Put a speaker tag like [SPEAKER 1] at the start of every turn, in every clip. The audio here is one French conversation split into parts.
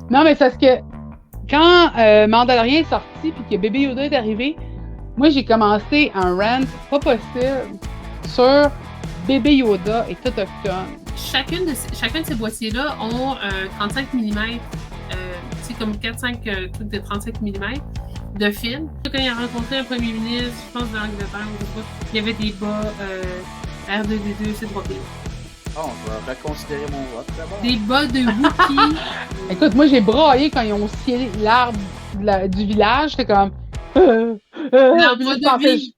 [SPEAKER 1] Non, mais c'est parce que quand Mandalorian est sorti puis que Baby Yoda est arrivé, moi, j'ai commencé un rant pas possible sur Bébé Yoda est autochtone.
[SPEAKER 2] Chacun de ces boîtiers-là ont 35 mm, comme 4-5 trucs de 35 mm de film. Quand il a rencontré un premier ministre, je pense de l'Angleterre, il y avait des bas R2D2, c'est droit.
[SPEAKER 3] On va reconsidérer mon vote d'abord.
[SPEAKER 2] Des bas de Wookiee.
[SPEAKER 1] Écoute, moi, j'ai braillé quand ils ont scié l'arbre du village. J'étais comme...
[SPEAKER 2] L'arbre de vie.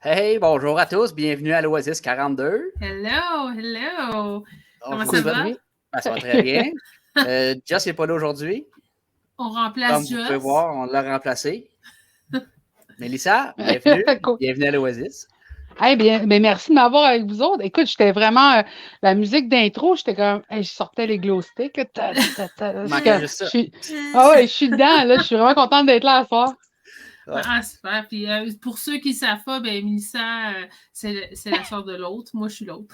[SPEAKER 3] Hey, bonjour à tous, bienvenue à l'Oasis 42.
[SPEAKER 2] Hello. Comment
[SPEAKER 3] ça
[SPEAKER 2] va?
[SPEAKER 3] Ben, ça va très bien. Joss n'est pas là aujourd'hui.
[SPEAKER 2] On remplace
[SPEAKER 3] Comme
[SPEAKER 2] Joss.
[SPEAKER 3] vous pouvez voir, on l'a remplacé. Mélissa, bienvenue à l'Oasis.
[SPEAKER 1] Hey, bien, merci de m'avoir avec vous autres. Écoute, j'étais vraiment... la musique d'intro, j'étais comme... Hey, je sortais les glow sticks. Je suis dedans. Là, je suis vraiment contente d'être là à soir.
[SPEAKER 2] Ouais. Ah, super. Puis pour ceux qui ne savent pas, Mélissa, c'est la sœur de l'autre. Moi, je suis l'autre.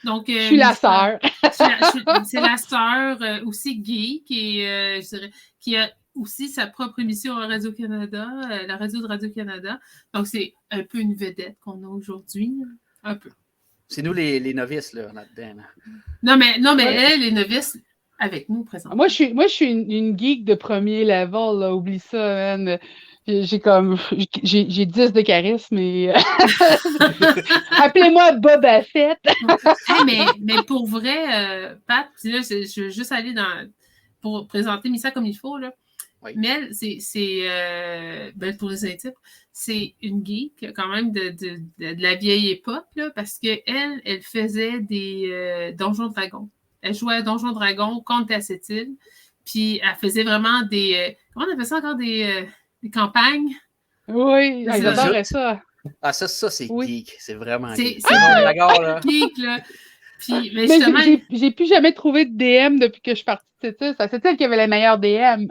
[SPEAKER 2] Donc,
[SPEAKER 1] je suis la sœur.
[SPEAKER 2] C'est la sœur aussi geek et je dirais qui a aussi sa propre émission à Radio-Canada, la radio de Radio-Canada. Donc, c'est un peu une vedette qu'on a aujourd'hui. Un peu.
[SPEAKER 3] C'est nous les novices là-dedans.
[SPEAKER 2] Non, mais elle, les novices, avec nous présentement.
[SPEAKER 1] Moi, je suis une geek de premier level, là. Oublie ça, man. J'ai 10 de charisme et appelez-moi Boba Fett.
[SPEAKER 2] Hey, mais pour vrai, Pat, là, je veux juste aller pour présenter Missa comme il faut, là. Oui. Mais elle, c'est pour les intimes, c'est une geek quand même de la vieille époque, là, parce qu'elle faisait des Donjons Dragons. Elle jouait à Donjons Dragons contre la Sept-Îles, puis elle faisait vraiment des... comment on appelle ça encore? Des campagnes?
[SPEAKER 1] Oui, j'adorais ça.
[SPEAKER 3] Ah, ça c'est geek. C'est vraiment geek.
[SPEAKER 2] C'est geek, là. Puis, mais justement...
[SPEAKER 1] j'ai plus jamais trouvé de DM depuis que je suis partie de ça. C'est elle qui avait les meilleurs DM.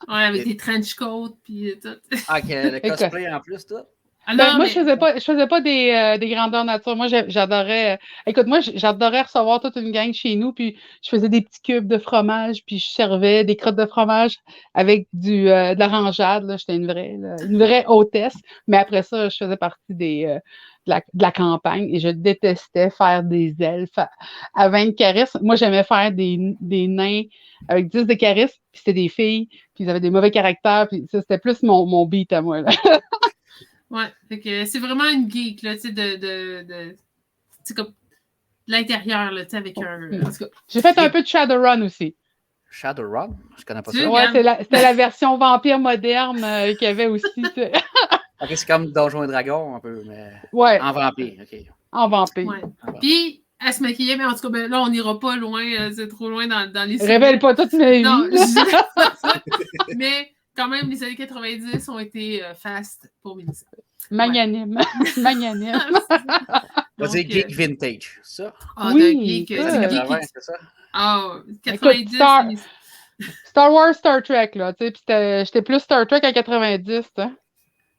[SPEAKER 2] Ouais, avec des trench coats, puis tout.
[SPEAKER 3] Ah, le cosplay en plus, tout.
[SPEAKER 1] Alors, moi, je faisais pas des grandeurs nature. Moi, j'adorais... écoute, moi, j'adorais recevoir toute une gang chez nous, puis je faisais des petits cubes de fromage, puis je servais des crottes de fromage avec de l'orangeade. J'étais une vraie hôtesse. Mais après ça, je faisais partie de la campagne et je détestais faire des elfes à 20 de charisme. Moi, j'aimais faire des nains avec 10 de charisme, puis c'était des filles, puis ils avaient des mauvais caractères, puis ça, c'était plus mon beat à moi, là.
[SPEAKER 2] Ouais, fait que c'est vraiment une geek, là, tu sais, de l'intérieur, là, tu sais, avec un...
[SPEAKER 1] J'ai fait un peu de Shadowrun aussi.
[SPEAKER 3] Shadowrun? Je connais pas ça.
[SPEAKER 1] Ouais, c'était la version vampire moderne qu'il y avait aussi.
[SPEAKER 3] Ok, c'est comme Donjons et Dragons, un peu, mais en vampire, ok.
[SPEAKER 1] En vampire.
[SPEAKER 2] Ouais. Puis, elle se maquillait, mais en tout cas, là, on n'ira pas loin, c'est trop loin dans les...
[SPEAKER 1] Révèle pas toute ma vie.
[SPEAKER 2] Non, je dirais pas ça, mais... Quand même, les années 90 ont été fast pour Mélissa.
[SPEAKER 1] Magnanime.
[SPEAKER 2] Ouais.
[SPEAKER 1] Magnanime.
[SPEAKER 3] On dit geek vintage, ça?
[SPEAKER 2] Ah,
[SPEAKER 1] oui,
[SPEAKER 2] geek,
[SPEAKER 3] c'est ça?
[SPEAKER 2] Ah, 90.
[SPEAKER 1] Écoute, Star Wars, Star Trek, là, tu sais, puis j'étais plus Star Trek à 90, hein.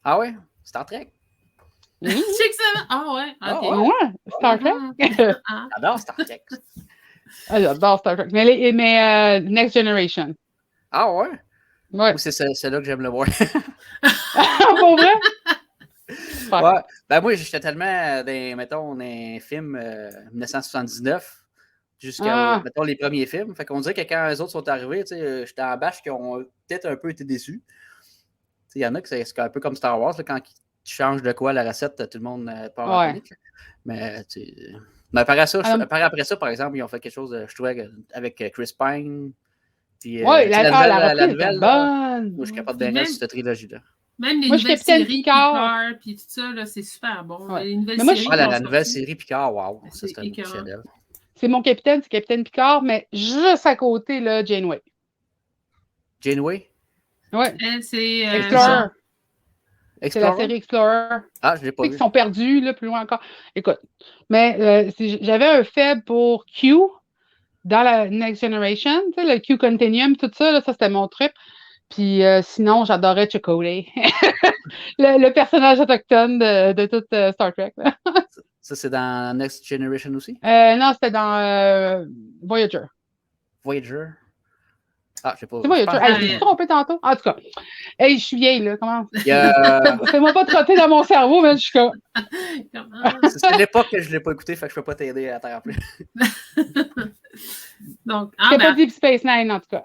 [SPEAKER 3] Ah ouais? Star Trek?
[SPEAKER 2] Je sais que ça... Ah ouais? Okay.
[SPEAKER 1] Ouais, Star Trek.
[SPEAKER 3] J'adore Star Trek.
[SPEAKER 1] J'adore Star Trek. Mais Next Generation.
[SPEAKER 3] Ah ouais?
[SPEAKER 1] Ouais.
[SPEAKER 3] Ou c'est là que j'aime le voir.
[SPEAKER 1] Pour vrai?
[SPEAKER 3] Ouais. Ben moi, j'étais tellement dans un film 1979 jusqu'à, mettons, les premiers films. Fait qu'on dirait que quand les autres sont arrivés, tu sais, j'étais en bâche qui ont peut-être un peu été déçus. Il y en a que c'est un peu comme Star Wars, là, quand tu changes de quoi la recette, tout le monde part en panique. Mais après ça, par exemple, ils ont fait quelque chose, je trouvais, avec Chris Pine.
[SPEAKER 1] Oui, la
[SPEAKER 3] nouvelle,
[SPEAKER 1] bonne.
[SPEAKER 3] Moi, je suis capable de bien sur cette trilogie-là.
[SPEAKER 2] Même les nouvelles séries Picard, puis tout ça, là, c'est super bon.
[SPEAKER 1] Ouais.
[SPEAKER 2] Les nouvelles séries
[SPEAKER 3] la nouvelle série Picard, wow, ça, c'est un chef-d'œuvre.
[SPEAKER 1] C'est mon capitaine, c'est Capitaine Picard, mais juste à côté, là, Janeway.
[SPEAKER 3] Janeway?
[SPEAKER 1] Oui.
[SPEAKER 2] C'est
[SPEAKER 1] Explorer. C'est la série Explorer.
[SPEAKER 3] Ah, je l'ai pas vu.
[SPEAKER 1] Ils sont perdus, là, plus loin encore. Écoute, mais j'avais un faible pour Q, dans la Next Generation, tu sais, le Q Continuum, tout ça, là, ça c'était mon trip. Puis sinon, j'adorais Chakotay, le personnage autochtone de toute Star Trek. Là.
[SPEAKER 3] Ça, c'est dans Next Generation aussi?
[SPEAKER 1] Non, c'était dans Voyager.
[SPEAKER 3] Voyager? Ah, je sais pas.
[SPEAKER 1] C'est Voyager. Je me suis trompée tantôt. En tout cas, hey, je suis vieille, là. Comment? Fais-moi pas trotter dans mon cerveau, mais je suis comme.
[SPEAKER 3] C'est l'époque que je l'ai pas écouté, fait que je peux pas t'aider à t'en rappeler.
[SPEAKER 2] Donc,
[SPEAKER 1] c'est pas Deep Space Nine, en tout cas.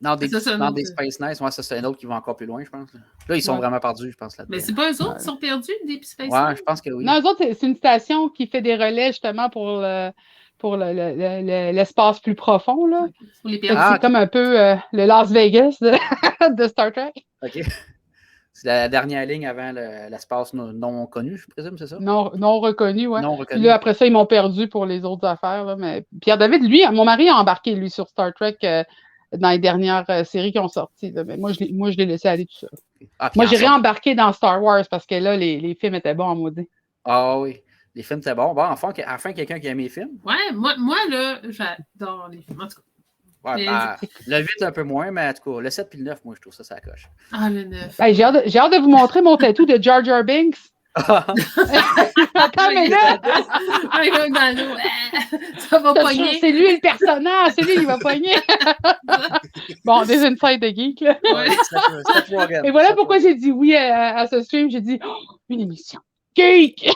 [SPEAKER 3] Non, des Space Nine, ouais, ça c'est un autre qui va encore plus loin, je pense. Là, ils sont vraiment perdus, je pense.
[SPEAKER 2] Mais c'est pas eux autres qui sont perdus, Deep Space Nine?
[SPEAKER 3] Ouais, je pense que oui.
[SPEAKER 1] Non, eux autres, c'est une station qui fait des relais, justement, pour l'espace plus profond, là.
[SPEAKER 2] Pour les
[SPEAKER 1] c'est comme un peu le Las Vegas de Star Trek.
[SPEAKER 3] OK. C'est la dernière ligne avant l'espace non connu, je présume, c'est ça?
[SPEAKER 1] Non reconnu, oui.
[SPEAKER 3] Non reconnu.
[SPEAKER 1] Puis là, après ça, ils m'ont perdu pour les autres affaires. Là, mais Pierre-David, lui, mon mari a embarqué, lui, sur Star Trek dans les dernières séries qui ont sorti. Là. Mais moi, je l'ai laissé aller tout seul. Moi, j'ai réembarqué dans Star Wars parce que là, les films étaient bons en maudit.
[SPEAKER 3] Ah oui. Les films étaient bons. Bon, enfin quelqu'un qui aime les films.
[SPEAKER 2] Ouais, moi là, j'adore les films. En tout cas.
[SPEAKER 3] Ouais, le 8 un peu moins, mais en tout cas, le 7 et le 9, moi, je trouve ça coche.
[SPEAKER 2] Ah, le 9.
[SPEAKER 1] Hey, j'ai hâte de vous montrer mon tatou de Jar Jar Binks. Attends, mais là!
[SPEAKER 2] Ça va pogner.
[SPEAKER 1] C'est lui le personnage, c'est lui qui va pogner. Bon, des insights de geek, là.
[SPEAKER 3] Ouais.
[SPEAKER 1] Et voilà pourquoi j'ai dit oui à ce stream. J'ai dit, une émission geek!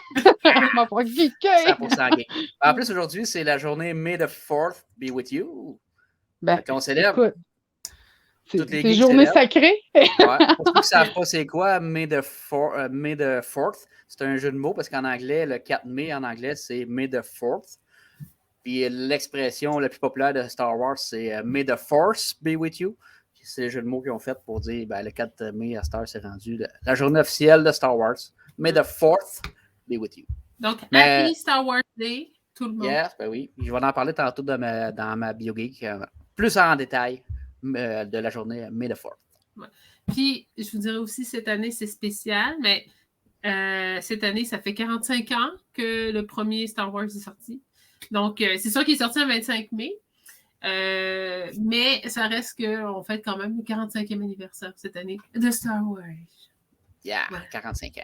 [SPEAKER 1] Ma foi, geek!
[SPEAKER 3] 100% geek. En plus, aujourd'hui, c'est la journée May the 4th be with you.
[SPEAKER 1] Ben,
[SPEAKER 3] on célèbre.
[SPEAKER 1] C'est une journée sacrée.
[SPEAKER 3] Ouais. Pour ceux qui ne savent pas c'est quoi, May the 4th, c'est un jeu de mots parce qu'en anglais, le 4 mai en anglais, c'est May the 4th. Puis l'expression la plus populaire de Star Wars, c'est May the Force be with you. C'est le jeu de mots qu'ils ont fait pour dire le 4 mai à Star, c'est rendu la journée officielle de Star Wars. May the 4th be with you.
[SPEAKER 2] Donc, Happy Star Wars Day, tout le monde.
[SPEAKER 3] Yes, ben oui. Je vais en parler tantôt dans ma BioGeek, plus en détail de la journée May the 4th.
[SPEAKER 2] Ouais. Puis, je vous dirais aussi, cette année, c'est spécial, mais cette année, ça fait 45 ans que le premier Star Wars est sorti. Donc, c'est sûr qu'il est sorti le 25 mai, mais ça reste qu'on fête quand même le 45e anniversaire cette année de Star Wars.
[SPEAKER 3] Yeah, 45 ans.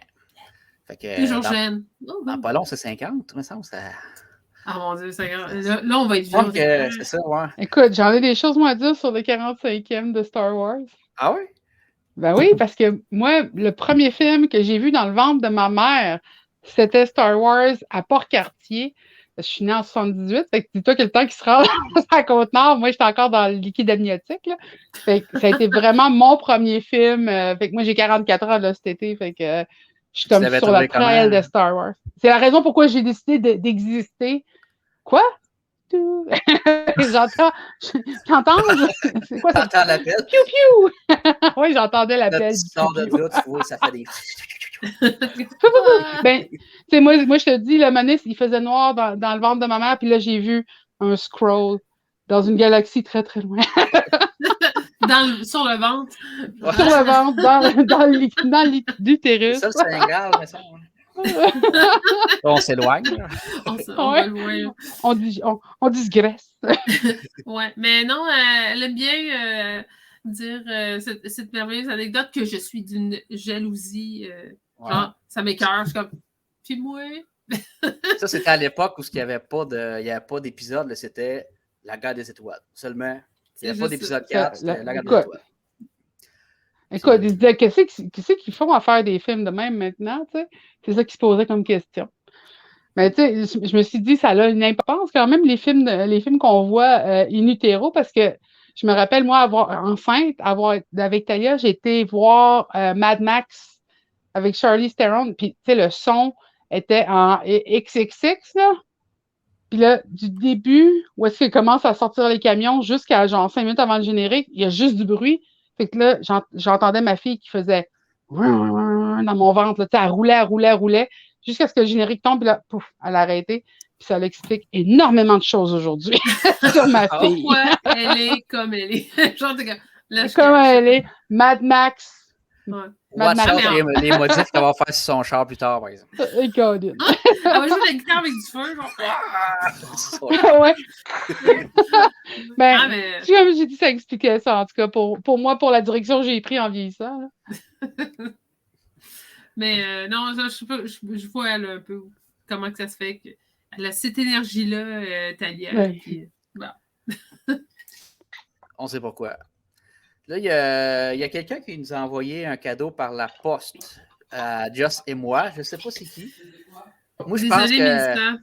[SPEAKER 3] Fait que,
[SPEAKER 2] toujours jeune.
[SPEAKER 3] Dans pas long, c'est 50, mais ça.
[SPEAKER 2] Ah mon Dieu, 50. Là, on va être vieux.
[SPEAKER 3] C'est ça, ouais.
[SPEAKER 1] Écoute, j'en ai des choses, moi, à dire sur le 45e de Star Wars.
[SPEAKER 3] Ah oui?
[SPEAKER 1] Ben oui, parce que moi, le premier film que j'ai vu dans le ventre de ma mère, c'était Star Wars à Port-Cartier. Je suis née en 78, fait que dis-toi que le temps qui se rend à la Côte-Nord, moi, j'étais encore dans le liquide amniotique. Là. Fait que ça a été vraiment mon premier film. Fait que moi, j'ai 44 ans là, cet été, fait que je suis comme sur la trail de Star Wars. C'est la raison pourquoi j'ai décidé d'exister. Quoi? J'entends. C'est quoi ça?
[SPEAKER 3] T'entends l'appel?
[SPEAKER 1] Piou piou! Oui, j'entendais l'appel.
[SPEAKER 3] Tu sors de là, tu vois, ça fait des.
[SPEAKER 1] Ben, tu sais, moi, je te dis, le manis, il faisait noir dans le ventre de ma mère, puis là, j'ai vu un scroll dans une galaxie très, très loin.
[SPEAKER 2] Sur le ventre.
[SPEAKER 1] Sur le ventre, dans l'utérus.
[SPEAKER 3] C'est ça, le Sénégal, mais ça. On s'éloigne.
[SPEAKER 1] On digresse.
[SPEAKER 2] Ouais, mais non, elle aime bien dire cette merveilleuse anecdote que je suis d'une jalousie. Genre, ça m'écoeure. Je suis comme, puis moi.
[SPEAKER 3] Ça, c'était à l'époque où il n'y avait pas d'épisode, c'était La Guerre des Étoiles. Seulement, il n'y avait pas d'épisode 4, c'était La Guerre des Étoiles.
[SPEAKER 1] Écoute, ils se disaient, qu'est-ce qu'ils font à faire des films de même maintenant, tu sais? C'est ça qu'ils se posaient comme question. Mais tu sais, je me suis dit, ça a une importance quand même, les films qu'on voit in utero, parce que je me rappelle, moi, avec Talia, j'ai été voir Mad Max avec Charlize Theron, puis tu sais, le son était en XXX, là. Puis là, du début, où est-ce qu'il commence à sortir les camions, jusqu'à genre 5 minutes avant le générique, il y a juste du bruit. Fait que là, j'entendais ma fille qui faisait dans mon ventre. Là, elle roulait, jusqu'à ce que le générique tombe, puis là, pouf, elle a arrêté. Puis ça l'explique énormément de choses aujourd'hui sur ma fille.
[SPEAKER 2] Pourquoi elle est comme elle est. Genre,
[SPEAKER 1] comme elle est. Mad Max,
[SPEAKER 2] Ouais.
[SPEAKER 3] Watch out les modifs qu'elle va faire sur son char plus tard, par exemple.
[SPEAKER 2] Elle va jouer de la guitare avec du feu, genre.
[SPEAKER 1] Ouais. Comme j'ai dit, ça expliquait ça, en tout cas, pour moi, pour la direction que j'ai prise en vieillissant.
[SPEAKER 2] Mais non, je vois elle un peu comment que ça se fait qu'elle a cette énergie-là, Talia.
[SPEAKER 1] Ouais.
[SPEAKER 2] Puis, bon.
[SPEAKER 3] On sait pourquoi. Là, il y a quelqu'un qui nous a envoyé un cadeau par la poste à Joss et moi. Je ne sais pas c'est qui. Moi, je pense que...
[SPEAKER 2] Mélissa.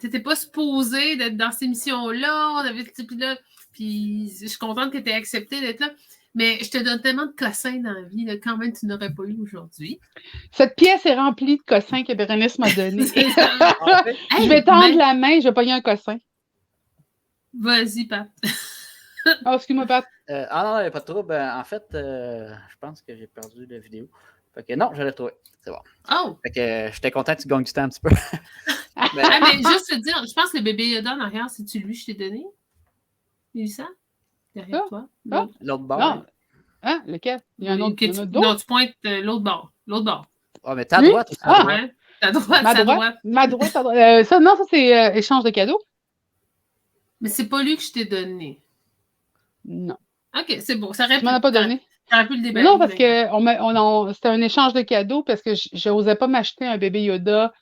[SPEAKER 2] T'étais pas supposée d'être dans cette émission-là. Puis je suis contente que tu aies accepté d'être là. Mais je te donne tellement de cossins dans la vie, là, quand même, tu n'aurais pas eu aujourd'hui.
[SPEAKER 1] Cette pièce est remplie de cossins que Bérénice m'a donné. Je vais tendre la main, je vais pogner un cossin.
[SPEAKER 2] Vas-y, Pat.
[SPEAKER 1] Oh, excuse-moi, Pat.
[SPEAKER 3] non, il n'y a pas de trouble. En fait, je pense que j'ai perdu la vidéo. Fait que non, je l'ai retrouvé. C'est bon.
[SPEAKER 2] Oh!
[SPEAKER 3] Fait que j'étais content que tu gagnes du temps un petit peu.
[SPEAKER 2] mais juste te dire, je pense que le bébé Yoda en arrière, c'est-tu lui que je t'ai donné? Mélissa? Derrière toi?
[SPEAKER 3] L'autre bord.
[SPEAKER 1] Non. Hein? Lequel? Il y a un autre
[SPEAKER 2] Non, tu pointes l'autre bord. L'autre bord.
[SPEAKER 3] Ah, mais ta droite ou ta droite?
[SPEAKER 2] Ouais. Ta droite, ta droite.
[SPEAKER 1] Ma droite, ta droite. Ça, c'est échange de cadeaux.
[SPEAKER 2] Mais c'est pas lui que je t'ai donné.
[SPEAKER 1] Non.
[SPEAKER 2] OK, c'est bon. Ça aurait
[SPEAKER 1] tu m'en as pas donné.
[SPEAKER 2] Ça aurait pu le déballer.
[SPEAKER 1] Non, parce que c'était un échange de cadeaux parce que je n'osais pas m'acheter un bébé Yoda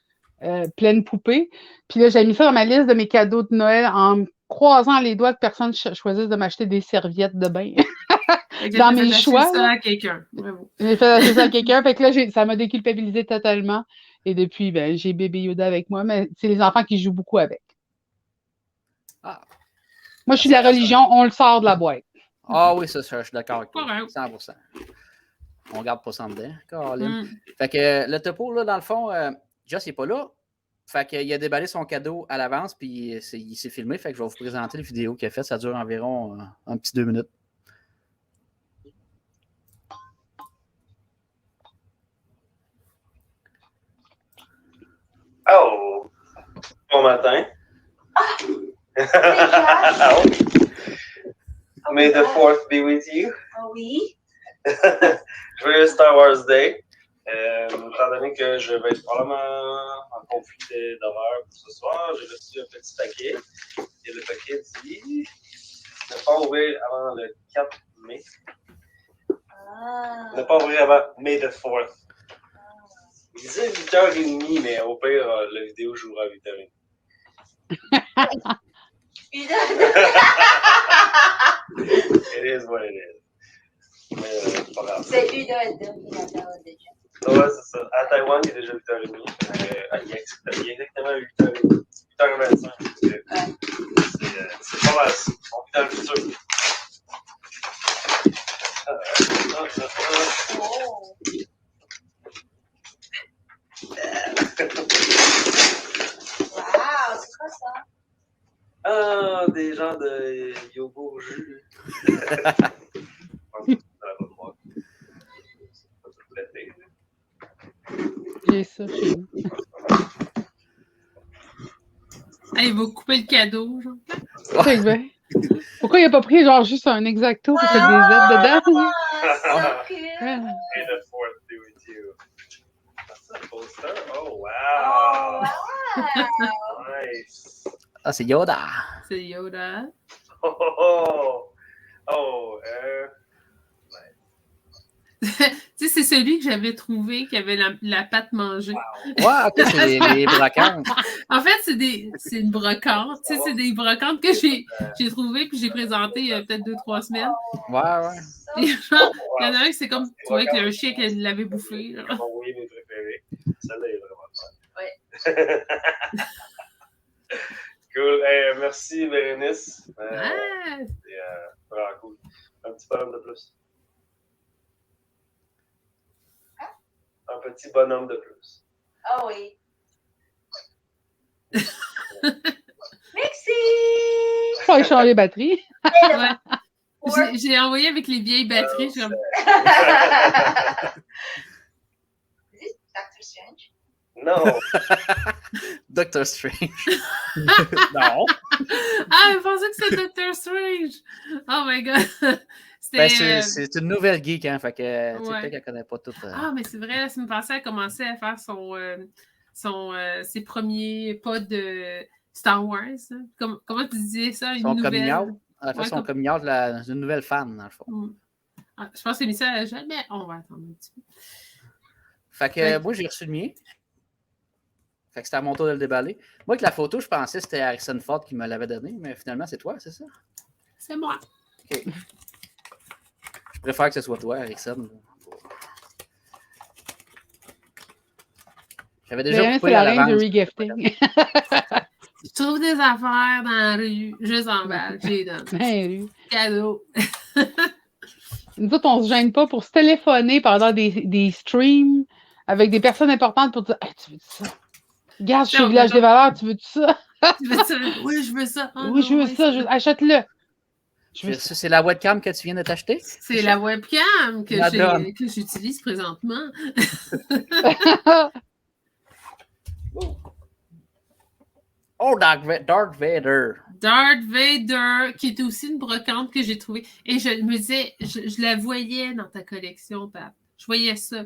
[SPEAKER 1] pleine poupée. Puis là, j'ai mis ça dans ma liste de mes cadeaux de Noël en me croisant les doigts que personne choisisse de m'acheter des serviettes de bain. Dans mes choix.
[SPEAKER 2] Ça à quelqu'un.
[SPEAKER 1] J'ai fait acheter ça à quelqu'un. Fait que là, ça m'a déculpabilisé totalement. Et depuis, j'ai bébé Yoda avec moi, mais c'est les enfants qui jouent beaucoup avec.
[SPEAKER 3] Ah.
[SPEAKER 1] Moi, je suis de la religion, on le sort de la boîte.
[SPEAKER 3] Ah oui, ça, je suis d'accord avec toi. 100%. On garde pas ça en dedans. Fait que le topo, là, dans le fond, Joss n'est pas là. Fait qu'il a déballé son cadeau à l'avance, puis il s'est filmé. Fait que je vais vous présenter la vidéo qu'il a faite. Ça dure environ un petit 2 minutes.
[SPEAKER 4] Oh! Bon matin. May the 4th be with you.
[SPEAKER 5] Oui.
[SPEAKER 4] Joyeux Star Wars Day. Étant donné que je vais être probablement en conflit d'horreur pour ce soir, j'ai reçu un petit paquet. Et le paquet dit ne pas ouvrir avant le 4 mai. Ne pas ouvrir avant May the 4th. Il disait 8h30, mais au pire, la vidéo jouera à 8h30. It is what it is. Mais pas grave.
[SPEAKER 5] C'est 1h30 déjà.
[SPEAKER 4] Ouais, c'est ça. À Taïwan, il est déjà 8h30. Il est exactement 8h30. 8h25. C'est pas mal. On vit dans le futur.
[SPEAKER 5] Wow, c'est quoi ça?
[SPEAKER 4] Ah, des genres de yogourt au jus.
[SPEAKER 1] J'ai ça chez nous.
[SPEAKER 2] Il va couper le cadeau, genre.
[SPEAKER 1] Pourquoi il n'a pas pris genre juste un exacto pour faire des aides dedans?
[SPEAKER 5] So cute.
[SPEAKER 4] May the 4th be with you. That's a poster. Oh, wow.
[SPEAKER 5] Oh, wow.
[SPEAKER 4] Nice.
[SPEAKER 3] Ah, c'est Yoda.
[SPEAKER 2] C'est Yoda. Tu sais, c'est celui que j'avais trouvé qui avait la patte mangée.
[SPEAKER 3] Wow. Ouais, ok, c'est les brocantes.
[SPEAKER 2] En fait, c'est une brocante. Tu sais, c'est des brocantes que j'ai trouvées puis j'ai présentées il y a peut-être 2-3 semaines.
[SPEAKER 3] Ouais.
[SPEAKER 2] Et genre, il y en a un qui c'est comme, tu vois, qu'il y a un chien qui l'avait bouffé.
[SPEAKER 4] Oui, mes préférés. Celle-là est vraiment bonne.
[SPEAKER 5] Ouais.
[SPEAKER 4] Cool. Hey, merci, Bérénice.
[SPEAKER 2] Ouais.
[SPEAKER 4] C'est vraiment cool. Un petit bonhomme de plus. Un petit bonhomme de plus.
[SPEAKER 5] Ah oui. Merci!
[SPEAKER 1] Faut aller changer les batteries.
[SPEAKER 2] Ouais. J'ai envoyé avec les vieilles batteries.
[SPEAKER 5] Is it Dr. Strange?
[SPEAKER 4] Non.
[SPEAKER 3] Doctor Strange.
[SPEAKER 4] Non.
[SPEAKER 2] Ah, je pensais que c'était Doctor Strange. Oh my God.
[SPEAKER 3] C'est une nouvelle geek, hein, fait que peut-être qu'elle connaît pas tout.
[SPEAKER 2] Ah, mais c'est vrai, ça me pensait à commencer à faire ses premiers pas de Star Wars. Hein. Comment tu disais ça? Une nouvelle...
[SPEAKER 3] Elle fait son coming out d'une nouvelle fan, dans le fond.
[SPEAKER 2] Ah, je pense que c'est mis ça à jamais. On va attendre un petit peu.
[SPEAKER 3] Fait que moi, j'ai reçu le mien. Fait que c'était à mon tour de le déballer. Moi, avec la photo, je pensais que c'était Harrison Ford qui me l'avait donné, mais finalement, c'est toi, c'est ça?
[SPEAKER 2] C'est moi.
[SPEAKER 3] OK. Je préfère que ce soit toi, Harrison. J'avais déjà coupé
[SPEAKER 1] la
[SPEAKER 3] à
[SPEAKER 1] reine
[SPEAKER 3] l'avance.
[SPEAKER 1] du regifting.
[SPEAKER 2] Je trouve des affaires dans la rue, je les emballe, je les donne. Cadeau.
[SPEAKER 1] Nous autres, on se gêne pas pour se téléphoner pendant des streams avec des personnes importantes pour dire hey, tu veux ça? Regarde, je suis au Village des Valeurs, tu veux ça?
[SPEAKER 2] Tu veux ça? Oui, je veux ça. Oh,
[SPEAKER 1] oui, je veux ça. Achète-le.
[SPEAKER 3] C'est la webcam que tu viens de t'acheter?
[SPEAKER 2] C'est la webcam que j'utilise présentement.
[SPEAKER 3] Oh, Darth Vader.
[SPEAKER 2] Darth Vader, qui est aussi une brocante que j'ai trouvée. Et je me disais, je la voyais dans ta collection, Pat. Je voyais ça.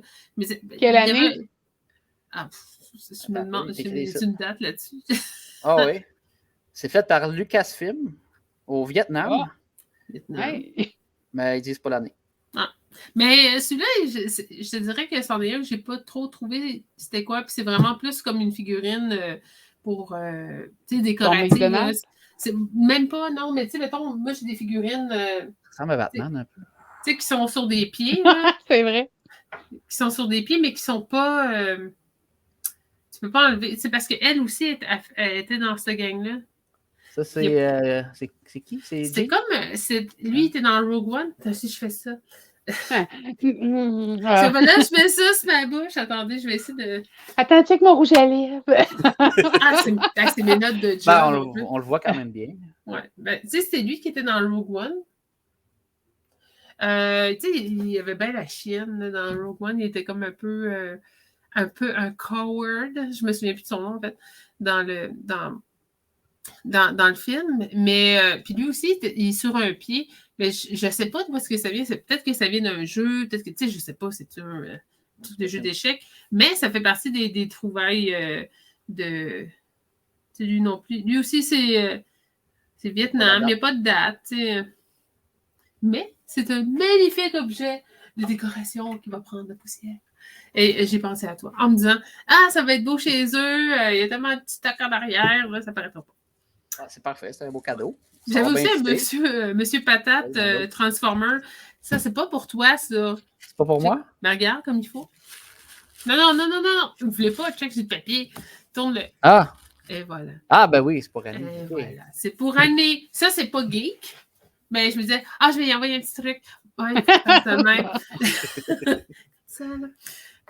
[SPEAKER 1] Quelle année?
[SPEAKER 2] Je me demande, j'ai une date là-dessus.
[SPEAKER 3] Ah oui. C'est fait par Lucasfilm au Vietnam.
[SPEAKER 1] Oh. Hey.
[SPEAKER 3] Mais ils disent pas l'année.
[SPEAKER 2] Ah. Mais celui-là, je te dirais que c'en est un que j'ai pas trop trouvé c'était quoi. Puis c'est vraiment plus comme une figurine pour décorative. C'est même pas, non, mais tu sais, mettons, moi j'ai des figurines.
[SPEAKER 3] Ça ressemble à Batman un peu.
[SPEAKER 2] Tu sais, qui sont sur des pieds.
[SPEAKER 1] C'est vrai.
[SPEAKER 2] Qui sont sur des pieds, mais qui sont pas. Tu peux pas enlever. C'est parce qu'elle aussi elle était dans cette gang-là.
[SPEAKER 3] Ça, c'est qui?
[SPEAKER 2] C'est comme. Lui, il était dans Rogue One. Si je fais ça. Là, je mets ça sur ma bouche. Attendez, je vais essayer de.
[SPEAKER 1] Attends, check mon rouge à lèvres.
[SPEAKER 2] C'est mes notes de job.
[SPEAKER 3] On le voit quand même bien.
[SPEAKER 2] Ouais. Tu sais, c'était lui qui était dans Rogue One. Tu sais, il y avait bien la chienne là, dans Rogue One. Il était comme un peu un coward. Je me souviens plus de son nom, en fait, dans le film. Mais puis lui aussi, il est sur un pied. Mais je ne sais pas d'où est-ce que ça vient. Peut-être que ça vient d'un jeu. Peut-être que, tu sais, je ne sais pas, c'est un truc de jeu d'échecs. Mais ça fait partie des trouvailles de... C'est lui non plus. Lui aussi, c'est Vietnam. Il n'y a pas de date. T'sais. Mais c'est un magnifique objet de décoration qui va prendre la poussière. Et j'ai pensé à toi en me disant ça va être beau chez eux, il y a tellement de petits stocks en arrière, là, ça paraîtra pas.
[SPEAKER 3] Ah, c'est parfait, c'est un beau cadeau.
[SPEAKER 2] J'avais aussi un monsieur Patate Transformer. Ça, c'est pas pour toi, ça.
[SPEAKER 3] C'est pas pour moi?
[SPEAKER 2] Mais regarde comme il faut. Non. Vous ne voulez pas, check sur le papier. Tourne-le.
[SPEAKER 3] Ah!
[SPEAKER 2] Et voilà.
[SPEAKER 3] Ah, ben oui, c'est pour Annie.
[SPEAKER 2] Et voilà. C'est pour Annie. Ça, c'est pas geek. Mais je me disais, je vais y envoyer un petit truc. Ouais, ça, là.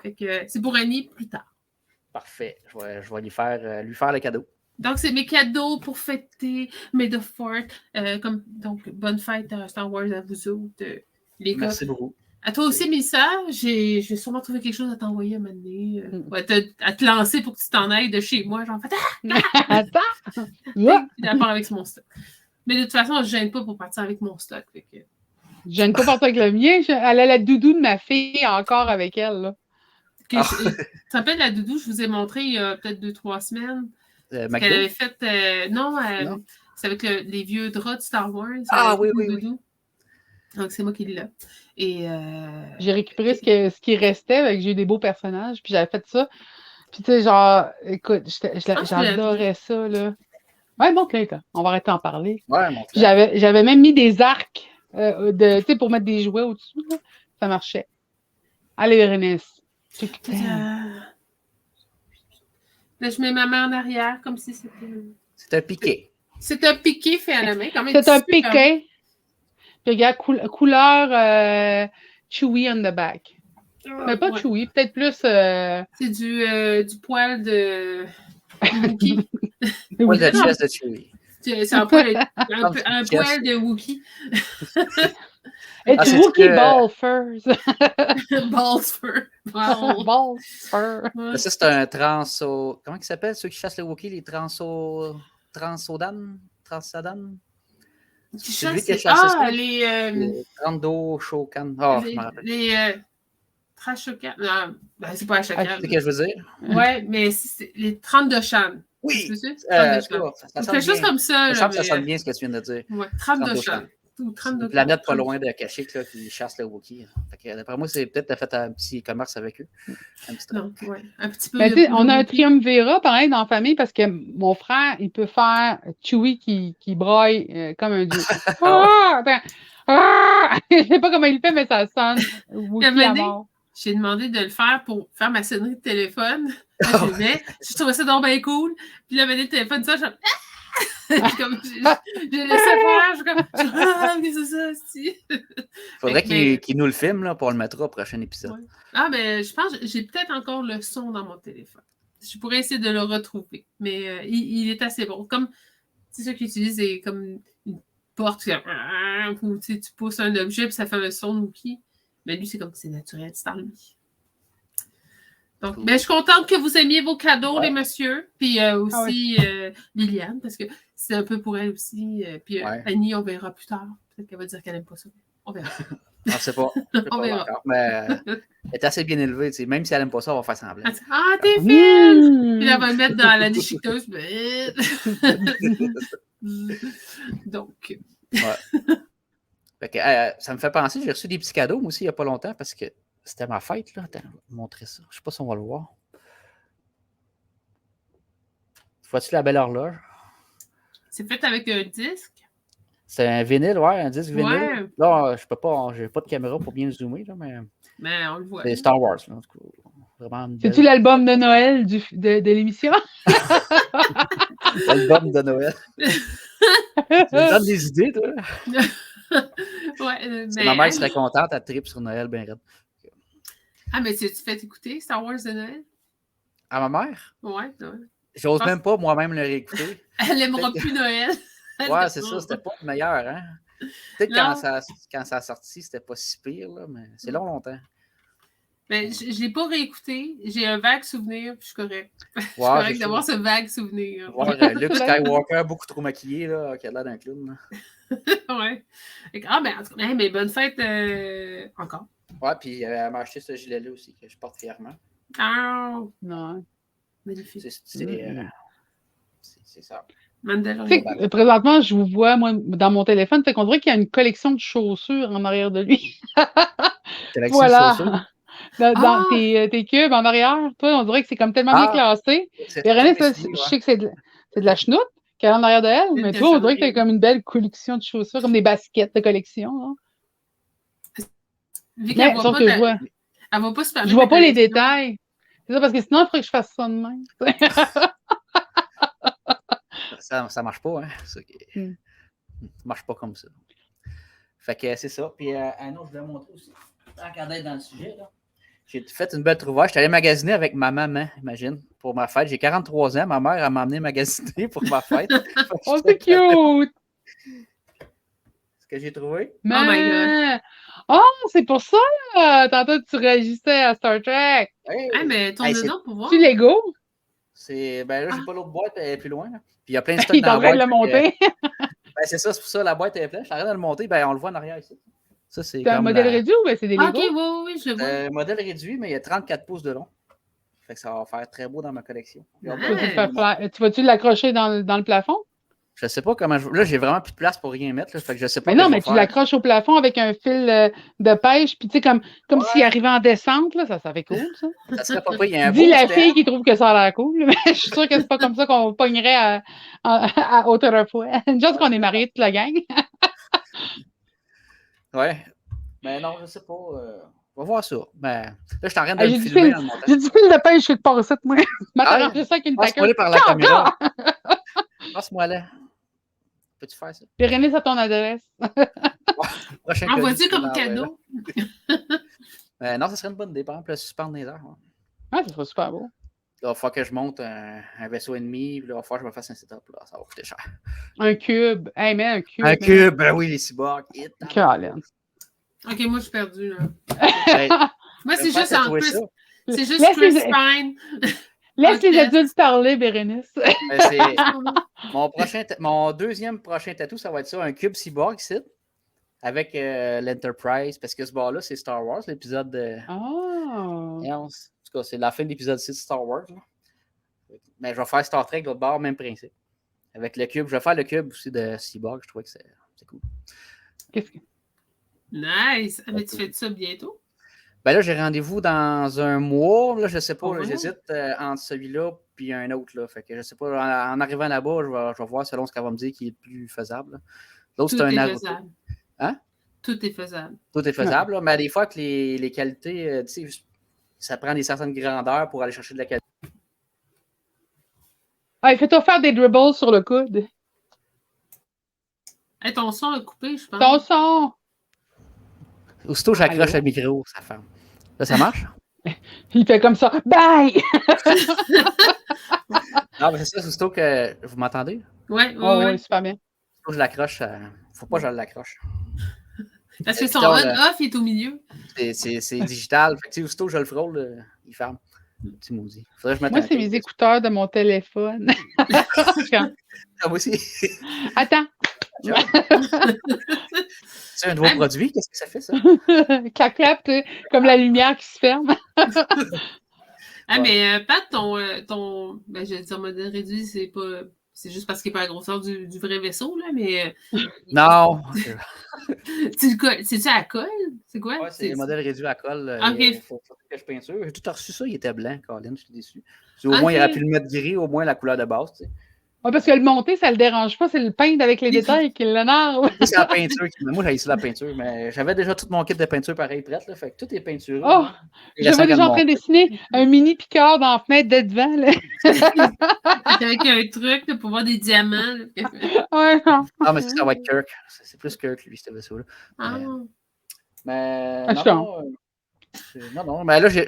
[SPEAKER 2] Fait que c'est pour Annie plus tard.
[SPEAKER 3] Parfait. Je vais lui faire le cadeau.
[SPEAKER 2] Donc, c'est mes cadeaux pour fêter May the 4th. Donc, bonne fête à Star Wars à vous autres, les gars.
[SPEAKER 3] Merci beaucoup.
[SPEAKER 2] À toi aussi, Mélissa. Je vais sûrement trouver quelque chose à t'envoyer à un moment donné. À te lancer pour que tu t'en ailles de chez moi. Genre,
[SPEAKER 1] attends!
[SPEAKER 2] D'accord avec mon stock. Mais de toute façon, je ne gêne pas pour partir avec mon stock. Fait que...
[SPEAKER 1] Je gêne pas partir avec le mien. Elle a la doudou de ma fille encore avec elle. Là.
[SPEAKER 2] Tu te rappelles la doudou, je vous ai montré il y a peut-être 2-3 semaines. Qu'elle avait fait. Non. C'est avec les vieux draps de Star Wars.
[SPEAKER 3] Oui.
[SPEAKER 2] Donc, c'est moi qui l'ai là. Et
[SPEAKER 1] j'ai récupéré ce qui restait. J'ai eu des beaux personnages. Puis j'avais fait ça. Puis, tu sais, genre, écoute, j'adorais ça, là. Ouais, montre-le, là. On va arrêter d'en parler.
[SPEAKER 3] Ouais,
[SPEAKER 1] j'avais même mis des arcs pour mettre des jouets au-dessus. Là. Ça marchait. Allez, Vérénice.
[SPEAKER 2] Là, je mets ma main en arrière comme si c'était...
[SPEAKER 3] C'est un piqué.
[SPEAKER 2] C'est un piqué fait à la main.
[SPEAKER 1] C'est un piqué. Puis regarde, couleur chewy on the back. Mais pas chewy, peut-être plus...
[SPEAKER 2] C'est du poil de Wookie.
[SPEAKER 3] Poil de chest de chewy.
[SPEAKER 2] C'est un poil de Wookie.
[SPEAKER 1] It's Wookie Ball Furs.
[SPEAKER 2] Ball Fur.
[SPEAKER 1] Ball Fur.
[SPEAKER 3] Ça, c'est un transo... Comment il s'appelle, ceux qui chassent les Wookiee? Les Transodan? C'est lui qui a chassé ça.
[SPEAKER 2] Les
[SPEAKER 3] Trando Shokan. Ah, je
[SPEAKER 2] les,
[SPEAKER 3] me rappelle.
[SPEAKER 2] les Trashokan. Non, ben, c'est pas Ashokan.
[SPEAKER 3] C'est ce que je veux dire.
[SPEAKER 2] Ouais, mais c'est les 32 Shan.
[SPEAKER 3] Oui!
[SPEAKER 2] Ça quelque chose comme ça.
[SPEAKER 3] Je sens que ça sonne bien ce que tu viens de dire.
[SPEAKER 2] Ouais, 32 Shan.
[SPEAKER 3] Une planète pas loin de Kashyyyk là, qui chasse le Wookiee. D'après moi, c'est peut-être fait un petit commerce avec eux. Un
[SPEAKER 2] petit peu.
[SPEAKER 1] Mais on a un triumvirat, pareil, dans la famille, parce que mon frère, il peut faire Chewie qui braille comme un dieu. Je sais pas comment il fait, mais ça sonne Wookiee à mort.
[SPEAKER 2] J'ai demandé de le faire pour faire ma sonnerie de téléphone. Je trouvais ça donc bien cool. Puis là, le téléphone, ça, comme j'ai laissé faire, je suis comme qu'est-ce que c'est ça, si?
[SPEAKER 3] Faudrait qu'il nous le filme, là, pour le mettre au prochain épisode.
[SPEAKER 2] Ouais. Ah, mais je pense que j'ai peut-être encore le son dans mon téléphone. Je pourrais essayer de le retrouver. Mais il est assez bon. Comme, c'est ça qu'il utilise, c'est comme une porte où tu pousses un objet et ça fait un son de Wookiee. Mais lui, c'est comme c'est naturel, c'est en lui. Donc, ben, je suis contente que vous aimiez vos cadeaux, les messieurs. Puis aussi Liliane, parce que c'est un peu pour elle aussi. Puis Annie, on verra plus tard. Peut-être qu'elle va dire qu'elle n'aime pas ça. On verra.
[SPEAKER 3] On ne sait pas.
[SPEAKER 2] On verra.
[SPEAKER 3] Encore. Mais elle est assez bien élevée. Même si elle n'aime pas ça, on va faire semblant.
[SPEAKER 2] Ah, t'es fine! Puis elle va le mettre dans la déchiqueteuse. Donc.
[SPEAKER 3] Fait que, ça me fait penser, j'ai reçu des petits cadeaux, moi aussi, il n'y a pas longtemps, parce que c'était ma fête, là. Attends, je vais vous montrer ça. Je ne sais pas si on va le voir. Vois-tu la belle horloge?
[SPEAKER 2] C'est fait avec un disque?
[SPEAKER 3] C'est un vinyle, un disque vinyle.
[SPEAKER 2] Ouais.
[SPEAKER 3] Là, je peux pas, j'ai pas de caméra pour bien zoomer, là,
[SPEAKER 2] mais on le voit.
[SPEAKER 3] C'est Star Wars, là. Vraiment.
[SPEAKER 1] C'est-tu l'album de Noël de l'émission?
[SPEAKER 3] L'album de Noël. Tu me donnes des idées, toi? Ma mère serait contente, elle tripe sur Noël, bien raide.
[SPEAKER 2] Ah, mais tu fais écouter Star Wars de Noël?
[SPEAKER 3] À ma mère?
[SPEAKER 2] Ouais.
[SPEAKER 3] J'ose même pas moi-même le réécouter.
[SPEAKER 2] Elle aimera plus Noël.
[SPEAKER 3] Ouais, c'est ça, c'était pas le meilleur, hein? Peut-être quand ça a sorti, c'était pas si pire, là, mais c'est longtemps.
[SPEAKER 2] Mais je l'ai pas réécouté. J'ai un vague souvenir, puis je suis correct. Je suis correct d'avoir ce vague souvenir.
[SPEAKER 3] Ouais, Luke Skywalker, beaucoup trop maquillé, là, qui a l'air d'un clown.
[SPEAKER 2] Ouais. Ah, ben, en tout cas, mais bonne fête encore.
[SPEAKER 3] Ouais, puis elle m'a acheté ce gilet-là aussi, que je porte fièrement.
[SPEAKER 2] Ah!
[SPEAKER 1] Non.
[SPEAKER 2] Magnifique.
[SPEAKER 3] C'est ça.
[SPEAKER 1] Présentement, je vous vois, moi, dans mon téléphone, fait qu'on dirait qu'il y a une collection de chaussures en arrière de lui. Voilà. Dans tes cubes en arrière, toi, on dirait que c'est comme tellement bien classé. Et René, je sais que c'est de la chenoute qu'elle a en arrière de elle, mais toi, on dirait que tu as comme une belle collection de chaussures, comme des baskets de collection. Hein. Mais, sauf que je vois.
[SPEAKER 2] Elle va pas se permettre.
[SPEAKER 1] Je vois pas les détails. C'est ça, parce que sinon, il faudrait que je fasse ça de même.
[SPEAKER 3] Ça marche pas, hein? Ça marche pas comme ça. Fait que c'est ça. Puis un autre, je voulais montrer aussi. Regardez dans le sujet, là. J'ai fait une belle trouvaille. Je suis allé magasiner avec ma maman, imagine, pour ma fête. J'ai 43 ans. Ma mère, elle m'a amené magasiner pour ma fête.
[SPEAKER 1] Oh, c'est cute!
[SPEAKER 3] Ce que j'ai trouvé.
[SPEAKER 2] Oh my God!
[SPEAKER 1] Oh, c'est pour ça! Tantôt, tu réagissais à Star Trek.
[SPEAKER 2] Hey, mais tourne dedans pour voir.
[SPEAKER 1] C'est Lego?
[SPEAKER 3] Ben là, j'ai pas l'autre boîte, elle est plus loin. Là. Puis il y a plein de stocks
[SPEAKER 1] dans la boîte. Il est en train de le monter.
[SPEAKER 3] C'est ça, c'est pour ça, la boîte est pleine. Je suis en train de le monter, on le voit en arrière ici. Ça, c'est
[SPEAKER 1] un modèle réduit ou c'est des Lego?
[SPEAKER 2] Ok, oui, je le vois.
[SPEAKER 3] Un modèle réduit, mais il y a 34 pouces de long. Fait que ça va faire très beau dans ma collection.
[SPEAKER 1] Tu vas-tu l'accrocher dans le plafond?
[SPEAKER 3] Je sais pas comment. Là, j'ai vraiment plus de place pour rien mettre. Là, fait que je sais pas.
[SPEAKER 1] Mais non, mais tu l'accroches au plafond avec un fil de pêche. Puis tu sais, comme s'il arrivait en descente, là, ça fait cool, ça.
[SPEAKER 3] Ça serait pas pris.
[SPEAKER 1] Dis la fille qui trouve que ça a l'air cool. Mais je suis sûre que c'est pas comme ça qu'on pognerait à hauteur de fois. Une chose qu'on est mariés toute la gang.
[SPEAKER 3] Ouais. Mais non, je sais pas. On va voir ça. Mais là, je suis en train de le filmer en montant.
[SPEAKER 1] J'ai du fil de pêche, je suis de passer de moi. M'attends ça avec une taqueuse.
[SPEAKER 3] Passe-moi par la caméra. Passe-moi là. Peux-tu faire ça?
[SPEAKER 1] Puis René, c'est ton adresse.
[SPEAKER 2] Envoie-tu comme cadeau?
[SPEAKER 3] Non, ça serait une bonne idée. Par exemple, le suspendre des airs.
[SPEAKER 1] Ah, ça serait super beau.
[SPEAKER 3] Là, il va falloir que je monte un vaisseau ennemi. Puis là, il va falloir que je me fasse un setup. Là, ça va coûter cher.
[SPEAKER 1] Un cube. Hey, mais un cube.
[SPEAKER 3] Un cube, ben oui, les cyborgs.
[SPEAKER 2] Ok, moi, je suis perdu, là. Moi, c'est juste en plus. C'est juste Chris Pine.
[SPEAKER 1] Laisse les adultes parler, Bérénice.
[SPEAKER 3] Mon deuxième prochain tatou, ça va être ça, un cube cyborg ici, avec l'Enterprise, parce que ce bord-là, c'est Star Wars, l'épisode de...
[SPEAKER 1] Oh!
[SPEAKER 3] En tout cas, c'est la fin de l'épisode 6 de Star Wars. Là. Mais je vais faire Star Trek, l'autre bord, même principe. Avec le cube. Je vais faire le cube aussi de cyborg, je trouvais que c'est cool.
[SPEAKER 1] Qu'est-ce que...
[SPEAKER 2] Nice! Mais tu fais ça bientôt?
[SPEAKER 3] Ben là, j'ai rendez-vous dans un mois. Là, je sais pas.
[SPEAKER 2] Oh,
[SPEAKER 3] Là, j'hésite entre celui-là et un autre. Là. Fait que je sais pas. En arrivant là-bas, je vais voir selon ce qu'elle va me dire qui est le plus faisable. L'autre, c'est un Naruto.
[SPEAKER 2] Faisable.
[SPEAKER 3] Hein?
[SPEAKER 2] Tout est faisable.
[SPEAKER 3] Tout est faisable. Là, mais des fois, que les qualités, tu sais, ça prend des certaines grandeurs pour aller chercher de la qualité.
[SPEAKER 1] Ah, fais-toi faire des dribbles sur le coude.
[SPEAKER 2] Hey, ton son a coupé, je pense.
[SPEAKER 1] Ton son!
[SPEAKER 3] Aussitôt, j'accroche le micro, ça ferme. Là, ça marche?
[SPEAKER 1] Il fait comme ça. Bye!
[SPEAKER 3] Non, mais c'est ça, aussitôt que... Vous m'entendez?
[SPEAKER 2] Oui,
[SPEAKER 1] oui, super bien.
[SPEAKER 3] Aussitôt que je l'accroche, faut pas que je l'accroche.
[SPEAKER 2] Parce que son on-off est au milieu.
[SPEAKER 3] C'est digital. Fait que, aussitôt que je le frôle, il ferme. Petit maudit. Faudrait que je
[SPEAKER 1] Moi, c'est mes écouteurs de mon téléphone.
[SPEAKER 3] Ah, moi aussi.
[SPEAKER 1] Attends.
[SPEAKER 3] C'est un nouveau produit? Qu'est-ce que ça fait, ça?
[SPEAKER 1] Clap-clap, comme la lumière qui se ferme.
[SPEAKER 2] Mais Pat, ton ben, je vais dire modèle réduit, c'est juste parce qu'il n'est pas à la grosseur du vrai vaisseau, là, mais...
[SPEAKER 3] Non!
[SPEAKER 2] C'est-tu à colle? C'est quoi?
[SPEAKER 3] Ouais, c'est le modèle réduit à colle.
[SPEAKER 2] Il
[SPEAKER 3] faut que je peinture. J'ai tout reçu ça, il était blanc, Colin, je suis déçu. Au moins, il aurait pu le mettre gris, au moins la couleur de base, tu sais.
[SPEAKER 1] Oui, parce que le monter, ça ne le dérange pas, c'est le peindre avec les détails qui l'énerve.
[SPEAKER 3] C'est la peinture. Moi, j'ai ici la peinture, mais j'avais déjà tout mon kit de peinture pareil prête, là, fait que tout est peinturé.
[SPEAKER 1] Oh! Je vois déjà en train de dessiner un mini Picard dans la fenêtre de devant. Là.
[SPEAKER 2] Avec un truc là, pour voir des diamants.
[SPEAKER 1] Ouais, non.
[SPEAKER 3] Ah, mais ça va être Kirk. C'est plus Kirk, lui, ce vaisseau-là. Mais non, mais là, je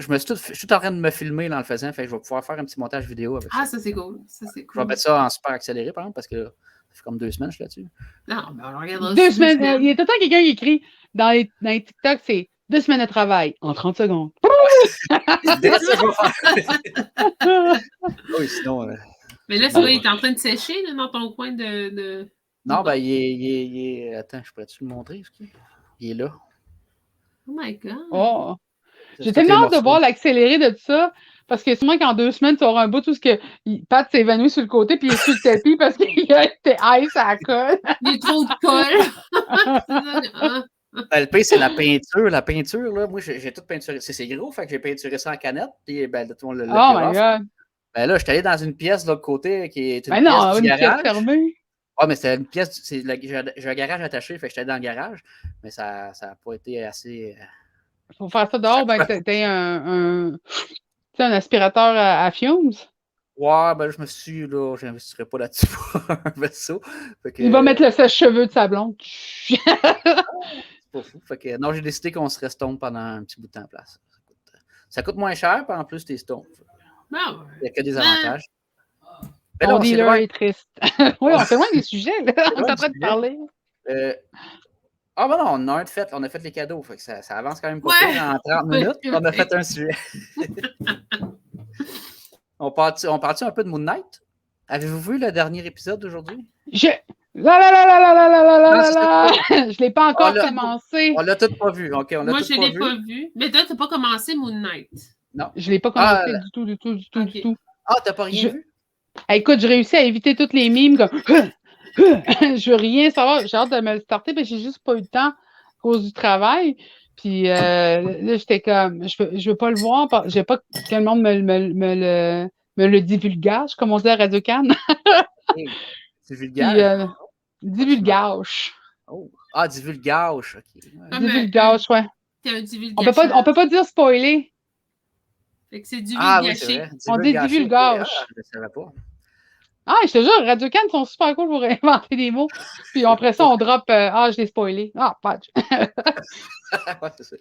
[SPEAKER 3] suis en train de me filmer en le faisant, fait que je vais pouvoir faire un petit montage vidéo avec ça.
[SPEAKER 2] Ça, c'est cool.
[SPEAKER 3] Je vais mettre ça en super accéléré, par exemple, parce que là, ça fait comme 2 semaines que je suis là-dessus.
[SPEAKER 2] Non, mais on regardera
[SPEAKER 1] 2 semaines. Il y a tout le temps quelqu'un qui écrit dans les TikTok, c'est 2 semaines de travail en 30 secondes.
[SPEAKER 3] Oui, sinon...
[SPEAKER 2] Mais là, il est en train de sécher là, dans ton coin de...
[SPEAKER 3] Non, ben, il est... Attends, je pourrais-tu le montrer? Il est là.
[SPEAKER 2] Oh my God!
[SPEAKER 1] Oh! J'ai tellement hâte de voir l'accéléré de tout ça, parce que sûrement qu'en 2 semaines, tu auras un bout tout ce que Pat s'est évanoui sur le côté, puis il est sur le tapis parce qu'il a été ice à la colle.
[SPEAKER 2] Il y a trop de colle!
[SPEAKER 3] Le pire, c'est la peinture. La peinture, là, moi, j'ai tout peinturé. C'est gros, fait que j'ai peinturé ça en canette, puis ben, tout le monde
[SPEAKER 1] Oh my God!
[SPEAKER 3] Ben là, je suis allé dans une pièce de l'autre côté qui est une
[SPEAKER 1] pièce
[SPEAKER 3] du garage.
[SPEAKER 1] Pièce fermée.
[SPEAKER 3] Ah, mais c'était une pièce, j'ai un garage attaché, fait que j'étais dans le garage, mais ça n'a pas été assez...
[SPEAKER 1] Faut faire ça dehors, ben t'as un aspirateur à fumes.
[SPEAKER 3] Ouais, ben je me suis dit, là, j'investirais pas là-dessus pour un vaisseau.
[SPEAKER 1] Il va mettre le sèche-cheveux de sa blonde.
[SPEAKER 3] C'est pas fou. Fait que, non, j'ai décidé qu'on se restone pendant un petit bout de temps en place. Ça coûte moins cher, puis en plus, t'es stone. Il n'y a que des avantages.
[SPEAKER 1] Mon dealer est triste. Oui, on fait loin des sujets, là. On est en train de parler.
[SPEAKER 3] Ah ben non, on a un de fait. On a fait les cadeaux. Fait que ça avance quand même pas pire. En 30 minutes, on a fait un sujet. On part-tu un peu de Moon Knight? Avez-vous vu le dernier épisode d'aujourd'hui?
[SPEAKER 1] Je l'ai pas encore commencé.
[SPEAKER 3] On l'a tout pas vu. Okay,
[SPEAKER 2] moi, je l'ai pas vu. Mais toi, t'as pas commencé Moon Knight.
[SPEAKER 3] Non.
[SPEAKER 1] Je l'ai pas commencé du tout.
[SPEAKER 3] Ah, t'as pas rien vu?
[SPEAKER 1] Écoute, j'ai réussi à éviter toutes les mimes comme je veux rien savoir. J'ai hâte de me le starter, mais j'ai juste pas eu le temps à cause du travail. Puis là, j'étais comme je veux pas le voir. Je veux pas que le monde me le divulgage, comme on dit à Radio-Can.
[SPEAKER 3] Divulgage?
[SPEAKER 1] Divulgage.
[SPEAKER 3] Oh. Ah, divulgage. OK.
[SPEAKER 1] Divulgage, ouais. On peut pas dire spoiler.
[SPEAKER 2] Fait que c'est divulgaché.
[SPEAKER 3] Oui,
[SPEAKER 1] on dit divulgage.
[SPEAKER 3] Je ne savais pas.
[SPEAKER 1] Ah, je te jure, Radio-Can sont super cool pour inventer des mots. Puis après ça, on drop je l'ai spoilé. Ah, patch.
[SPEAKER 3] Ouais, c'est ça.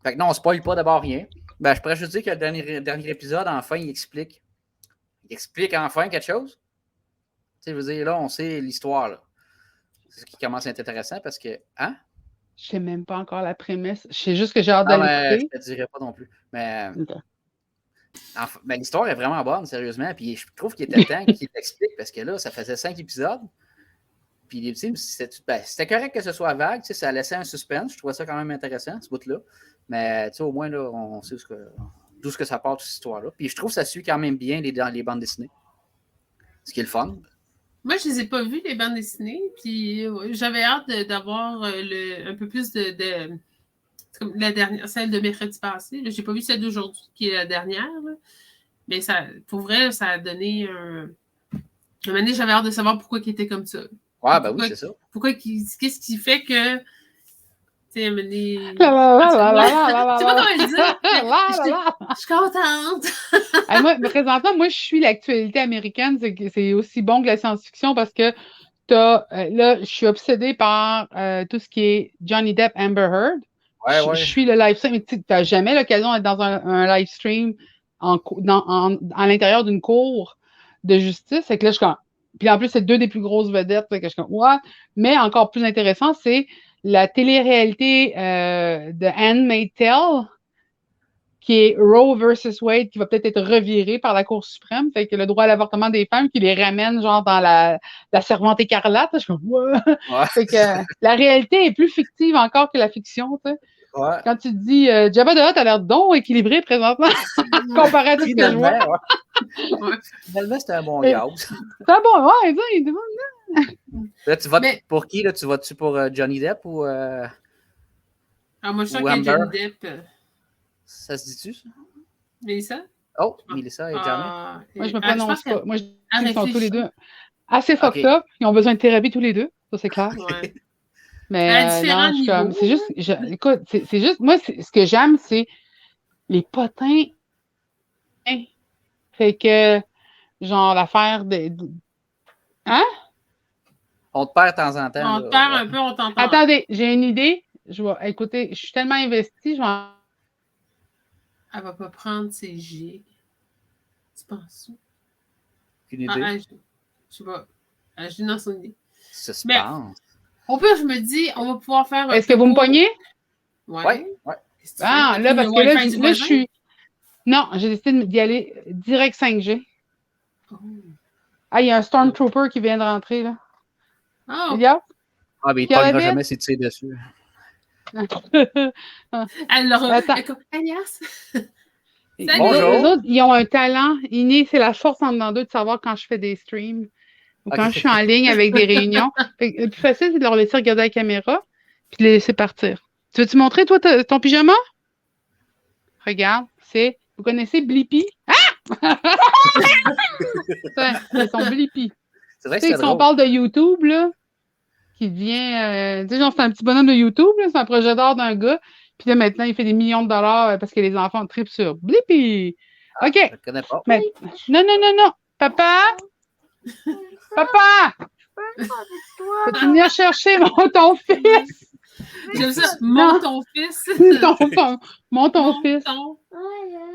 [SPEAKER 3] Fait que non, on spoil pas d'abord rien. Ben, je pourrais juste dire que le dernier épisode, enfin, il explique enfin quelque chose. Tu sais, je veux dire, là, on sait l'histoire, là. C'est ce qui commence à être intéressant parce que, hein?
[SPEAKER 1] Je sais même pas encore la prémisse. Je sais juste que j'ai hâte de l'écouter.
[SPEAKER 3] Je te dirais pas non plus. Mais Ben, l'histoire est vraiment bonne, sérieusement. Puis je trouve qu'il était temps qu'il l'explique parce que là, ça faisait 5 épisodes. Puis c'était correct que ce soit vague. Ça laissait un suspense. Je trouvais ça quand même intéressant, ce bout-là. Mais au moins, là, on sait d'où ça part, toute cette histoire-là. Puis je trouve que ça suit quand même bien dans les bandes dessinées. Ce qui est le fun.
[SPEAKER 2] Moi, je les ai pas vues, les bandes dessinées. Puis j'avais hâte d'avoir un peu plus de comme la dernière, celle de mercredi passé. J'ai pas vu celle d'aujourd'hui, qui est la dernière. Là. Mais pour vrai, ça a donné un moment donné, j'avais hâte de savoir pourquoi il était comme ça.
[SPEAKER 3] Ouais, ben oui, c'est ça.
[SPEAKER 2] Qu'est-ce qui fait que. Tu sais, mener.
[SPEAKER 1] Tu sais pas
[SPEAKER 2] comment le dire? Je suis contente.
[SPEAKER 1] Moi, présentement, moi, je suis l'actualité américaine. C'est aussi bon que la science-fiction parce que là, je suis obsédée par tout ce qui est Johnny Depp, Amber Heard.
[SPEAKER 3] Ouais.
[SPEAKER 1] Je suis le live stream. Mais tu n'as jamais l'occasion d'être dans un live stream à l'intérieur d'une cour de justice. Fait que là, je suis comme. Puis en plus, c'est 2 des plus grosses vedettes. Fait que je suis comme, ouais. Mais encore plus intéressant, c'est la télé-réalité de Handmaid's Tale, qui est Roe versus Wade, qui va peut-être être reviré par la Cour suprême. Fait que le droit à l'avortement des femmes qui les ramène genre dans la Servante écarlate. Je suis comme, ouais. Fait que la réalité est plus fictive encore que la fiction, tu sais.
[SPEAKER 3] Ouais.
[SPEAKER 1] Quand tu te dis Jabba the Hutt a l'air donc équilibré présentement, comparé à tout ce que je vois.
[SPEAKER 3] Finalement, c'était un bon gars.
[SPEAKER 1] C'est un bon, ouais, il est bon.
[SPEAKER 3] Là, tu votes pour qui? Là? Tu votes-tu pour Johnny Depp ou
[SPEAKER 2] moi, je sens qu'il y a Johnny Depp.
[SPEAKER 3] Ça se dit-tu, ça?
[SPEAKER 2] Mélissa?
[SPEAKER 3] Oh, Mélissa et Johnny.
[SPEAKER 1] Moi, je me prononce pas. Moi, je dis qu'ils sont tous les deux assez fucked up. Ils ont besoin de thérapie tous les deux. Ça, c'est clair.
[SPEAKER 2] Ouais.
[SPEAKER 1] Mais non, c'est juste, écoute, c'est juste, moi, ce que j'aime, c'est les potins. Fait que, genre, l'affaire Hein?
[SPEAKER 3] On te perd de temps en temps.
[SPEAKER 2] On te perd un peu, on t'entend.
[SPEAKER 1] Attendez, j'ai une idée. Écoutez, je suis tellement investie,
[SPEAKER 2] Elle va pas prendre ses G. Tu penses?
[SPEAKER 3] Une idée?
[SPEAKER 2] Je sais pas. Je dis non, son idée.
[SPEAKER 3] Suspense.
[SPEAKER 2] Au pire, je me dis, on va pouvoir faire.
[SPEAKER 1] Est-ce que vous me pognez?
[SPEAKER 3] Ouais.
[SPEAKER 1] Ah, là, parce que là, je suis. Non, j'ai décidé d'y aller direct 5G.
[SPEAKER 2] Oh.
[SPEAKER 1] Ah, il y a un Stormtrooper qui vient de rentrer, là.
[SPEAKER 2] Oh.
[SPEAKER 1] Regarde.
[SPEAKER 3] Ah, mais il ne pognera jamais si tu sais dessus.
[SPEAKER 2] Alias.
[SPEAKER 3] Bonjour.
[SPEAKER 1] Les autres, ils ont un talent inné, c'est la force en dedans d'eux de savoir quand je fais des streams ou quand je suis en ligne avec des réunions. Le plus facile, c'est de leur laisser regarder la caméra puis de les laisser partir. Tu veux-tu montrer, toi, ton pyjama? Regarde, vous connaissez Blippi? Ah! C'est son Blippi.
[SPEAKER 3] C'est vrai que
[SPEAKER 1] c'est drôle. Si on parle de YouTube, là, qui devient... tu sais, genre, c'est un petit bonhomme de YouTube, là, c'est un projet d'art d'un gars. Puis là, maintenant, il fait des millions de dollars parce que les enfants trippent sur Blippi. OK.
[SPEAKER 3] Je ne connais pas.
[SPEAKER 1] Mais... Non. Papa? Papa! Peux-tu venir chercher ton fils?
[SPEAKER 2] J'aime ça. Ton fils.
[SPEAKER 1] Ton fils.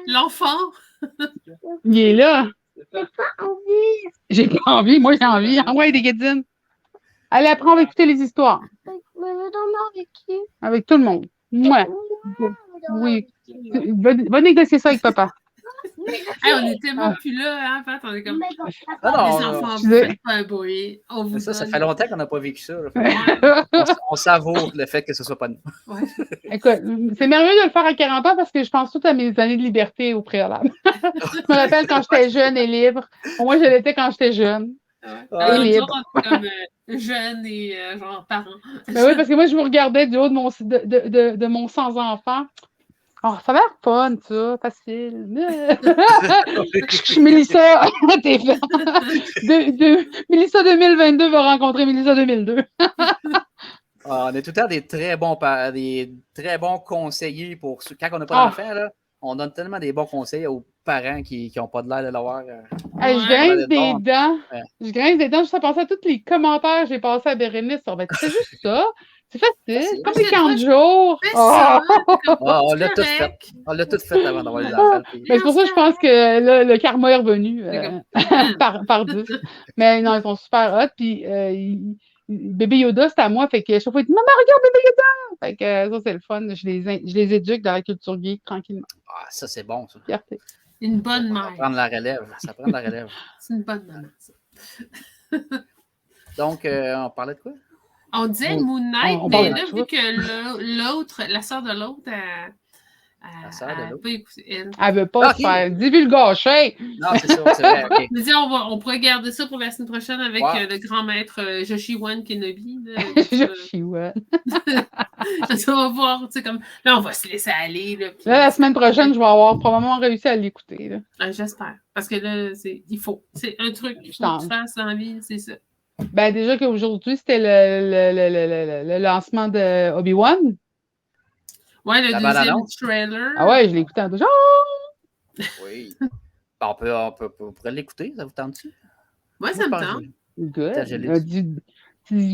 [SPEAKER 2] L'enfant.
[SPEAKER 1] Il est là. J'ai pas envie. Moi, j'ai envie. Envoie des guédines. Allez, après, on va écouter les histoires.
[SPEAKER 5] Mais je vais dormir avec qui?
[SPEAKER 1] Avec tout le monde. Moi. Oui. Va négocier ça avec papa.
[SPEAKER 2] Hey, on est tellement plus là, hein, Pat? On est comme. Les enfants, vous faites pas un bruit.
[SPEAKER 3] Ça fait longtemps qu'on n'a pas vécu ça. On savoure le fait que ce ne soit pas nous.
[SPEAKER 2] Ouais.
[SPEAKER 1] Écoute, c'est merveilleux de le faire à 40 ans parce que je pense tout à mes années de liberté au préalable. Je me rappelle quand j'étais jeune et libre. Moi, je l'étais quand j'étais jeune.
[SPEAKER 2] Et libre. Comme jeune et genre parent.
[SPEAKER 1] Ben oui, parce que moi, je vous regardais du haut de mon sans-enfant. Oh, ça a l'air fun, ça, facile. Mélissa, t'es fait. Mélissa 2022 va rencontrer Mélissa 2002.
[SPEAKER 3] On est tout le temps des très bons conseillers pour ceux. Quand on n'a pas d'enfants, là, on donne tellement des bons conseils aux parents qui n'ont pas de l'air de l'avoir.
[SPEAKER 1] Je grince des dents. Je grince des dents juste à penser à tous les commentaires que j'ai passés à Bérénice. C'est juste ça. C'est facile. Comme les 40 jours.
[SPEAKER 3] On l'a tout fait. On l'a tout fait avant d'avoir les enfants.
[SPEAKER 1] C'est pour ça que je pense que le karma est revenu par 10. Mais non, ils sont super hot. Puis bébé Yoda, c'est à moi. Fait que chaque fois, il dit Maman, regarde bébé Yoda! Fait que ça, c'est le fun. Je les éduque dans la culture geek tranquillement.
[SPEAKER 3] Ah, ça, c'est bon, ça.
[SPEAKER 1] Fierté.
[SPEAKER 2] Une bonne
[SPEAKER 3] Ça
[SPEAKER 2] mère.
[SPEAKER 3] prend de la relève. Ça prend de la relève.
[SPEAKER 2] C'est une bonne maman, ça.
[SPEAKER 3] Donc, on parlait de quoi?
[SPEAKER 2] On disait
[SPEAKER 1] On-
[SPEAKER 2] Moon Knight,
[SPEAKER 1] on
[SPEAKER 2] mais
[SPEAKER 1] parle de
[SPEAKER 2] là,
[SPEAKER 1] ça.
[SPEAKER 2] vu que l'autre, la sœur de l'autre,
[SPEAKER 3] La sœur de
[SPEAKER 2] elle
[SPEAKER 3] l'autre.
[SPEAKER 2] pas écouté elle.
[SPEAKER 1] Elle veut pas
[SPEAKER 3] Ok.
[SPEAKER 1] se faire divulgacher.
[SPEAKER 3] Non, c'est ça, c'est vrai, OK.
[SPEAKER 2] Je me dis, on pourrait garder ça pour la semaine prochaine avec
[SPEAKER 3] Ouais.
[SPEAKER 2] le grand maître Joshi-Wan Kenobi. Là,
[SPEAKER 1] Je suis ouais.
[SPEAKER 2] ça va voir, tu sais, comme... Là, on va se laisser aller. Là, puis-
[SPEAKER 1] Là, la semaine prochaine, je vais avoir probablement réussi à l'écouter. Là.
[SPEAKER 2] J'espère. Parce que là, il faut. C'est un truc qu'il faut
[SPEAKER 1] Je
[SPEAKER 2] que tu fasses dans la vie, c'est ça.
[SPEAKER 1] Ben, déjà qu'aujourd'hui, c'était le lancement de Obi-Wan.
[SPEAKER 2] Ouais, le
[SPEAKER 3] La
[SPEAKER 2] deuxième
[SPEAKER 3] bande-annonce.
[SPEAKER 2] trailer.
[SPEAKER 1] Ah ouais, je l'ai écouté en déjà.
[SPEAKER 3] Oui. Ben, on pourrait l'écouter, ça vous tente-tu?
[SPEAKER 2] Ouais, ça me tente.
[SPEAKER 1] Good.
[SPEAKER 3] Je l'ai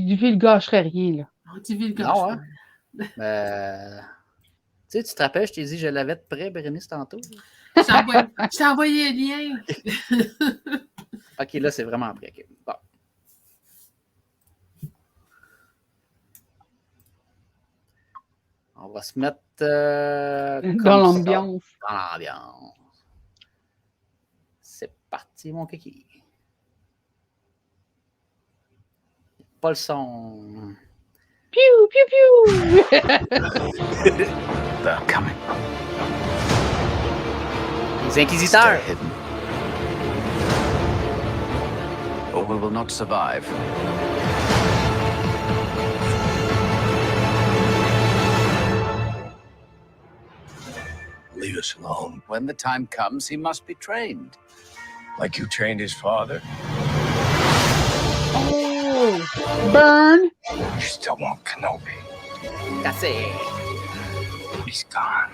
[SPEAKER 1] Du fil gâcherait rien, là.
[SPEAKER 2] On t'y vu le
[SPEAKER 3] Non, hein? Tu sais, tu te rappelles, je t'ai dit, je l'avais de près, Bérénice, tantôt.
[SPEAKER 2] Je t'ai envoyé un lien.
[SPEAKER 3] OK, là, c'est vraiment prêt. Okay. Bon. On va se mettre
[SPEAKER 1] Dans l'ambiance.
[SPEAKER 3] Dans l'ambiance. C'est parti, mon kiki. Pas le son.
[SPEAKER 1] Piou, piou, piou!
[SPEAKER 6] They're coming.
[SPEAKER 3] Les inquisiteurs.
[SPEAKER 6] Stay hidden. Or we will not survive.
[SPEAKER 7] Leave us alone.
[SPEAKER 6] When the time comes, he must be trained.
[SPEAKER 7] Like you trained his father?
[SPEAKER 1] Oh! Burn!
[SPEAKER 7] You still want Kenobi.
[SPEAKER 3] Cassé.
[SPEAKER 7] He's gone.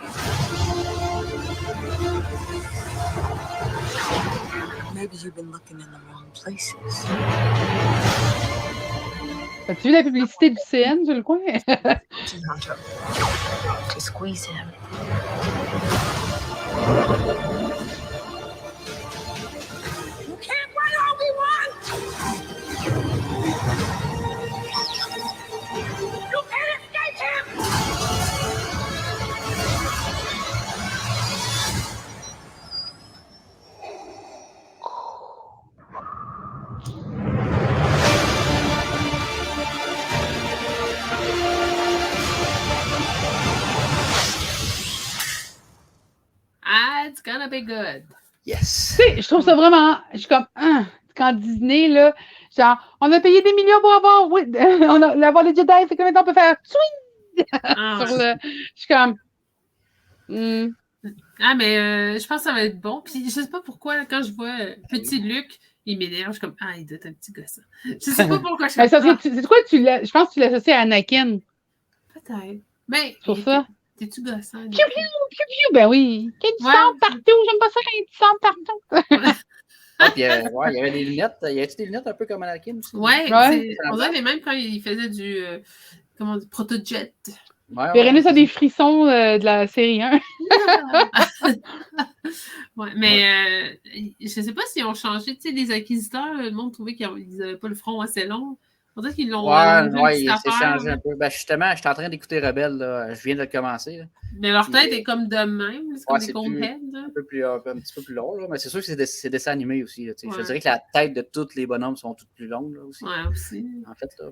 [SPEAKER 8] Maybe you've been looking in the wrong places.
[SPEAKER 1] As-tu vu la publicité du CN sur le coin?
[SPEAKER 8] Hunter. To squeeze him. You can't run all we want! You can't escape him!
[SPEAKER 2] Ah, it's gonna be good.
[SPEAKER 3] Yes.
[SPEAKER 1] Tu sais, je trouve ça vraiment. Je suis comme. Quand Disney, là, genre, on a payé des millions pour avoir. Oui, avoir les Jedi, fait combien de temps on peut faire. Swing!
[SPEAKER 2] Ah,
[SPEAKER 1] Sur le. Je suis comme.
[SPEAKER 2] mais je pense que ça va être bon. Puis je sais pas pourquoi, là, quand je vois petit Luc, il m'énerve. Je suis comme, il doit être un petit gosse. Je sais pas pourquoi je fais ça.
[SPEAKER 1] C'est quoi, je pense que tu l'associes à Anakin.
[SPEAKER 2] Peut-être. Mais.
[SPEAKER 1] Sur ça.
[SPEAKER 2] T'es-tu gossant?
[SPEAKER 1] Piou, piou, piou, piou. Ben oui. Qu'il y ait du
[SPEAKER 2] Ouais.
[SPEAKER 1] sang partout. J'aime pas ça quand il y a du sang partout.
[SPEAKER 3] Ah, puis, il y avait des lunettes. Y avait-tu des lunettes un peu comme Anakin aussi?
[SPEAKER 2] Ouais,
[SPEAKER 1] Ouais.
[SPEAKER 2] on dirait même quand il faisait du protojet.
[SPEAKER 3] Ouais,
[SPEAKER 1] Bérénice a des frissons de la série 1.
[SPEAKER 2] Ouais, mais je sais pas s'ils ont changé. Tu sais, les inquisiteurs, le monde trouvait qu'ils n'avaient pas le front assez long. On dirait qu'ils l'ont
[SPEAKER 3] Ouais,
[SPEAKER 2] une
[SPEAKER 3] il
[SPEAKER 2] petite
[SPEAKER 3] s'est
[SPEAKER 2] affaire,
[SPEAKER 3] changé un peu. Ben, justement, je suis en train d'écouter Rebelle. Là. Je viens de le commencer. Là.
[SPEAKER 2] Mais leur tête est comme de même. C'est comme des
[SPEAKER 3] c'est
[SPEAKER 2] Coneheads.
[SPEAKER 3] un petit peu plus long. Là. Mais c'est sûr que c'est dessin animé aussi. Là,
[SPEAKER 2] Ouais.
[SPEAKER 3] Je dirais que la tête de tous les bonhommes sont toutes plus longues là, aussi.
[SPEAKER 2] Ouais, aussi.
[SPEAKER 3] En fait, là,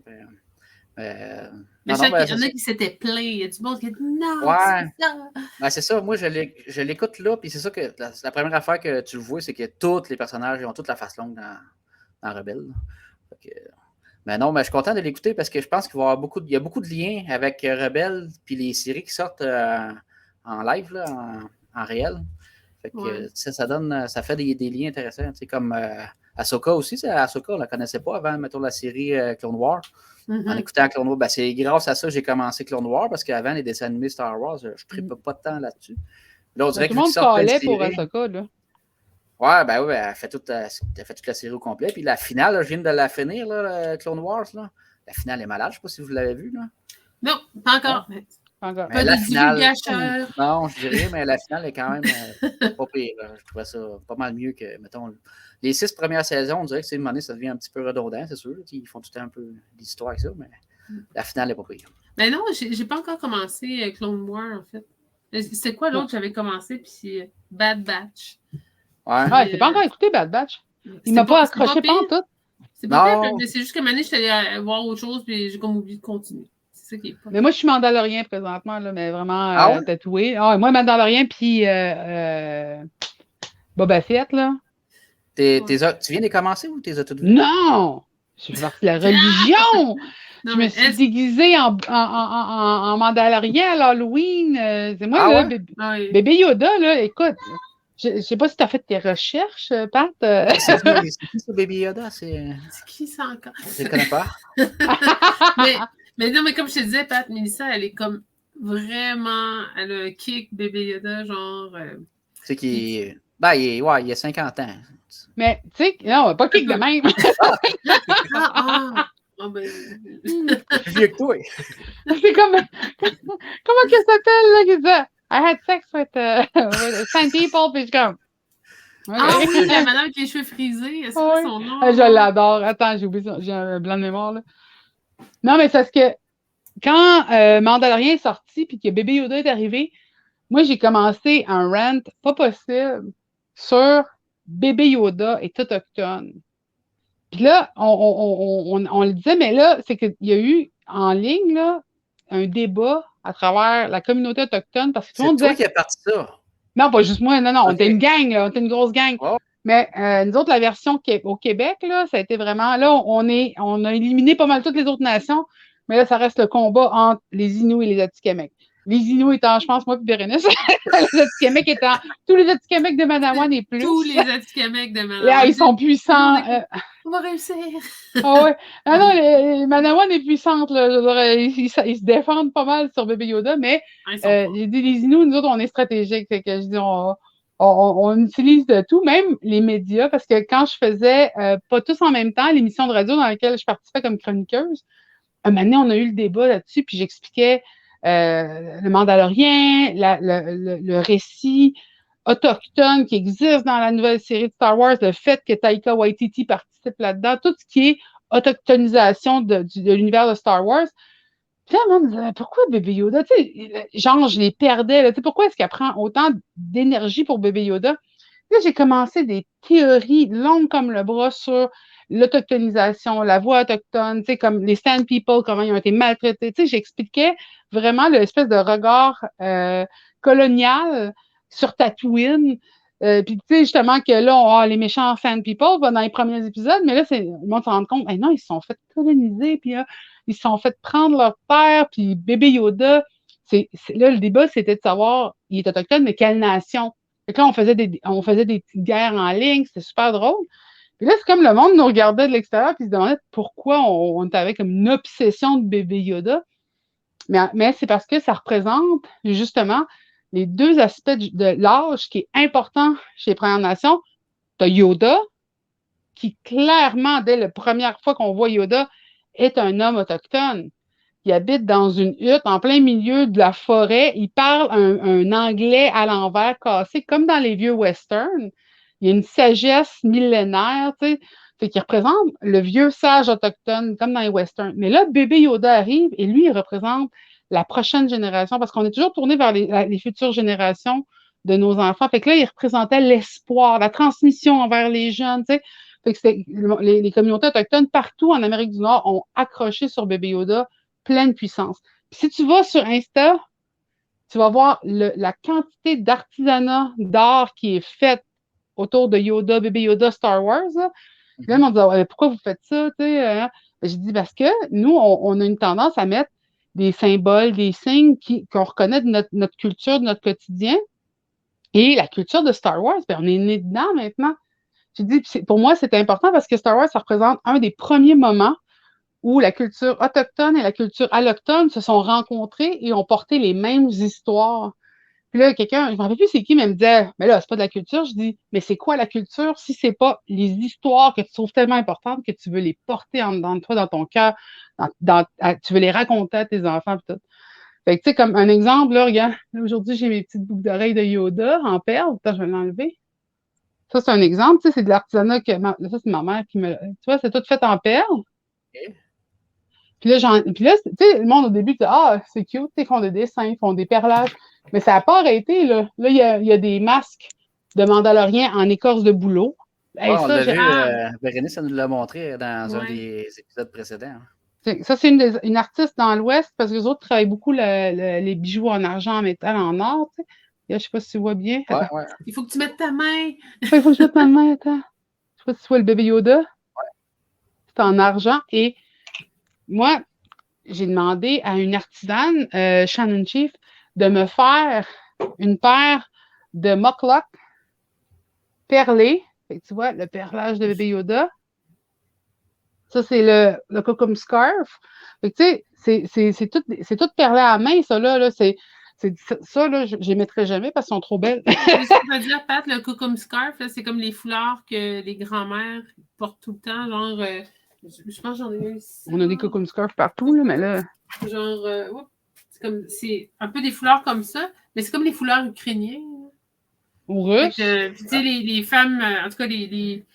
[SPEAKER 2] Mais
[SPEAKER 3] non,
[SPEAKER 2] il y
[SPEAKER 3] ben,
[SPEAKER 2] en a qui s'étaient plaints. Il y a du monde qui a dit non,
[SPEAKER 3] Ouais.
[SPEAKER 2] c'est ça.
[SPEAKER 3] Ben, c'est ça, moi je l'écoute là, puis c'est ça que la première affaire que tu le vois, c'est que tous les personnages ils ont toute la face longue dans Rebelle. Mais non, mais je suis content de l'écouter parce que je pense qu'il va y avoir il y a beaucoup de liens avec Rebelle puis les séries qui sortent en live, là, en réel. Fait que, ça fait des liens intéressants. Comme Ahsoka aussi. Ahsoka, on ne la connaissait pas avant, mettons, la série Clone Wars. En écoutant Clone Wars, c'est grâce à ça que j'ai commencé Clone Wars parce qu'avant les dessins animés Star Wars, je ne tripais pas de temps là-dessus. Là, on dirait
[SPEAKER 1] Tout le monde calait pour Ahsoka, là.
[SPEAKER 3] Ouais, ben oui, elle a fait toute la série au complet. Puis la finale, là, je viens de la finir, là, Clone Wars. Là. La finale est malade, je ne sais pas si vous l'avez vue. Là.
[SPEAKER 2] Non, pas encore.
[SPEAKER 1] Encore.
[SPEAKER 2] Pas
[SPEAKER 3] la
[SPEAKER 2] de
[SPEAKER 3] finale,
[SPEAKER 2] divulgateur.
[SPEAKER 3] non, je dirais, mais la finale est quand même pas pire. Là. Je trouvais ça pas mal mieux que, mettons, les 6 premières saisons, on dirait que c'est une monnaie, ça devient un petit peu redondant, c'est sûr. Ils font tout le temps un peu d'histoire avec ça, mais la finale est pas pire.
[SPEAKER 2] Mais non, j'ai pas encore commencé Clone Wars, en fait. C'est quoi l'autre que j'avais commencé? Puis Bad Batch.
[SPEAKER 1] Ouais, c'est pas encore écouté Bad Batch. Il m'a pas accroché pantoute.
[SPEAKER 2] C'est pas pire, mais c'est juste que maintenant, je suis allée voir autre chose, puis j'ai comme oublié de continuer. C'est ça qui est pas.
[SPEAKER 1] Mais moi, je suis Mandalorien présentement, là, mais vraiment tatoué. Ah, moi, Mandalorien, puis Boba Fett, là.
[SPEAKER 3] Tu viens de commencer ou t'es toutes vues?
[SPEAKER 1] Non! Je suis partie de la religion! Je me suis déguisée en Mandalorien à l'Halloween. C'est moi, là, bébé Yoda, là, écoute. Je sais pas si tu as fait tes recherches, Pat.
[SPEAKER 3] C'est qui ce Baby Yoda? C'est
[SPEAKER 2] qui ça encore?
[SPEAKER 3] Je ne connais pas.
[SPEAKER 2] mais non, mais comme je te disais, Pat, Mélissa, elle est comme vraiment. Elle a un kick Baby Yoda, genre.
[SPEAKER 3] C'est qui. Ben, il y a 50 ans.
[SPEAKER 1] Mais, tu sais, non, pas kick de même.
[SPEAKER 3] Je viens que toi.
[SPEAKER 1] C'est comme. Comment que ça s'appelle, là, qui dit I had sex with 10 people, puis je comme.
[SPEAKER 2] Okay. Ah oui, la madame avec les cheveux frisés, c'est quoi son nom?
[SPEAKER 1] Je l'adore. Attends, j'ai oublié ça. J'ai un blanc de mémoire, là. Non, mais c'est parce que quand Mandalorian est sorti, puis que Bébé Yoda est arrivé, moi, j'ai commencé un rant pas possible sur Bébé Yoda est autochtone. Puis là, on le disait, mais là, c'est qu'il y a eu en ligne, là, un débat à travers la communauté autochtone parce que tout le monde disait...
[SPEAKER 3] C'est toi qui as parti ça.
[SPEAKER 1] Non, pas juste moi. Non, on était une gang, là, on était une grosse gang. Oh. Mais nous autres, la version au Québec, là, ça a été vraiment... Là, on a éliminé pas mal toutes les autres nations, mais là, ça reste le combat entre les Inuits et les Atikamekw. Les Inuits étant, je pense, moi puis Bérénice, les Atikamekw étant tous les Atikamekw de Manawan et plus.
[SPEAKER 2] Tous les Atikamekw de Manawan.
[SPEAKER 1] Là, ils sont puissants.
[SPEAKER 2] On va réussir.
[SPEAKER 1] Ah ouais. Ah non, les Manawan est puissante, là. Ils se défendent pas mal sur Bébé Yoda, mais les Inuits, nous autres, on est stratégiques. Fait que je dis, on utilise de tout, même les médias, parce que quand je faisais, pas tous en même temps, l'émission de radio dans laquelle je participais comme chroniqueuse, un moment donné, on a eu le débat là-dessus, puis j'expliquais le Mandalorien, le récit autochtone qui existe dans la nouvelle série de Star Wars, le fait que Taika Waititi participe là-dedans, tout ce qui est autochtonisation de l'univers de Star Wars. Puis là, on me disait, pourquoi Bébé Yoda? Tu sais, genre, je les perdais. Là. Tu sais, pourquoi est-ce qu'elle prend autant d'énergie pour Bébé Yoda? Là, j'ai commencé des théories longues comme le bras sur l'autochtonisation, la voix autochtone, tu sais, comme les Sand People, comment ils ont été maltraités. Tu sais, j'expliquais vraiment l'espèce de regard colonial sur Tatooine. Puis, tu sais, justement, que là, on a les méchants Sand People dans les premiers épisodes, mais là, le monde se rend compte, non, ils se sont fait coloniser, puis là, ils se sont fait prendre leur père, puis Bébé Yoda. Là, le débat, c'était de savoir, il est autochtone, mais quelle nation? Fait que là, on faisait des petites guerres en ligne, c'était super drôle. Puis là, c'est comme le monde nous regardait de l'extérieur puis se demandait pourquoi on avait comme une obsession de Bébé Yoda. Mais c'est parce que ça représente justement les deux aspects de l'âge qui est important chez les Premières Nations. Tu as Yoda, qui clairement, dès la première fois qu'on voit Yoda, est un homme autochtone. Il habite dans une hutte en plein milieu de la forêt. Il parle un anglais à l'envers cassé, comme dans les vieux westerns. Il y a une sagesse millénaire, tu sais. Fait qu'il représente le vieux sage autochtone, comme dans les westerns. Mais là, Bébé Yoda arrive et lui, il représente la prochaine génération parce qu'on est toujours tourné vers les futures générations de nos enfants. Fait que là, il représentait l'espoir, la transmission envers les jeunes, tu sais. Fait que les communautés autochtones partout en Amérique du Nord ont accroché sur Bébé Yoda pleine puissance. Puis si tu vas sur Insta, tu vas voir la quantité d'artisanat d'art qui est faite autour de Yoda, Bébé Yoda, Star Wars. Là, ils m'ont dit, pourquoi vous faites ça? J'ai dit, parce que nous, on a une tendance à mettre des symboles, des signes qu'on reconnaît de notre culture, de notre quotidien. Et la culture de Star Wars, ben, on est né dedans maintenant. J'ai dit, pour moi, c'est important parce que Star Wars, ça représente un des premiers moments où la culture autochtone et la culture allochtone se sont rencontrées et ont porté les mêmes histoires. Puis là, quelqu'un, je ne me rappelle plus c'est qui, mais me disait, mais là, c'est pas de la culture. Je dis, mais c'est quoi la culture si c'est pas les histoires que tu trouves tellement importantes que tu veux les porter en dedans de toi, dans ton cœur, tu veux les raconter à tes enfants, puis tout. Fait que, tu sais, comme un exemple, là, regarde, là, aujourd'hui, j'ai mes petites boucles d'oreilles de Yoda en perles. Attends, je vais l'enlever. Ça, c'est un exemple, tu sais, c'est de l'artisanat que, ça, c'est ma mère qui me, tu vois, c'est tout fait en perles. Okay. Puis là, tu sais, le monde au début dit, c'est cute, ils font des dessins, ils font des perlages. Mais ça n'a pas arrêté, là. Là, il y a des masques de Mandalorian en écorce de bouleau. Hey,
[SPEAKER 3] on
[SPEAKER 1] ça,
[SPEAKER 3] l'a vu, Bérénice, elle nous l'a montré dans un des épisodes précédents.
[SPEAKER 1] Ça, c'est une artiste dans l'Ouest, parce que les autres travaillent beaucoup les bijoux en argent, en métal, en or. Tu sais. Je ne sais pas si tu vois bien.
[SPEAKER 3] Ouais.
[SPEAKER 2] Il faut que tu mettes ta main.
[SPEAKER 1] Il faut que je mette ma main, attends. Je sais pas si tu vois le bébé Yoda.
[SPEAKER 3] Ouais.
[SPEAKER 1] C'est en argent. Et moi, j'ai demandé à une artisane, Shannon Chief, de me faire une paire de mock-lock perlés. Fait que tu vois, le perlage de bébé Yoda. Ça, c'est le Kokum Scarf. Fait que, tu sais, c'est tout perlé à la main, ça, là. Ça, là, je les mettrai jamais parce qu'ils sont trop belles.
[SPEAKER 2] Je veux dire, Pat, le Kokum Scarf, là, c'est comme les foulards que les grands-mères portent tout le temps. Genre, je pense que j'en ai un ici.
[SPEAKER 1] On a des Kokum Scarf partout, là, mais là...
[SPEAKER 2] Genre, c'est un peu des foulards comme ça, mais c'est comme les foulards ukrainiens.
[SPEAKER 1] Ou russes.
[SPEAKER 2] Tu sais, les femmes, en tout cas, les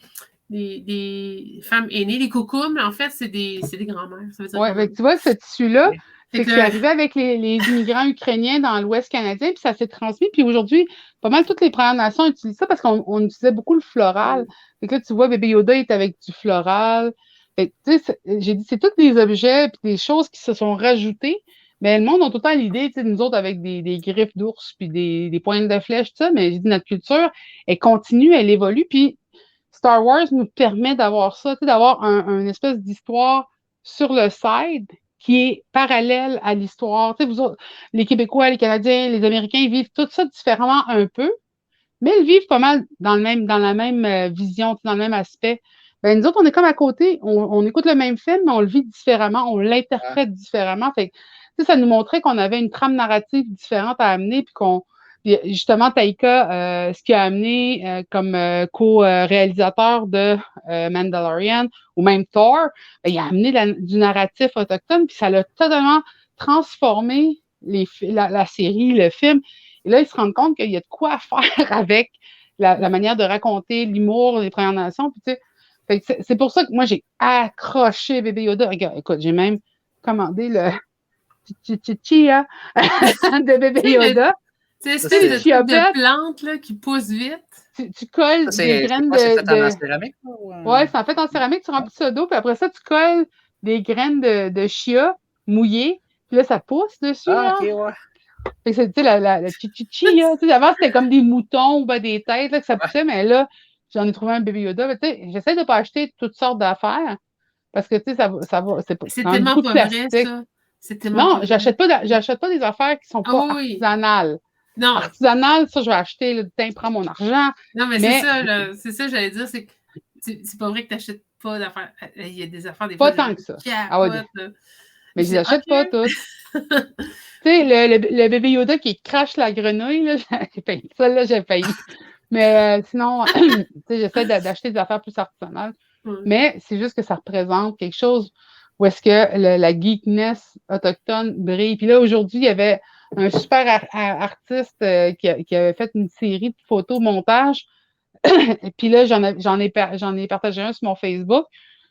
[SPEAKER 2] femmes aînées, les kokums, en fait, c'est des grands-mères.
[SPEAKER 1] Oui, tu vois, ce tissu-là, c'est que c'est arrivé avec les immigrants ukrainiens dans l'Ouest canadien, puis ça s'est transmis. Puis aujourd'hui, pas mal toutes les Premières Nations utilisent ça parce qu'on utilisait beaucoup le floral. Fait que là, tu vois, bébé Yoda est avec du floral. Fait que, tu sais, j'ai dit, c'est tous des objets puis des choses qui se sont rajoutées. Mais le monde a tout le temps l'idée, tu sais, nous autres, avec des griffes d'ours puis des pointes de flèche, tout ça. Mais j'ai dit, notre culture, elle continue, elle évolue. Puis Star Wars nous permet d'avoir ça, tu sais, d'avoir une espèce d'histoire sur le side qui est parallèle à l'histoire. Tu sais, vous autres, les Québécois, les Canadiens, les Américains, ils vivent tout ça différemment un peu, mais ils vivent pas mal dans la même vision, dans le même aspect. Ben, nous autres, on est comme à côté, on écoute le même film, mais on le vit différemment, on l'interprète différemment. Fait que, tu sais, ça nous montrait qu'on avait une trame narrative différente à amener, puis justement, Taika, ce qu'il a amené comme co-réalisateur de Mandalorian ou même Thor, ben, il a amené du narratif autochtone, puis ça l'a totalement transformé la série, le film. Et là, ils se rendent compte qu'il y a de quoi faire avec la manière de raconter l'humour des Premières Nations. Puis, tu sais, c'est pour ça que moi, j'ai accroché bébé Yoda. Regarde, écoute, j'ai même commandé le chia de bébé Yoda.
[SPEAKER 2] C'est de plantes là, qui poussent vite.
[SPEAKER 1] Tu colles des graines
[SPEAKER 3] c'est fait en céramique?
[SPEAKER 1] Oui, c'est en fait en céramque, tu remplis ça d'eau, puis après ça, tu colles des graines de chia mouillées, puis là, ça pousse dessus.
[SPEAKER 3] Ah, OK, ouais.
[SPEAKER 1] Fait que tu sais, la chia, tu sais, avant, c'était comme des moutons ou ben, des têtes là, que ça poussait, mais là, j'en ai trouvé un bébé Yoda. Tu sais, j'essaie de ne pas acheter toutes sortes d'affaires, parce que, tu sais, ça va,
[SPEAKER 2] c'est tellement pas vrai, ça.
[SPEAKER 1] Non, j'achète pas des affaires qui sont pas artisanales.
[SPEAKER 2] Non.
[SPEAKER 1] Artisanales, ça, je vais acheter, le temps prend mon argent.
[SPEAKER 2] Non, mais c'est ça, là. C'est ça, j'allais dire, c'est que c'est pas vrai que tu n'achètes pas d'affaires. Il y a des affaires, des fois.
[SPEAKER 1] Pas tant que ça. Mais je les achète pas toutes. Tu sais, le bébé Yoda qui crache la grenouille, là, j'ai failli. Celle-là, j'ai failli. Mais sinon, tu sais, j'essaie d'acheter des affaires plus artisanales. Mais c'est juste que ça représente quelque chose où est-ce que la geekness autochtone brille. Puis là, aujourd'hui, il y avait un super artiste qui avait fait une série de photos montage. Et puis là, j'en ai partagé un sur mon Facebook.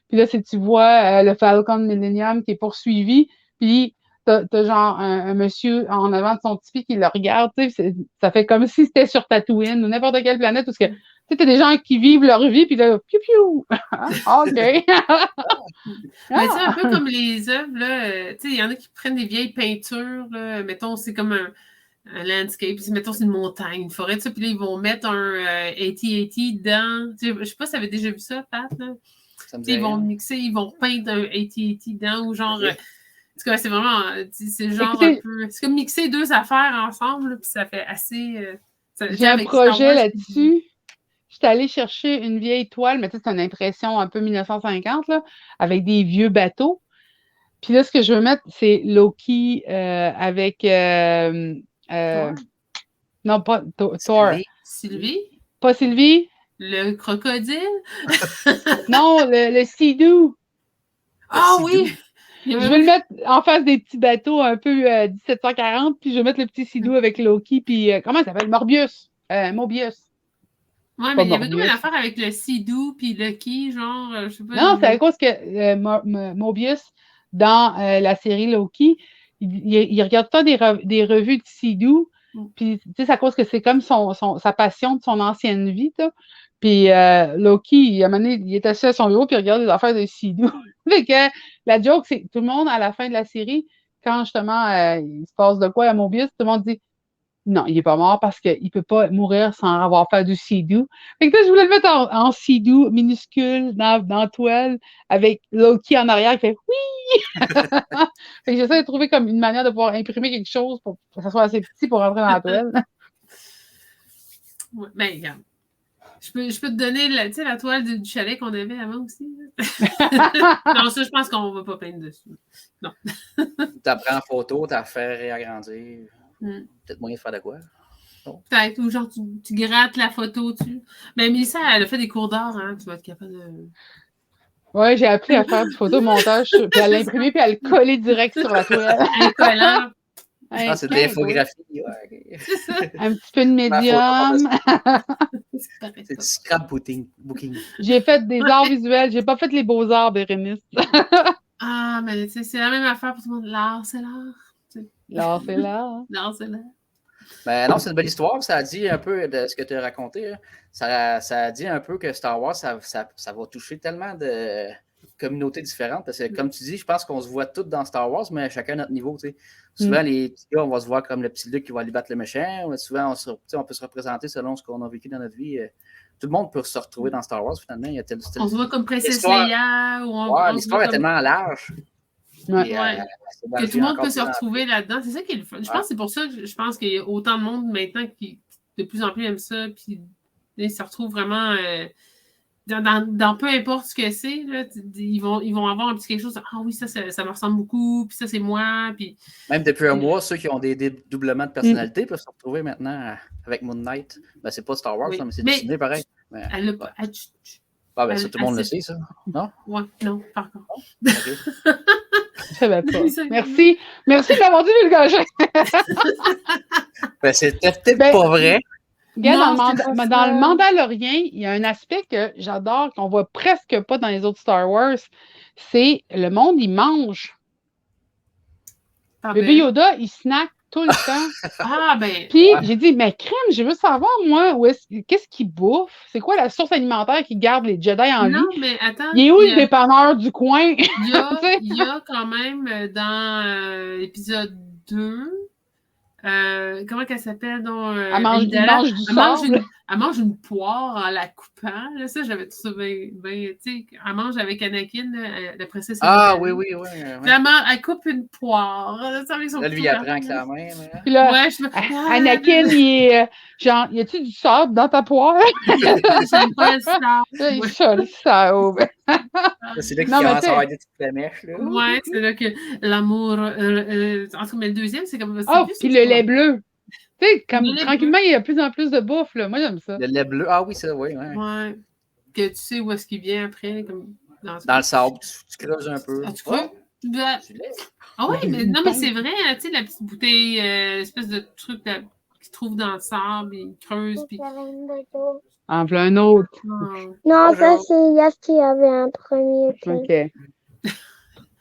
[SPEAKER 1] Puis là, si tu vois le Falcon Millennium qui est poursuivi, puis t'as genre un monsieur en avant de son tipi qui le regarde, tu sais, ça fait comme si c'était sur Tatooine ou n'importe quelle planète, parce que tu sais, t'as des gens qui vivent leur vie, puis là, piou-piou! OK!
[SPEAKER 2] Mais c'est un peu comme les œuvres, là, tu sais, il y en a qui prennent des vieilles peintures, là, mettons, c'est comme un landscape, mettons, c'est une montagne, une forêt, puis là, ils vont mettre un AT-AT dedans. Je sais pas si tu avais déjà vu ça, Pat, là. Ils vont mixer, ils vont peindre un AT-AT dedans, ou genre... En tout cas, c'est vraiment... C'est genre un peu... C'est comme mixer deux affaires ensemble, puis ça fait assez...
[SPEAKER 1] J'ai un projet là-dessus. J'étais allée chercher une vieille toile, mais tu sais, c'est une impression un peu 1950, là, avec des vieux bateaux. Puis là, ce que je veux mettre, c'est Loki avec... non, pas Thor.
[SPEAKER 2] Sylvie?
[SPEAKER 1] Pas Sylvie?
[SPEAKER 2] Le crocodile?
[SPEAKER 1] Non, le Sea-Doo.
[SPEAKER 2] Ah oui!
[SPEAKER 1] Je vais le mettre en face des petits bateaux un peu 1740, puis je vais mettre le petit Sea-Doo avec Loki, puis comment il s'appelle? Mobius.
[SPEAKER 2] Ouais, mais il y avait comme une affaire avec le Sea-Doo puis Loki, genre, je sais pas.
[SPEAKER 1] Non, c'est à cause que Mobius, dans la série Loki, il regarde pas des revues de Sea-Doo, Puis, tu sais, c'est à cause que c'est comme sa passion de son ancienne vie, là. Puis Loki, à un moment donné, il est assis à son bureau puis il regarde les affaires de Sidou. Fait que la joke, c'est tout le monde, à la fin de la série, quand justement il se passe de quoi à Mobius, tout le monde dit non, il est pas mort parce qu'il ne peut pas mourir sans avoir fait du Sidou. Fait que là, je voulais le mettre en Sidou minuscule dans la toile avec Loki en arrière qui fait oui! Fait que j'essaie de trouver comme une manière de pouvoir imprimer quelque chose pour que ça soit assez petit pour rentrer dans la toile.
[SPEAKER 2] Ouais, ben, regarde. Je peux te donner la toile du chalet qu'on avait avant aussi. Non, ça, je pense qu'on ne va pas peindre dessus. Non.
[SPEAKER 3] Tu prends en photo, tu as fait réagrandir. Peut-être moyen de faire de quoi? Non.
[SPEAKER 2] Peut-être, ou genre tu grattes la photo. Mais Mélissa, elle a fait des cours d'art, hein. Tu vas être capable de.
[SPEAKER 1] Oui, j'ai appris à faire du photomontage, puis à l'imprimer, puis à le coller direct sur la toile.
[SPEAKER 2] Un collant.
[SPEAKER 3] C'est de l'infographie. Ouais.
[SPEAKER 2] C'est ça.
[SPEAKER 1] Un petit peu de médium.
[SPEAKER 3] C'est du scrapbooking.
[SPEAKER 1] J'ai fait des arts visuels. J'ai pas fait les beaux-arts, Bérénice.
[SPEAKER 2] Ah, mais c'est la même affaire pour tout le monde. L'art, c'est l'art.
[SPEAKER 1] L'art, c'est l'art.
[SPEAKER 2] L'art, c'est l'art.
[SPEAKER 3] Ben non, c'est une belle histoire. Ça dit un peu de ce que tu as raconté. Hein. Ça dit un peu que Star Wars, ça va toucher tellement de communautés différentes. Parce que, comme tu dis, je pense qu'on se voit tous dans Star Wars, mais chacun à notre niveau. T'sais. Souvent, les petits gars, on va se voir comme le petit Luke qui va aller battre le méchant. Souvent, on peut se représenter selon ce qu'on a vécu dans notre vie. Tout le monde peut se retrouver dans Star Wars, finalement.
[SPEAKER 2] On se voit comme Princesse Leia.
[SPEAKER 3] L'histoire est tellement large.
[SPEAKER 1] Ouais.
[SPEAKER 2] Que tout le monde peut se retrouver là-dedans. C'est ça qui est le fun. Je pense que c'est pour ça que je pense qu'il y a autant de monde maintenant qui de plus en plus aime ça. Puis ils se retrouvent vraiment dans peu importe ce que c'est. Là, ils vont avoir un petit quelque chose. Ah oui, ça me ressemble beaucoup. Puis ça, c'est moi. Puis...
[SPEAKER 3] Même depuis un mois, ceux qui ont des dédoublements de personnalité peuvent se retrouver maintenant avec Moon Knight. Ben, c'est pas Star Wars, mais c'est Disney pareil. Mais...
[SPEAKER 2] Elle l'a pas.
[SPEAKER 3] Ben, ça, tout le monde le sait, ça. Non?
[SPEAKER 2] Ouais, non, par contre.
[SPEAKER 3] Okay.
[SPEAKER 1] Je savais pas. Merci. Merci d'avoir dit vulgaire.
[SPEAKER 3] Ben, c'était peut-être pas vrai.
[SPEAKER 1] Regarde, dans le Mandalorien, il y a un aspect que j'adore, qu'on voit presque pas dans les autres Star Wars. C'est le monde, il mange. Bébé Yoda, il snack tout le temps.
[SPEAKER 2] Ah, ben.
[SPEAKER 1] Puis j'ai dit, mais crème, je veux savoir, moi, qu'est-ce qu'il bouffe? C'est quoi la source alimentaire qui garde les Jedi en vie?
[SPEAKER 2] Non, mais attends.
[SPEAKER 1] Il est où le dépanneur du coin?
[SPEAKER 2] Il y a quand même dans l'épisode 2. Comment qu'elle s'appelle?
[SPEAKER 1] Elle mange du sable.
[SPEAKER 2] Elle mange une poire en la coupant. Là, ça, j'avais tout ça bien. Tu sais, elle mange avec Anakin, la princesse.
[SPEAKER 3] Oui.
[SPEAKER 2] Elle coupe une poire.
[SPEAKER 3] Là, lui, il apprend avec la main.
[SPEAKER 1] Puis là,
[SPEAKER 2] Anakin,
[SPEAKER 1] il est genre, y a-tu du sable dans ta poire?
[SPEAKER 2] J'aime pas le sable.
[SPEAKER 1] Il ça, le sable.
[SPEAKER 3] C'est là qu'il commence à avoir des petites flamèches.
[SPEAKER 2] Ouais, c'est là que l'amour. En tout cas, mais le deuxième, c'est comme.
[SPEAKER 1] Puis le lait bleu. Tu sais, comme tranquillement, il y a de plus en plus de bouffe. Là. Moi, j'aime ça.
[SPEAKER 3] Le lait bleu. Ah oui, ça, oui. Ouais.
[SPEAKER 2] Que tu sais où est-ce qu'il vient après. Comme
[SPEAKER 3] dans le sable, tu creuses un peu.
[SPEAKER 2] Ah, tu creuses? Ah oui, mais non, mais c'est vrai, tu sais, la petite bouteille, espèce de truc qu'ils trouvent dans le sable, ils creusent. Puis...
[SPEAKER 1] En plein un autre.
[SPEAKER 5] Non, ça, c'est Yas qui avait un premier.
[SPEAKER 1] OK.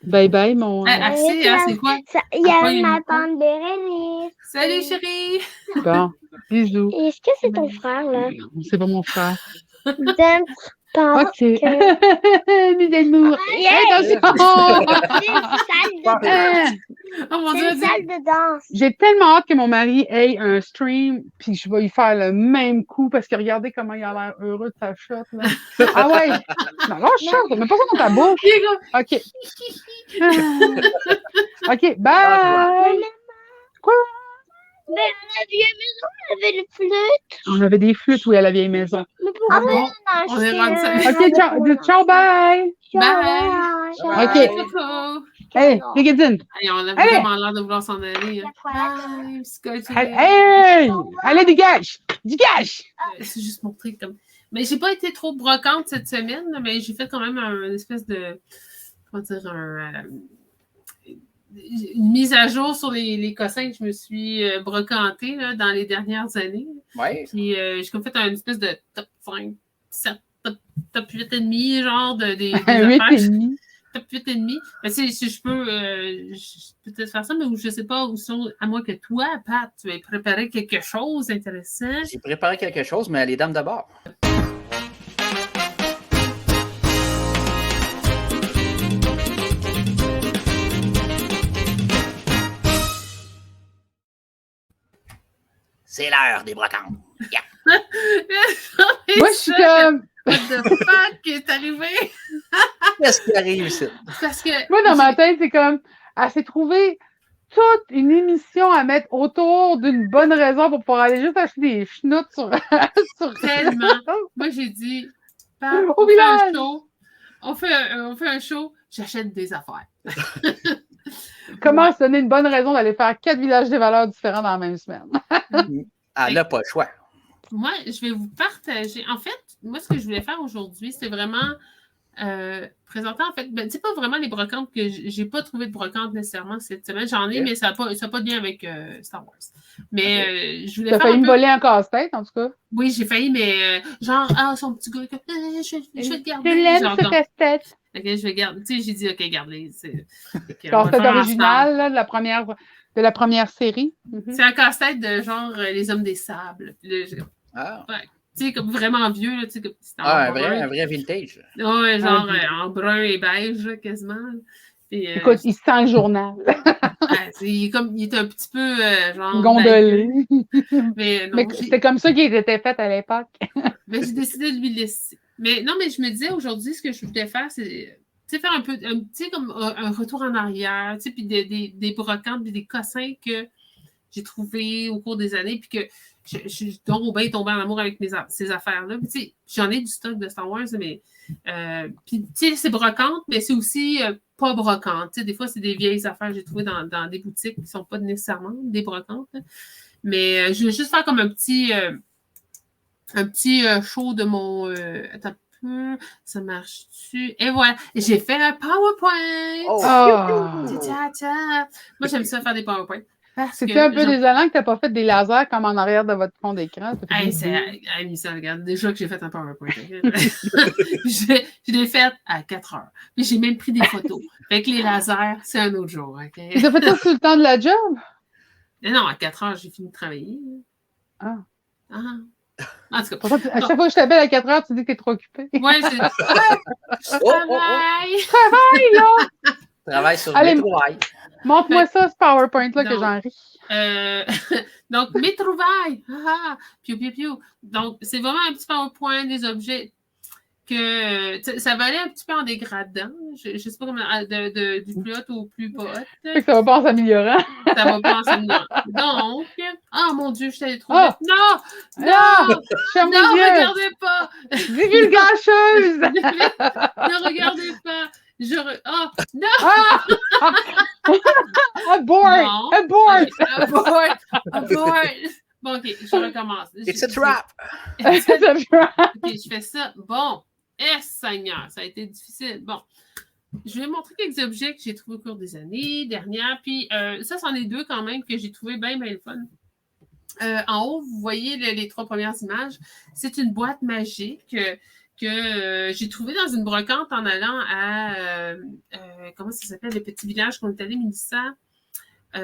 [SPEAKER 1] Bye bye, mon.
[SPEAKER 2] C'est quoi?
[SPEAKER 5] Il y a ma tante Bérénice.
[SPEAKER 2] Salut, chérie!
[SPEAKER 1] Bon, bisous.
[SPEAKER 5] Est-ce que c'est ton frère, là?
[SPEAKER 1] Non, c'est pas mon frère.
[SPEAKER 5] OK.
[SPEAKER 1] Bisous.
[SPEAKER 5] C'est une salle de danse.
[SPEAKER 1] J'ai tellement hâte que mon mari ait un stream, puis je vais lui faire le même coup, parce que regardez comment il a l'air heureux de sa shot, là. Ah ouais! Non, là, shot, mais pas ça dans ta bouche. OK. OK, bye! Quoi?
[SPEAKER 5] Mais à la vieille maison, on avait les flûtes.
[SPEAKER 1] On avait des flûtes, oui, à la vieille maison.
[SPEAKER 5] Mais pourquoi
[SPEAKER 2] on est rendu ça?
[SPEAKER 1] OK, ciao, bye!
[SPEAKER 2] Bye!
[SPEAKER 1] OK. Hey, Pigadine!
[SPEAKER 2] Hey, on a vraiment l'air de vouloir s'en aller.
[SPEAKER 1] Hey! Allez, dégage! Dégage!
[SPEAKER 2] C'est juste montré comme... Mais j'ai pas été trop brocante cette semaine, mais j'ai fait quand même une espèce de... Comment dire? Une mise à jour sur les cossins que je me suis brocantée là, dans les dernières années.
[SPEAKER 3] Ouais.
[SPEAKER 2] Puis j'ai comme fait une espèce de top 5, 7, top 8,5, genre des affaires. top 8,5. Ben, si je peux peut-être faire ça, mais je ne sais pas où sont, à moins que toi, Pat, tu aies préparé quelque chose d'intéressant.
[SPEAKER 3] J'ai préparé quelque chose, mais les dames d'abord. C'est l'heure des brocantes. Yeah.
[SPEAKER 1] Moi, je suis comme.
[SPEAKER 2] What the fuck est arrivé?
[SPEAKER 3] Qu'est-ce qui arrive ici?
[SPEAKER 2] Parce que.
[SPEAKER 1] Moi, dans ma tête, c'est comme. Elle s'est trouvée toute une émission à mettre autour d'une bonne raison pour pouvoir aller juste acheter des schnoutes sur.
[SPEAKER 2] Tellement. Moi, j'ai dit, Pat,
[SPEAKER 1] Au
[SPEAKER 2] on fait un
[SPEAKER 1] village.
[SPEAKER 2] show. On fait un show, j'achète des affaires.
[SPEAKER 1] Comment se donner une bonne raison d'aller faire 4 villages des valeurs différents dans la même semaine?
[SPEAKER 3] Elle n'a pas le choix.
[SPEAKER 2] Moi, je vais vous partager. En fait, moi, ce que je voulais faire aujourd'hui, c'est vraiment présenter, en fait, c'est pas vraiment les brocantes que j'ai pas trouvé de brocantes nécessairement cette semaine. J'en ai, mais ça n'a pas de lien avec Star Wars. Mais je voulais
[SPEAKER 1] T'as
[SPEAKER 2] faire
[SPEAKER 1] failli
[SPEAKER 2] un
[SPEAKER 1] me
[SPEAKER 2] peu...
[SPEAKER 1] voler un casse-tête, en tout cas.
[SPEAKER 2] Oui, j'ai failli, mais genre, son petit gars, je vais te garder.
[SPEAKER 1] Je l'aime,
[SPEAKER 2] Genre,
[SPEAKER 1] ce casse-tête.
[SPEAKER 2] Ok, je vais garder. Tu sais, j'ai dit, ok, gardez.
[SPEAKER 1] Casse-tête original, là, de la première série.
[SPEAKER 2] C'est un casse-tête de genre Les Hommes des Sables. Tu sais, comme vraiment vieux, là, tu sais, comme
[SPEAKER 3] un vrai vintage.
[SPEAKER 2] Ouais, genre en brun et beige, là, quasiment. Puis,
[SPEAKER 1] écoute, il sent le journal.
[SPEAKER 2] il est un petit peu genre.
[SPEAKER 1] Gondolé.
[SPEAKER 2] Mais
[SPEAKER 1] c'était comme ça qu'il était fait à l'époque.
[SPEAKER 2] Mais j'ai décidé de lui laisser. Mais non, mais je me disais aujourd'hui, ce que je voulais faire, c'est faire un peu, comme un retour en arrière, puis des brocantes, puis des cossins que j'ai trouvés au cours des années, puis que je suis tombée en amour avec ces affaires-là. Puis, j'en ai du stock de Star Wars, mais puis, c'est brocante, mais c'est aussi pas brocante. Des fois, c'est des vieilles affaires que j'ai trouvées dans des boutiques qui ne sont pas nécessairement des brocantes. Là. Mais je vais juste faire comme un petit show de mon... attends un peu, ça marche-tu? Et voilà, j'ai fait un PowerPoint! Moi, j'aime ça faire des PowerPoints.
[SPEAKER 1] C'était un peu désolant que tu n'as pas fait des lasers comme en arrière de votre fond d'écran.
[SPEAKER 2] Ça, regarde, déjà que j'ai fait un PowerPoint. Je l'ai fait à 4 heures. Puis j'ai même pris des photos. Fait que les lasers, c'est un autre jour. Okay?
[SPEAKER 1] Tu as fait ça sur le temps de la job?
[SPEAKER 2] Non, à 4 heures, j'ai fini de travailler.
[SPEAKER 1] En tout
[SPEAKER 2] cas,
[SPEAKER 1] à chaque fois que je t'appelle à 4 heures, tu dis que tu es trop occupée.
[SPEAKER 2] Oui, je travaille.
[SPEAKER 1] Je travaille, là!
[SPEAKER 3] Travaille sur mes trouvailles.
[SPEAKER 1] Montre-moi ça, ce PowerPoint-là, que j'en ris.
[SPEAKER 2] Donc, mes trouvailles. Piou, piou, piou. Donc, c'est vraiment un petit PowerPoint, des objets que ça va aller un petit peu en dégradant. Je ne sais pas comment, du plus haut au plus bas.
[SPEAKER 1] Ça va pas en s'améliorant.
[SPEAKER 2] Ça va pas en s'améliorant. Donc, mon Dieu, je t'allais trop vite. Non! Non, regardez pas!
[SPEAKER 1] Divulgacheuse!
[SPEAKER 2] Ne regardez pas! Non!
[SPEAKER 1] Abort!
[SPEAKER 2] Bon, OK, je recommence.
[SPEAKER 3] It's a trap!
[SPEAKER 2] OK, je fais ça. Bon. Seigneur, ça a été difficile. Bon. Je vais montrer quelques objets que j'ai trouvés au cours des années dernières. Puis, ça, c'en est deux quand même que j'ai trouvé bien le fun. En haut, vous voyez les 3 premières images. C'est une boîte magique que j'ai trouvée dans une brocante en allant à... comment ça s'appelle? Le petit village qu'on est allé, Mélissa? Au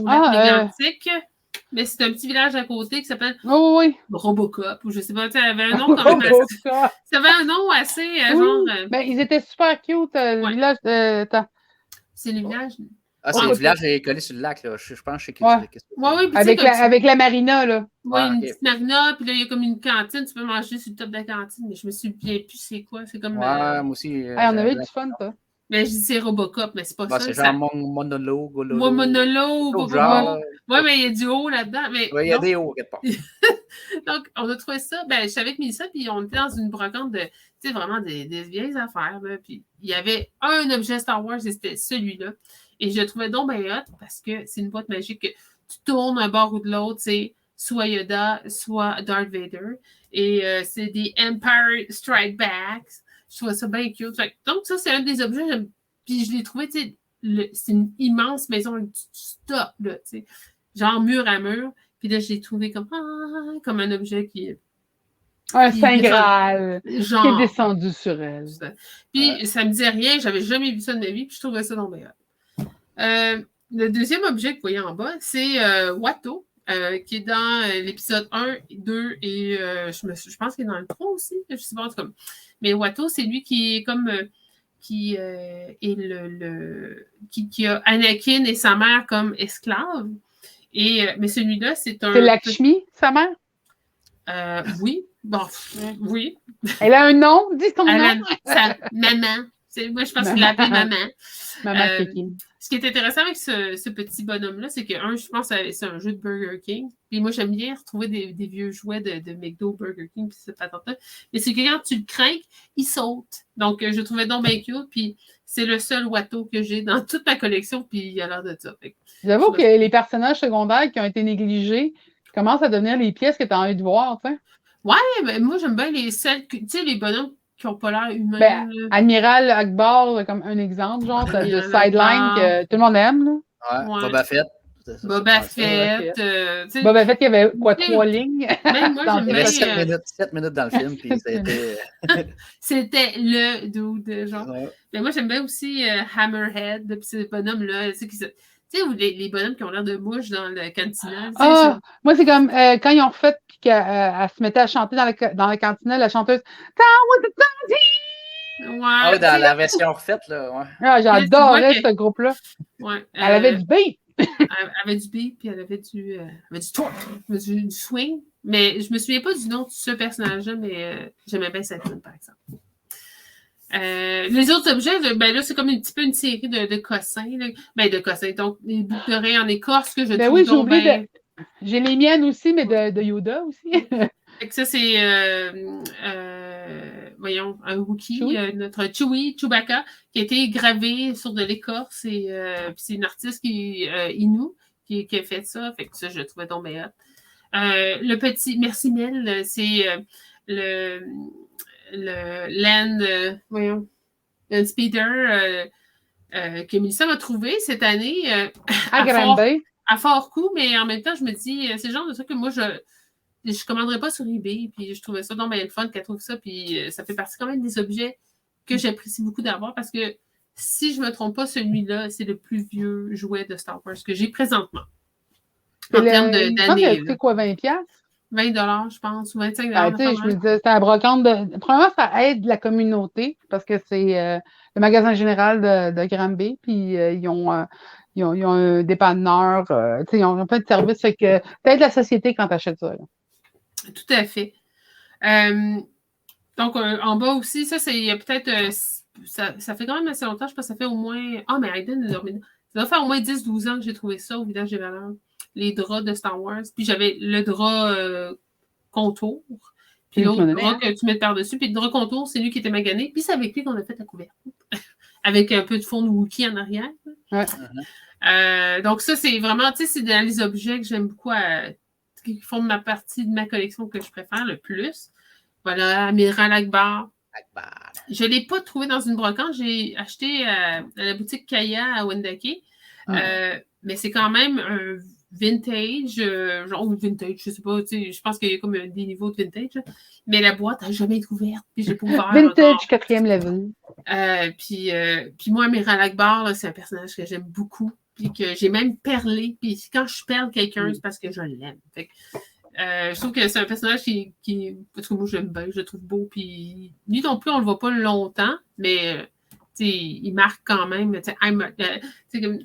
[SPEAKER 2] lac Mégantic. Mais c'est un petit village à côté qui s'appelle Robocop, ou je sais pas, ça avait un nom quand même assez... Ça avait un nom assez, genre...
[SPEAKER 1] Ben, ils étaient super cute, le village de...
[SPEAKER 2] C'est le village...
[SPEAKER 3] c'est le village collé sur le lac, là. Je pense que
[SPEAKER 1] c'est avec la marina, là.
[SPEAKER 2] Oui, une petite marina, puis là, il y a comme une cantine, tu peux manger sur le top de la cantine, mais je me souviens plus c'est quoi, c'est comme...
[SPEAKER 3] moi aussi...
[SPEAKER 1] on avait du fun, ça.
[SPEAKER 2] Mais je dis c'est Robocop, mais c'est pas ça.
[SPEAKER 3] C'est genre Monolo, Gololo.
[SPEAKER 2] Monolo, oui, mais il y a du haut là-dedans.
[SPEAKER 3] Oui, il y a des hauts, quelque part.
[SPEAKER 2] Donc, on a trouvé ça. Ben, je suis avec Mélissa, puis on était dans une brocante de, tu sais, vraiment des vieilles affaires. Là, puis il y avait un objet Star Wars, et c'était celui-là. Et je le trouvais donc bien hot, parce que c'est une boîte magique que tu tournes un bord ou de l'autre, c'est soit Yoda, soit Darth Vader. Et c'est des Empire Strike Backs. Je trouve ça bien cute. Donc, ça, c'est un des objets. Puis, je l'ai trouvé, tu sais, c'est une immense maison, un stock, là, tu sais, genre mur à mur. Puis là, je l'ai trouvé comme un objet qui
[SPEAKER 1] Un Saint Graal
[SPEAKER 2] genre,
[SPEAKER 1] qui est descendu sur elle.
[SPEAKER 2] Puis ça me disait rien, j'avais jamais vu ça de ma vie, puis je trouvais ça dans mes le deuxième objet que vous voyez en bas, c'est Watto, qui est dans l'épisode 1, 2 et je pense qu'il est dans le 3 aussi, je sais pas, comme. Mais Watto, c'est lui qui est comme qui est qui a Anakin et sa mère comme esclaves. Mais celui-là, c'est un.
[SPEAKER 1] C'est Lakshmi, sa mère?
[SPEAKER 2] Oui. Bon, oui.
[SPEAKER 1] Elle a un nom, dis ton nom.
[SPEAKER 2] Maman. Moi, je pense qu'il l'appelle maman.
[SPEAKER 1] Maman Kiki.
[SPEAKER 2] Ce qui est intéressant avec ce petit bonhomme-là, c'est que, je pense que c'est un jeu de Burger King. Puis moi, j'aime bien retrouver des vieux jouets de McDo, Burger King, puis cette patente-là. Mais c'est que quand tu le craques, il saute. Donc, je trouvais donc bien cute. Puis c'est le seul Watto que j'ai dans toute ma collection, puis il a l'air de ça.
[SPEAKER 1] J'avoue que les personnages secondaires qui ont été négligés commencent à devenir les pièces que tu as envie de voir, tu sais.
[SPEAKER 2] Ouais, mais moi, j'aime bien les bonhommes qui n'ont pas l'air humains.
[SPEAKER 1] Ben, Admiral Akbar, comme un exemple, genre, de sideline que tout le monde aime. Là.
[SPEAKER 3] Ouais. Boba Fett.
[SPEAKER 2] Boba Fett.
[SPEAKER 1] Boba Fett, il y avait quoi, 3 lignes?
[SPEAKER 2] Même moi, j'aime bien.
[SPEAKER 3] 7 minutes dans le film, puis c'était.
[SPEAKER 2] C'était le dude, genre. Ouais. Mais moi, j'aime bien aussi Hammerhead, puis ces bonhommes-là, tu sais, les bonhommes qui ont l'air de mouches dans le cantinal.
[SPEAKER 1] Moi, c'est comme quand ils ont refait puis qu'elle se mettait à chanter dans le cantinal, la chanteuse
[SPEAKER 2] Ouais,
[SPEAKER 3] dans la version refaite, là. Ouais.
[SPEAKER 1] Ah, j'adorais ce groupe-là.
[SPEAKER 2] Ouais,
[SPEAKER 1] elle avait du beat.
[SPEAKER 2] Elle avait du beat, puis elle avait du swing. Mais je me souviens pas du nom de ce personnage-là, mais j'aimais bien cette tune, par exemple. Les autres objets, là, c'est comme un petit peu une série de cossins. Là. Ben, de cossins. Donc, des boucles d'oreilles en écorce que je trouve
[SPEAKER 1] oui, j'ai oublié j'ai les miennes aussi, mais de Yoda aussi.
[SPEAKER 2] Fait que ça, c'est voyons, un Wookiee, notre Chewbacca, qui a été gravé sur de l'écorce. Et puis c'est une artiste qui Inu qui a fait ça. Fait que ça, je le trouvais donc bien hot. Le petit Merci Mel, c'est le Land Speeder que Mélissa m'a trouvé cette année
[SPEAKER 1] à Granby.
[SPEAKER 2] À fort coût, mais en même temps, je me dis, c'est le genre de truc que moi, je ne commanderais pas sur eBay, puis je trouvais ça donc bien le fun qu'elle trouve ça, puis ça fait partie quand même des objets que j'apprécie beaucoup d'avoir, parce que si je ne me trompe pas, celui-là, c'est le plus vieux jouet de Star Wars que j'ai présentement. En termes d'années.
[SPEAKER 1] C'est quoi, 20$?
[SPEAKER 2] 20$, je pense, ou 25$.
[SPEAKER 1] Je me disais, c'est un brocante de. Premièrement, ça aide la communauté parce que c'est le magasin général de Granby, puis ils ont un dépanneur, ils ont plein de services. Fait que t'aides la société quand tu achètes ça. Là.
[SPEAKER 2] Tout à fait. Donc, en bas aussi, ça, c'est peut-être. Ça fait quand même assez longtemps, je pense que ça fait au moins. Mais Aiden, ça doit faire au moins 10-12 ans que j'ai trouvé ça au Village des Valeurs. Les draps de Star Wars. Puis j'avais le drap contour. Puis l'autre drap que tu mets par-dessus. Puis le drap contour, c'est lui qui était magané. Puis c'est avec lui qu'on a fait la couverture. Avec un peu de fond de Wookiee en arrière.
[SPEAKER 1] Ouais.
[SPEAKER 2] Donc ça, c'est vraiment, c'est dans les objets que j'aime beaucoup, qui font ma partie de ma collection que je préfère le plus. Voilà, Amiral Akbar. Je ne l'ai pas trouvé dans une brocante. J'ai acheté à la boutique Kaya à Wendake. Mais c'est quand même un vintage, genre vintage, je sais pas, je pense qu'il y a comme des niveaux de vintage, mais la boîte n'a jamais été ouverte, puis j'ai pas ouvert.
[SPEAKER 1] Vintage 4e level.
[SPEAKER 2] Puis moi, Amiral Akbar, c'est un personnage que j'aime beaucoup, puis que j'ai même perlé, puis quand je perle quelqu'un, c'est parce que je l'aime. Fait que, je trouve que c'est un personnage qui parce que moi, j'aime bien, je le trouve beau, puis lui non plus, on le voit pas longtemps, mais il marque quand même, comme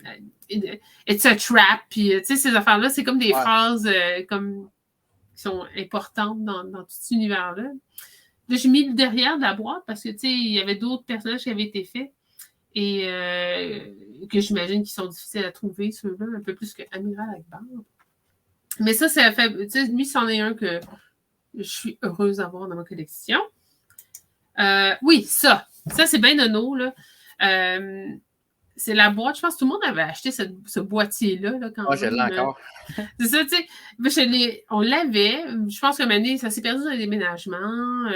[SPEAKER 2] it's a trap, puis ces affaires-là, c'est comme des phrases comme qui sont importantes dans tout cet univers-là. Là, j'ai mis le derrière de la boîte parce que il y avait d'autres personnages qui avaient été faits et que j'imagine qu'ils sont difficiles à trouver, ceux-là, un peu plus que Amiral Akbar. Mais ça fait, lui, c'en est un que je suis heureuse d'avoir dans ma collection. Oui, ça c'est bien nono, là. C'est la boîte. Je pense que tout le monde avait acheté ce boîtier-là. Là, quand
[SPEAKER 3] je l'ai encore.
[SPEAKER 2] C'est ça, tu sais. On l'avait. Je pense que maintenant, ça s'est perdu dans les déménagements.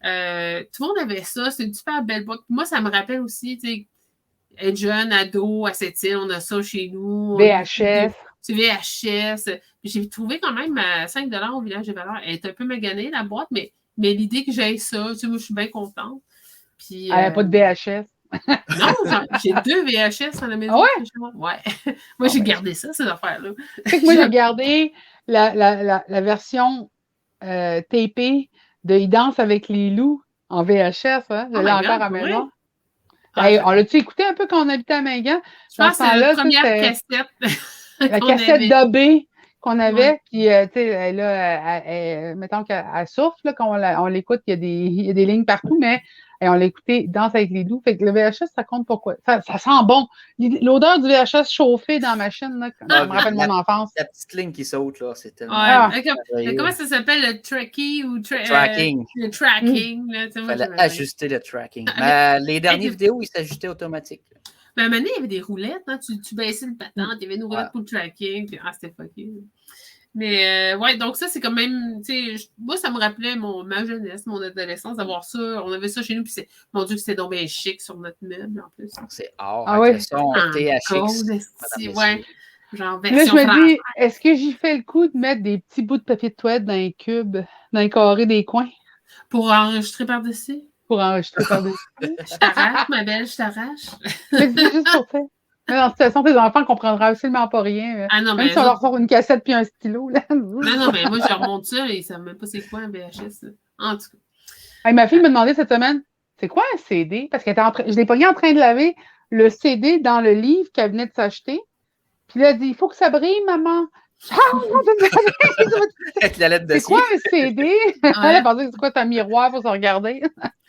[SPEAKER 2] Tout le monde avait ça. C'est une super belle boîte. Moi, ça me rappelle aussi, tu sais, être jeune, ado, à cette île, on a ça chez nous.
[SPEAKER 1] VHS.
[SPEAKER 2] C'est VHS. J'ai trouvé quand même à 5$ au Village des Valeurs. Elle est un peu maganée, la boîte, mais Mais l'idée que j'aie ça, tu sais, moi, je suis bien contente. Puis,
[SPEAKER 1] Elle n'a pas de VHS.
[SPEAKER 2] Non, j'ai 2 VHS à la maison.
[SPEAKER 1] Ah ouais?
[SPEAKER 2] Ouais. Moi, j'ai gardé ça, ces affaires-là.
[SPEAKER 1] Moi, j'ai gardé la version tapée de Il danse avec les loups en VHS. Hein? Je l'ai encore à la maison. Hey, on l'a-tu écouté un peu quand on habitait à Mingan?
[SPEAKER 2] Je pense que c'est la première cassette.
[SPEAKER 1] La cassette d'Abbé qu'on avait. Puis, tu sais, là, mettons qu'elle souffle, là, quand on l'écoute, il y a des lignes partout, mais on l'a écouté Danse avec les loups. Fait que le VHS, ça compte pourquoi? Ça sent bon. L'odeur du VHS chauffé dans la machine, là, ça me rappelle mon enfance.
[SPEAKER 3] La petite ligne qui saute, là, c'est tellement...
[SPEAKER 2] Comment ça s'appelle, le tracking ou
[SPEAKER 3] tracking?
[SPEAKER 2] Le tracking. Il
[SPEAKER 3] fallait ajuster le tracking. Mais les dernières vidéos, ils s'ajustaient automatiques.
[SPEAKER 2] Mais à un moment donné, il y avait des roulettes. Hein? Tu baissais le patente, il y avait une roulette pour le tracking. Puis, c'était fucké. Mais ouais, donc ça, c'est quand même, tu sais, moi, ça me rappelait ma jeunesse, mon adolescence, d'avoir ça. On avait ça chez nous, puis mon Dieu, c'était donc bien chic sur notre meuble, en plus.
[SPEAKER 3] C'est hors, avec le son
[SPEAKER 2] THX. Ouais, genre
[SPEAKER 1] là,
[SPEAKER 2] version
[SPEAKER 1] je me dis, est-ce que j'y fais le coup de mettre des petits bouts de papier de toilette dans les cubes, dans les carrés des coins?
[SPEAKER 2] Pour enregistrer par-dessus?
[SPEAKER 1] Pour enregistrer par-dessus.
[SPEAKER 2] Je t'arrache, ma belle, je t'arrache.
[SPEAKER 1] C'est juste pour ça. Mais dans cette situation, tes enfants ne comprendront absolument pas rien.
[SPEAKER 2] Ah non,
[SPEAKER 1] même si on leur sort une cassette puis un stylo. Là.
[SPEAKER 2] Non, mais moi, je leur montre ça et ils ne savent même pas c'est quoi un VHS. Là. En tout cas.
[SPEAKER 1] Hey, ma fille me demandait cette semaine, c'est quoi un CD? Parce qu'elle était je l'ai pogné en train de laver le CD dans le livre qu'elle venait de s'acheter. Puis là, elle dit, il faut que ça brille, maman. C'est quoi un CD? Elle a pensé que c'est quoi, c'est un miroir pour se regarder?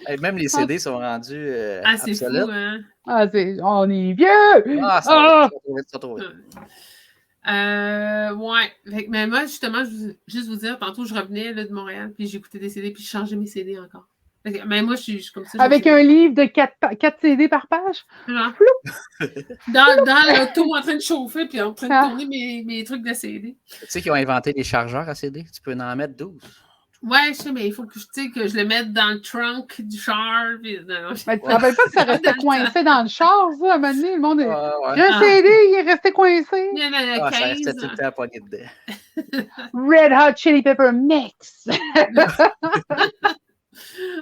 [SPEAKER 3] Et même les CD sont rendus
[SPEAKER 2] c'est
[SPEAKER 3] obsolètes.
[SPEAKER 2] fou, hein?
[SPEAKER 1] On est vieux!
[SPEAKER 3] Ça retrouve.
[SPEAKER 2] Ouais. Mais moi, justement, juste vous dire, tantôt, je revenais là, de Montréal, puis j'écoutais des CD, puis je changeais mes CD encore. Mais moi, je suis comme ça.
[SPEAKER 1] Avec un livre de 4 CD par page?
[SPEAKER 2] Genre, dans l'auto, en train de chauffer, puis en train de tourner mes trucs de CD.
[SPEAKER 3] Tu sais qu'ils ont inventé des chargeurs à CD? Tu peux en mettre 12.
[SPEAKER 2] Ouais, je sais, mais il faut que je le mette dans le trunk du char. Puis,
[SPEAKER 1] mais tu ne te rappelles pas que ça restait coincé dans le char, ça, à un moment donné, le monde est... J'ai un CD, il est resté coincé.
[SPEAKER 2] Il y en a 15.
[SPEAKER 3] Ça restait tout le temps pogné dedans.
[SPEAKER 1] Red Hot Chili Pepper Mix.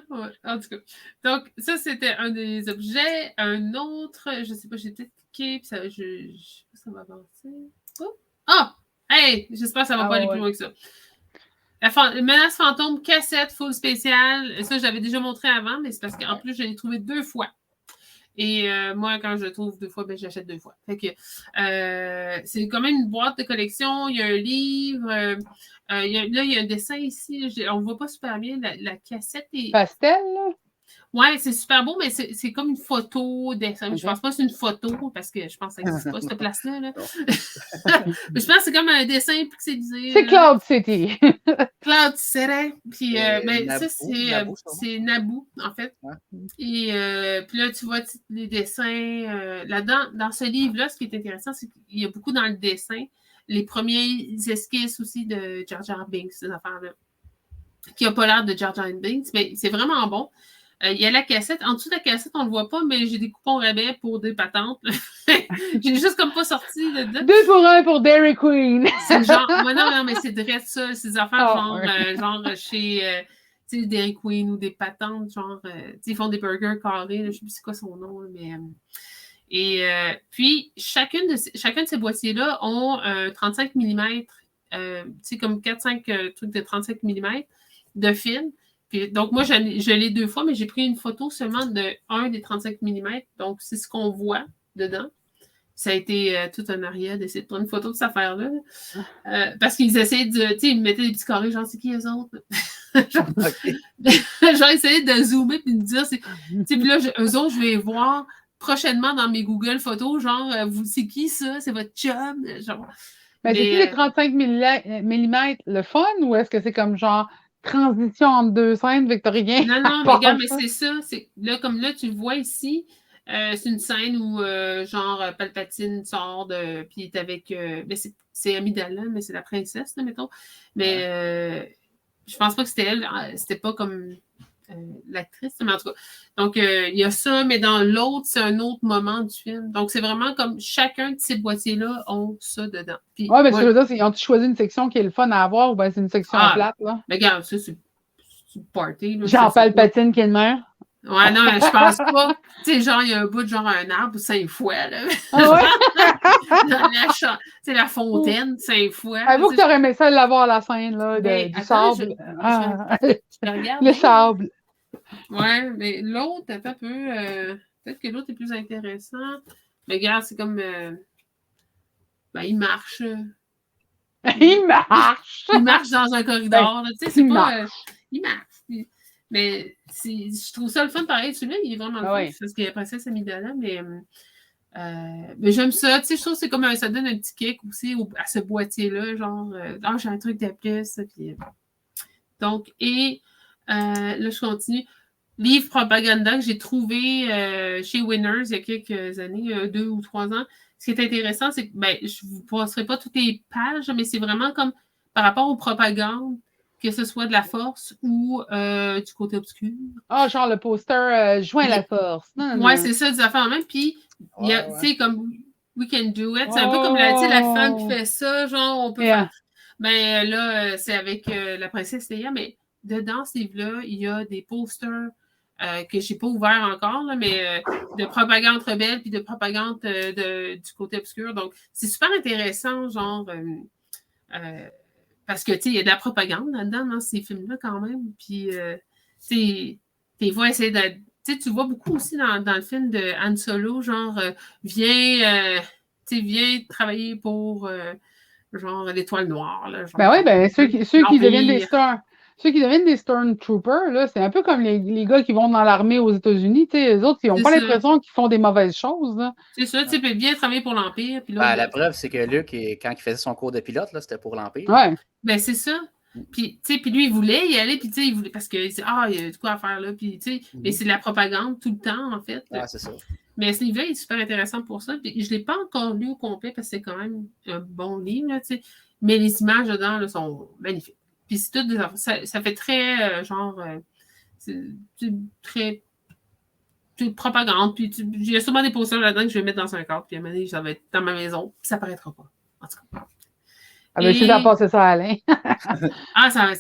[SPEAKER 2] Ouais, en tout cas. Donc, ça, c'était un des objets. Un autre, je ne sais pas, j'ai peut-être cliqué, puis ça, je sais pas si ça va avancer. Oh! Ah! Hey! J'espère que ça ne va pas aller plus loin que ça. La menace fantôme, cassette, full spécial. Ça, je l'avais déjà montré avant, mais c'est parce qu'en plus, je l'ai trouvé 2 fois. Et moi, quand je le trouve 2 fois, ben, j'achète 2 fois. Fait que c'est quand même une boîte de collection. Il y a un livre. Là, il y a un dessin ici. On ne voit pas super bien. La cassette est...
[SPEAKER 1] Pastel, là?
[SPEAKER 2] Ouais, c'est super beau, mais c'est comme une photo. Je pense pas que c'est une photo, parce que je pense que ça n'existe pas, cette place-là. Là. Mais je pense que c'est comme un dessin pixelisé.
[SPEAKER 1] C'est Cloud City.
[SPEAKER 2] Cloud City. Puis, mais ça, c'est Naboo, en fait. Ouais. Et puis là, tu vois les dessins. Là-dedans, dans ce livre-là, ce qui est intéressant, c'est qu'il y a beaucoup dans le dessin. Les premiers esquisses aussi de Jar Jar Binks, ces affaires-là. Qui n'a pas l'air de Jar Jar Binks, mais c'est vraiment bon. Il y a la cassette. En dessous de la cassette, on ne le voit pas, mais j'ai des coupons rabais pour des patentes. J'ai juste comme pas sorti de 2
[SPEAKER 1] pour 1 pour Dairy Queen.
[SPEAKER 2] C'est genre, non, mais c'est direct ça. Ces affaires genre chez Dairy Queen ou des patentes, genre, ils font des burgers carrés. Là, je ne sais plus c'est quoi son nom, là, mais. Puis, chacun de ces boîtiers-là ont 35 mm, comme 4-5 trucs de 35 mm de film. Puis, donc, moi, je l'ai 2 fois, mais j'ai pris une photo seulement de un des 35 mm. Donc, c'est ce qu'on voit dedans. Ça a été tout un aria d'essayer de prendre une photo de cette affaire-là. Parce qu'ils essayaient de... Tu sais, ils me mettaient des petits carrés, genre, c'est qui eux autres? genre, ils essayaient de zoomer puis de dire... Puis là, eux autres, je vais voir prochainement dans mes Google photos, genre, c'est qui ça? C'est votre chum? Genre...
[SPEAKER 1] Mais c'est-tu les 35 mm le fun ou est-ce que c'est comme genre... transition entre 2 scènes, fait que t'as rien.
[SPEAKER 2] Non, mais regarde, mais c'est ça. Là, comme là, tu le vois ici, c'est une scène où, genre, Palpatine sort puis il est avec... mais c'est Amidala, mais c'est la princesse, là, mettons. Mais je pense pas que c'était elle. C'était pas comme l'actrice, mais en tout cas. Donc, il y a ça, mais dans l'autre, c'est un autre moment du film. Donc, c'est vraiment comme chacun de ces boîtiers-là ont ça dedans. Oui,
[SPEAKER 1] mais ce que je veux dire, c'est qu'ils ont choisi une section qui est le fun à avoir ou bien c'est une section plate, là?
[SPEAKER 2] Mais regarde, ça, c'est party. Là,
[SPEAKER 1] Jean Palpatine qui est le maire.
[SPEAKER 2] Ouais, non, mais je pense pas. Tu sais, genre, il y a un bout de genre un arbre 5 fois, là.
[SPEAKER 1] Ah ouais?
[SPEAKER 2] Dans la fontaine, 5 fois.
[SPEAKER 1] Avoue que tu aurais aimé ça l'avoir à la scène, là, du sable.
[SPEAKER 2] Je regarde.
[SPEAKER 1] Le sable.
[SPEAKER 2] Ouais, mais l'autre, attends un peu. Peut-être que l'autre est plus intéressant. Mais regarde, c'est comme. Ben, il marche.
[SPEAKER 1] Il marche!
[SPEAKER 2] Il marche dans un corridor. Tu sais, c'est pas. Il marche. Mais je trouve ça le fun pareil. Celui-là, il est vraiment le fun. Parce qu'il y a Princesse Amidala, mais j'aime ça. Tu sais, je trouve que c'est comme ça donne un petit kick aussi à ce boîtier-là. Genre, j'ai un truc de plus. Puis, donc, et là, je continue. Livre propaganda que j'ai trouvé chez Winners il y a quelques années, 2 ou 3 ans. Ce qui est intéressant, c'est que je ne vous passerai pas toutes les pages, mais c'est vraiment comme par rapport aux propagandes, que ce soit de la force ou du côté obscur.
[SPEAKER 1] Ah, genre le poster joint la force.
[SPEAKER 2] Oui, c'est ça, des affaires en même. Puis, il y a, tu sais, comme We Can Do It. C'est un peu comme la femme qui fait ça, genre, on peut faire. Mais là, c'est avec la princesse Leia, mais dedans ce livre-là, il y a des posters que je n'ai pas ouverts encore, là, mais de propagande rebelle puis de propagande du côté obscur. Donc, c'est super intéressant, genre, parce que, tu sais, il y a de la propagande là-dedans, dans ces films-là, quand même. Puis, tu vois essayer de. Tu vois beaucoup aussi dans le film de Han Solo, genre, viens travailler pour, genre, l'Étoile Noire. Là, genre,
[SPEAKER 1] ceux qui deviennent des stars. Ceux qui deviennent des Stormtroopers, là, c'est un peu comme les gars qui vont dans l'armée aux États-Unis. Les autres, ils n'ont pas l'impression qu'ils font des mauvaises choses. Là.
[SPEAKER 2] C'est ça, tu peux bien travailler pour l'Empire.
[SPEAKER 3] La preuve, c'est que Luke, quand il faisait son cours de pilote, là, c'était pour l'Empire.
[SPEAKER 1] Ouais.
[SPEAKER 2] Ben, c'est ça. Puis lui, il voulait y aller, puis il voulait, parce qu'il disait, il y a de quoi à faire là. Puis, mais c'est de la propagande tout le temps, en fait.
[SPEAKER 3] Ah, c'est ça.
[SPEAKER 2] Mais ce livre-là, il est super intéressant pour ça. Puis, je ne l'ai pas encore lu au complet, parce que c'est quand même un bon livre, là, mais les images dedans là, sont magnifiques. Puis c'est tout des affaires. Ça fait très c'est très propagande. Puis il y a sûrement des posters là-dedans que je vais mettre dans un cadre. Puis à un moment donné, ça va être dans ma maison. Puis ça paraîtra pas. En tout cas.
[SPEAKER 1] Ah ben, si t'as passé ça à Alain.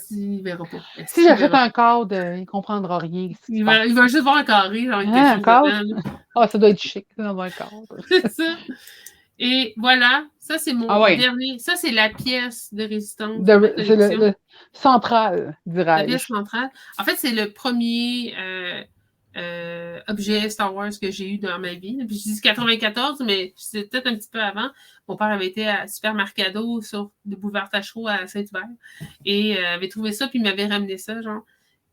[SPEAKER 2] Il verra pas.
[SPEAKER 1] Si j'achète un cadre, il comprendra rien.
[SPEAKER 2] Il va juste voir un carré. Genre,
[SPEAKER 1] un cadre? Ça doit être chic dans un cadre.
[SPEAKER 2] C'est ça. Et voilà, ça c'est mon dernier. Ça, c'est la pièce de résistance.
[SPEAKER 1] C'est le central, dirais-je.
[SPEAKER 2] La pièce centrale. En fait, c'est le premier objet Star Wars que j'ai eu dans ma vie. Puis je dis 94, mais c'était peut-être un petit peu avant. Mon père avait été à Super Mercado sur le boulevard Tachereau à Saint-Hubert et avait trouvé ça, puis il m'avait ramené ça, genre.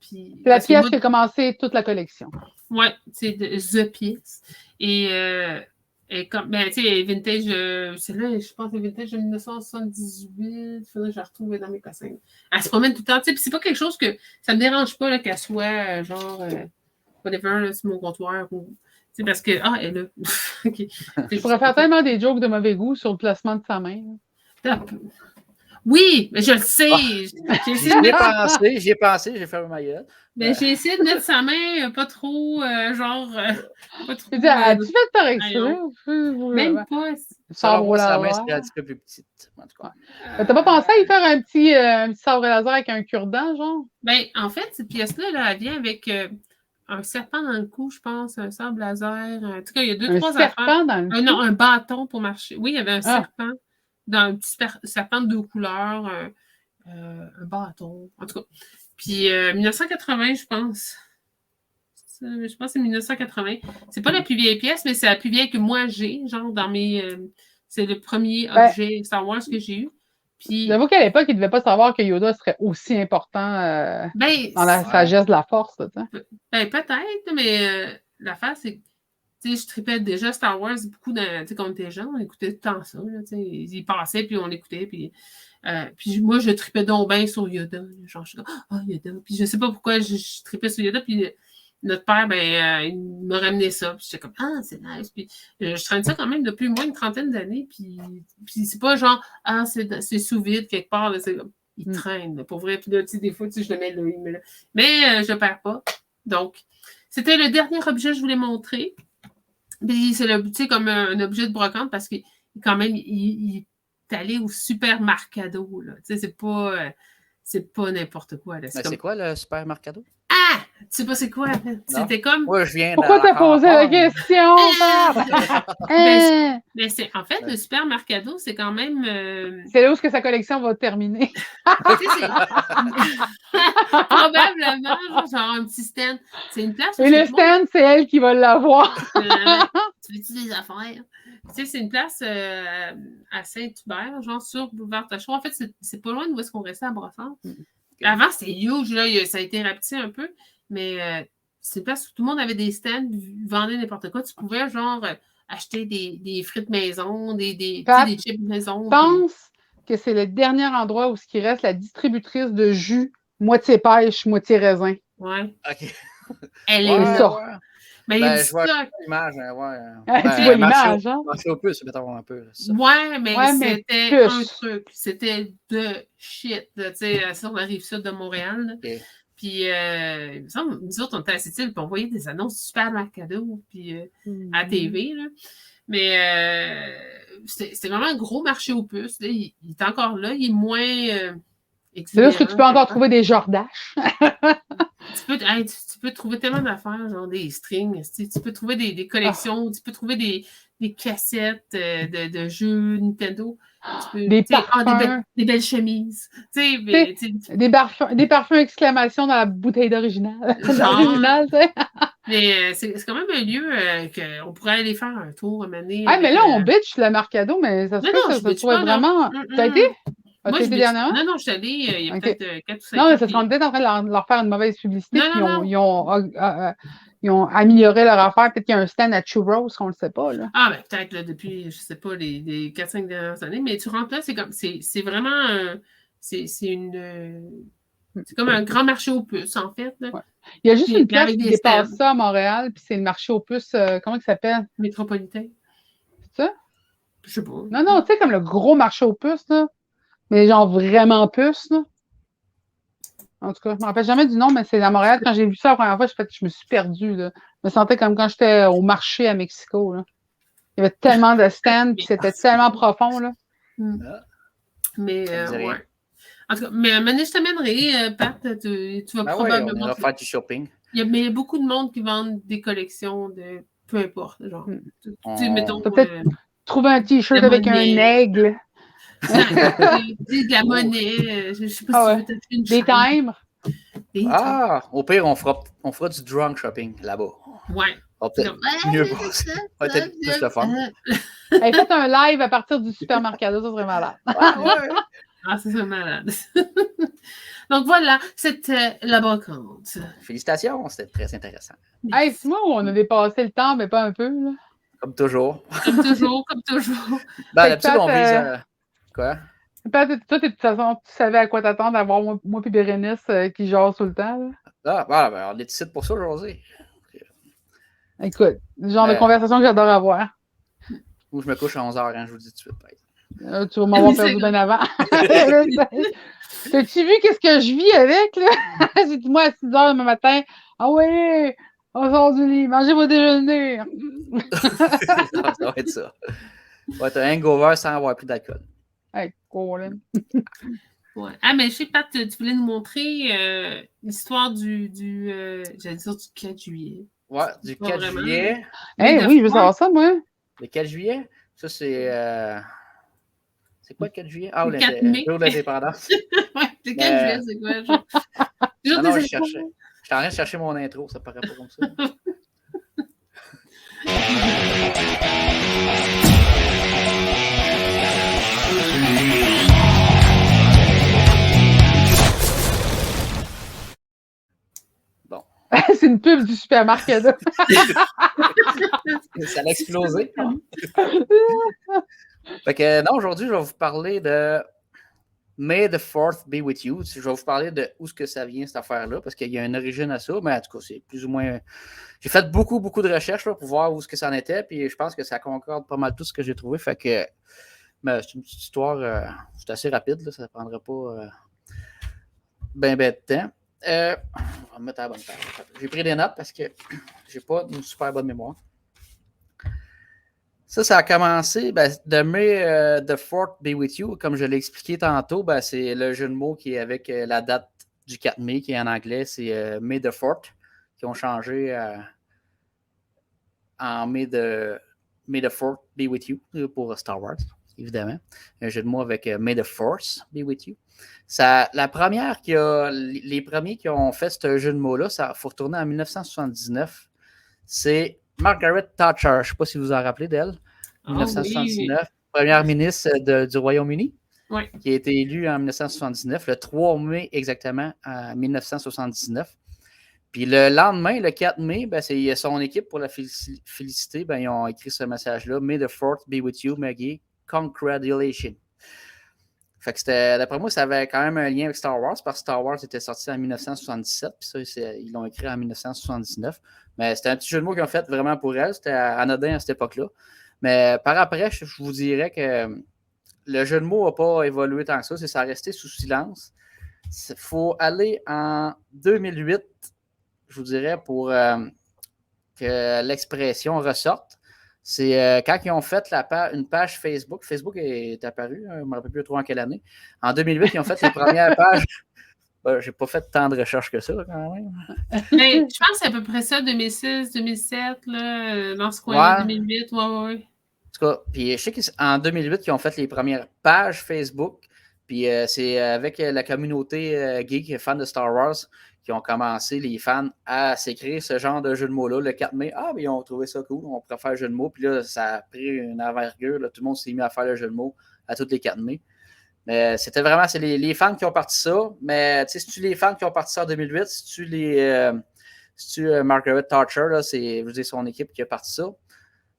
[SPEAKER 2] Puis,
[SPEAKER 1] c'est la pièce qui a commencé toute la collection.
[SPEAKER 2] Oui, c'est The Pièce. Et comme, tu sais, vintage, c'est là, je pense que vintage de 1978, il faudrait que je la retrouve dans mes cossins. Elle se promène tout le temps, tu sais, puis c'est pas quelque chose que, ça me dérange pas, là, qu'elle soit, genre, whatever, là, sur mon comptoir, ou, tu sais, parce que, elle est là. Okay.
[SPEAKER 1] Je pourrais faire tellement des jokes de mauvais goût sur le placement de sa main.
[SPEAKER 2] Oui, mais je le sais.
[SPEAKER 3] J'y ai pensé, j'ai fait ma gueule.
[SPEAKER 2] Ben, j'ai essayé de mettre sa main pas trop, pas trop.
[SPEAKER 1] As-tu fait par exprès?
[SPEAKER 2] Même pas.
[SPEAKER 1] Sabre
[SPEAKER 3] sa main
[SPEAKER 1] laser.
[SPEAKER 3] serait un petit peu plus petite, en tout cas.
[SPEAKER 1] T'as pas pensé à y faire un petit sabre laser avec un cure-dent, genre?
[SPEAKER 2] Ben, en fait, cette pièce-là, là, elle vient avec un serpent dans le cou, je pense, un sabre laser. En tout cas, il y a 2-3 affaires.
[SPEAKER 1] Un serpent dans le cou?
[SPEAKER 2] Non, un bâton pour marcher. Oui, il y avait un serpent, un petit serpent de 2 couleurs, un bâton, en tout cas. Puis 1980, je pense. Je pense que c'est 1980. C'est pas la plus vieille pièce, mais c'est la plus vieille que moi j'ai, genre dans mes. C'est le premier objet Star Wars que j'ai eu. Puis,
[SPEAKER 1] j'avoue qu'à l'époque, il ne devait pas savoir que Yoda serait aussi important dans la sagesse de la force.
[SPEAKER 2] Peut-être, mais l'affaire, c'est que je tripais déjà Star Wars beaucoup quand on était jeune, on écoutait tout le temps ça. Là, ils passaient, puis on écoutait. Puis moi, je tripais donc bien sur Yoda. Genre, je suis comme, Yoda. Puis je sais pas pourquoi je tripais sur Yoda. Puis notre père, il m'a ramené ça. Puis j'étais comme, c'est nice. Puis je traîne ça quand même depuis moins une trentaine d'années. Puis c'est pas genre, c'est sous vide quelque part. Là, c'est comme, il traîne. Pour vrai. Puis là, des fois, je le mets là. Mais je perds pas. Donc, c'était le dernier objet que je voulais montrer. Puis c'est comme un objet de brocante parce qu'il quand même, il est allé au super Mercado. Là. C'est pas. c'est pas n'importe quoi. Là.
[SPEAKER 3] C'est quoi le Super Mercado?
[SPEAKER 2] Ah! Tu sais pas c'est quoi? C'était comme...
[SPEAKER 3] Ouais, je viens
[SPEAKER 1] Pourquoi t'as posé la question,
[SPEAKER 2] Mais c'est, en fait, le Super Mercado, c'est quand même...
[SPEAKER 1] C'est là où sa collection va terminer.
[SPEAKER 2] Probablement, genre un petit stand. C'est une place où...
[SPEAKER 1] Et le stand, c'est elle qui va l'avoir.
[SPEAKER 2] Tu veux-tu des affaires? Tu sais, c'est une place à Saint-Hubert, genre sur Boulevard Tachereau. En fait, c'est pas loin de où est-ce qu'on restait à Brossard. Avant, c'était huge, là, ça a été rapetissé un peu, mais c'est une place où tout le monde avait des stands, vendait n'importe quoi. Tu pouvais, genre, acheter des frites maison, des chips maison.
[SPEAKER 1] Je pense que c'est le dernier endroit où ce qui reste la distributrice de jus, moitié pêche, moitié raisin.
[SPEAKER 2] Ouais.
[SPEAKER 3] OK.
[SPEAKER 2] Elle est
[SPEAKER 1] ça.
[SPEAKER 2] là. Mais il y a du
[SPEAKER 3] je vois
[SPEAKER 2] stock.
[SPEAKER 3] l'image,
[SPEAKER 1] Tu vois l'image, hein?
[SPEAKER 3] Marché aux puces, mettons un peu. Ça.
[SPEAKER 2] Ouais, mais c'était
[SPEAKER 1] plus.
[SPEAKER 2] un truc. C'était de shit, tu sais, sur la rive sud de Montréal.
[SPEAKER 3] Okay.
[SPEAKER 2] Puis, il me semble, nous autres, on était à Sept-Îles, puis on voyait des annonces du Super Mercado, puis à TV, là. Mais c'était vraiment un gros marché aux puces. Là. Il est encore là, il est moins...
[SPEAKER 1] c'est là que tu peux encore trouver des Jordaches.
[SPEAKER 2] Tu peux trouver tellement d'affaires, genre des strings. Tu peux trouver des collections, tu peux trouver des cassettes de jeux Nintendo.
[SPEAKER 1] Des parfums.
[SPEAKER 2] Des belles chemises.
[SPEAKER 1] Des parfums exclamation dans la bouteille d'original.
[SPEAKER 2] Mais c'est quand même un lieu qu'on pourrait aller faire un tour, mener.
[SPEAKER 1] Ah, mais là, on bitch le Mercado, mais ça se fait que ça soit vraiment... T'as été?
[SPEAKER 2] Moi,
[SPEAKER 1] As-tu été dernièrement?
[SPEAKER 2] Non, je suis allée il y a peut-être 4 ou 5 ans.
[SPEAKER 1] Non, mais ça se rend peut-être en train de leur faire une mauvaise publicité.
[SPEAKER 2] Non.
[SPEAKER 1] Ils ont amélioré leur affaire. Peut-être qu'il y a un stand à Churros, qu'on ne le sait pas. Là.
[SPEAKER 2] Ah, ben peut-être là, depuis, je sais pas, les 4-5 dernières années. Mais tu rentres là, c'est vraiment... c'est comme un grand marché aux puces, en fait. Là.
[SPEAKER 1] Ouais. Il y a juste une place qui dépasse ça à Montréal, puis c'est le marché aux puces, comment il s'appelle?
[SPEAKER 2] Métropolitain.
[SPEAKER 1] C'est ça?
[SPEAKER 2] Je sais pas.
[SPEAKER 1] Non, tu sais, comme le gros marché aux puces, là. Mais genre vraiment puces, là. En tout cas, je ne me rappelle jamais du nom, mais c'est à Montréal. Quand j'ai vu ça la première fois, je me suis perdue, là. Je me sentais comme quand j'étais au marché à Mexico, là. Il y avait tellement de stands, puis c'était tellement profond, là.
[SPEAKER 2] Mais, ouais. En tout cas, mais je t'amènerai, Pat, tu vas probablement...
[SPEAKER 3] on va faire du shopping.
[SPEAKER 2] Mais il y a beaucoup de monde qui vendent des collections de peu importe, genre.
[SPEAKER 1] Mettons, peut-être trouver un t-shirt avec un aigle.
[SPEAKER 2] De la monnaie. Je sais pas si tu veux t'acheter une
[SPEAKER 1] des timbres.
[SPEAKER 3] Au pire, on fera du drunk shopping là-bas.
[SPEAKER 2] Ouais.
[SPEAKER 3] On va peut-être mieux passer. On va peut-être plus le fun.
[SPEAKER 1] Faites un live à partir du supermercado, ça serait malade.
[SPEAKER 2] Ah, ça serait malade. Donc voilà, c'était la brocante.
[SPEAKER 3] Félicitations, c'était très intéressant.
[SPEAKER 1] Hey, c'est moi où on a dépassé le temps, mais pas un peu, là.
[SPEAKER 3] Comme toujours.
[SPEAKER 2] Comme toujours.
[SPEAKER 3] Ben, d'habitude, on vise... Quoi?
[SPEAKER 1] Toi, de toute façon, tu savais à quoi t'attendre d'avoir moi et Bérénice qui jase tout le temps. Là.
[SPEAKER 3] Ben, on est ici pour ça, José.
[SPEAKER 1] Écoute, le genre de conversation que j'adore avoir.
[SPEAKER 3] Ou je me couche à 11h, hein, je vous le dis tout de suite.
[SPEAKER 1] Tu vas m'avoir perdu bien avant. T'as-tu vu qu'est-ce que je vis avec, là? J'ai dit, moi, à 6h demain matin, ah ouais, on sort du lit, mangez vos déjeuners.
[SPEAKER 3] Ça va être ça. Va être un hangover sans avoir pris d'alcool.
[SPEAKER 1] Hey, Colin.
[SPEAKER 2] Ouais. Ah, mais je sais pas, tu voulais nous montrer l'histoire j'allais dire du 4 juillet.
[SPEAKER 3] Ouais, du 4 juillet.
[SPEAKER 1] Oui, je veux savoir ça, moi.
[SPEAKER 3] Le 4 juillet? Ça, c'est... C'est quoi le 4 juillet? Ah,
[SPEAKER 2] le 4 mai.
[SPEAKER 3] Jour de l'indépendance.
[SPEAKER 2] Ouais, le 4 juillet, c'est quoi? Jour
[SPEAKER 3] non, je suis en train de chercher mon intro, ça paraît pas comme ça. Bon.
[SPEAKER 1] C'est une pub du supermarché.
[SPEAKER 3] Ça a explosé. Fait que non, aujourd'hui, je vais vous parler de May the 4th be with you. Je vais vous parler de où est-ce que ça vient, cette affaire-là, parce qu'il y a une origine à ça, mais en tout cas, c'est plus ou moins... J'ai fait beaucoup de recherches là, pour voir où est-ce que ça en était, puis je pense que ça concorde pas mal tout ce que j'ai trouvé, fait que c'est une petite histoire, c'est assez rapide, là, ça ne prendra pas ben de temps. On va me mettre à la bonne page. J'ai pris des notes parce que j'ai pas une super bonne mémoire. Ça a commencé, de May the 4th be with you, comme je l'ai expliqué tantôt, c'est le jeu de mots qui est avec la date du 4 mai, qui est en anglais, c'est May the 4th, qui ont changé en May the 4th be with you pour Star Wars, évidemment. Un jeu de mots avec May the Force be with you. Les premiers qui ont fait ce jeu de mots-là, ça faut retourner en 1979. C'est Margaret Thatcher, je ne sais pas si vous vous en rappelez d'elle, 1979, oui. Première ministre du Royaume-Uni,
[SPEAKER 2] oui.
[SPEAKER 3] Qui a été élue en 1979, le 3 mai exactement, en 1979. Puis le lendemain, le 4 mai, c'est son équipe pour la féliciter, ils ont écrit ce message-là, May the 4th be with you, Maggie, congratulations. Fait que d'après moi, ça avait quand même un lien avec Star Wars, parce que Star Wars était sorti en 1977, puis ça, ils l'ont écrit en 1979. Mais c'était un petit jeu de mots qu'ils ont fait vraiment pour elle. C'était anodin à cette époque-là. Mais par après, je vous dirais que le jeu de mots n'a pas évolué tant que ça. Ça a resté sous silence. Il faut aller en 2008, je vous dirais, pour que l'expression ressorte. C'est quand ils ont fait une page Facebook. Facebook est apparu, je ne me rappelle plus trop en quelle année. En 2008, ils ont fait les premières pages. J'ai pas fait tant de recherches que ça, quand même.
[SPEAKER 2] Mais je pense que c'est à peu près ça, 2006, 2007, là, dans ce coin-là, 2008. Ouais. En
[SPEAKER 3] tout cas, puis je sais qu'en 2008, ils ont fait les premières pages Facebook. Puis c'est avec la communauté geek, fans de Star Wars, qui ont commencé, les fans, à s'écrire ce genre de jeu de mots-là. Le 4 mai, ils ont trouvé ça cool, on pourrait faire le jeu de mots. Puis là, ça a pris une envergure. Là, tout le monde s'est mis à faire le jeu de mots à tous les 4 mai. Mais c'était vraiment, c'est les fans qui ont parti ça. Mais tu sais, c'est-tu les fans qui ont parti ça en 2008? C'est-tu Margaret Thatcher, là, je veux dire, son équipe qui a parti ça?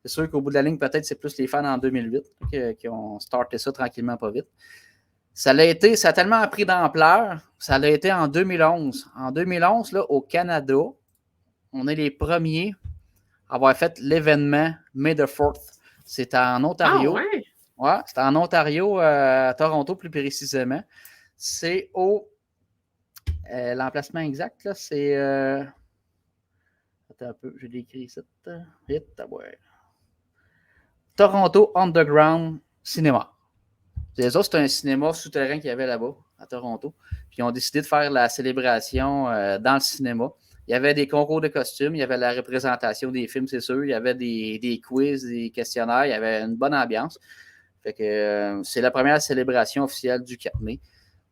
[SPEAKER 3] C'est sûr qu'au bout de la ligne, peut-être, c'est plus les fans en 2008 qui ont starté ça tranquillement, pas vite. Ça a tellement pris d'ampleur, ça l'a été en 2011. En 2011, là, au Canada, on est les premiers à avoir fait l'événement May the 4th. C'était en Ontario.
[SPEAKER 2] Ah ouais?
[SPEAKER 3] Ouais, c'était en Ontario, à Toronto plus précisément. C'est au... l'emplacement exact, là, c'est... Attends un peu, je l'ai écrit ici. Toronto Underground Cinema. Les autres, c'est un cinéma souterrain qu'il y avait là-bas, à Toronto. Puis ils ont décidé de faire la célébration dans le cinéma. Il y avait des concours de costumes, il y avait la représentation des films, c'est sûr. Il y avait des quiz, des questionnaires, il y avait une bonne ambiance. Fait que c'est la première célébration officielle du 4 mai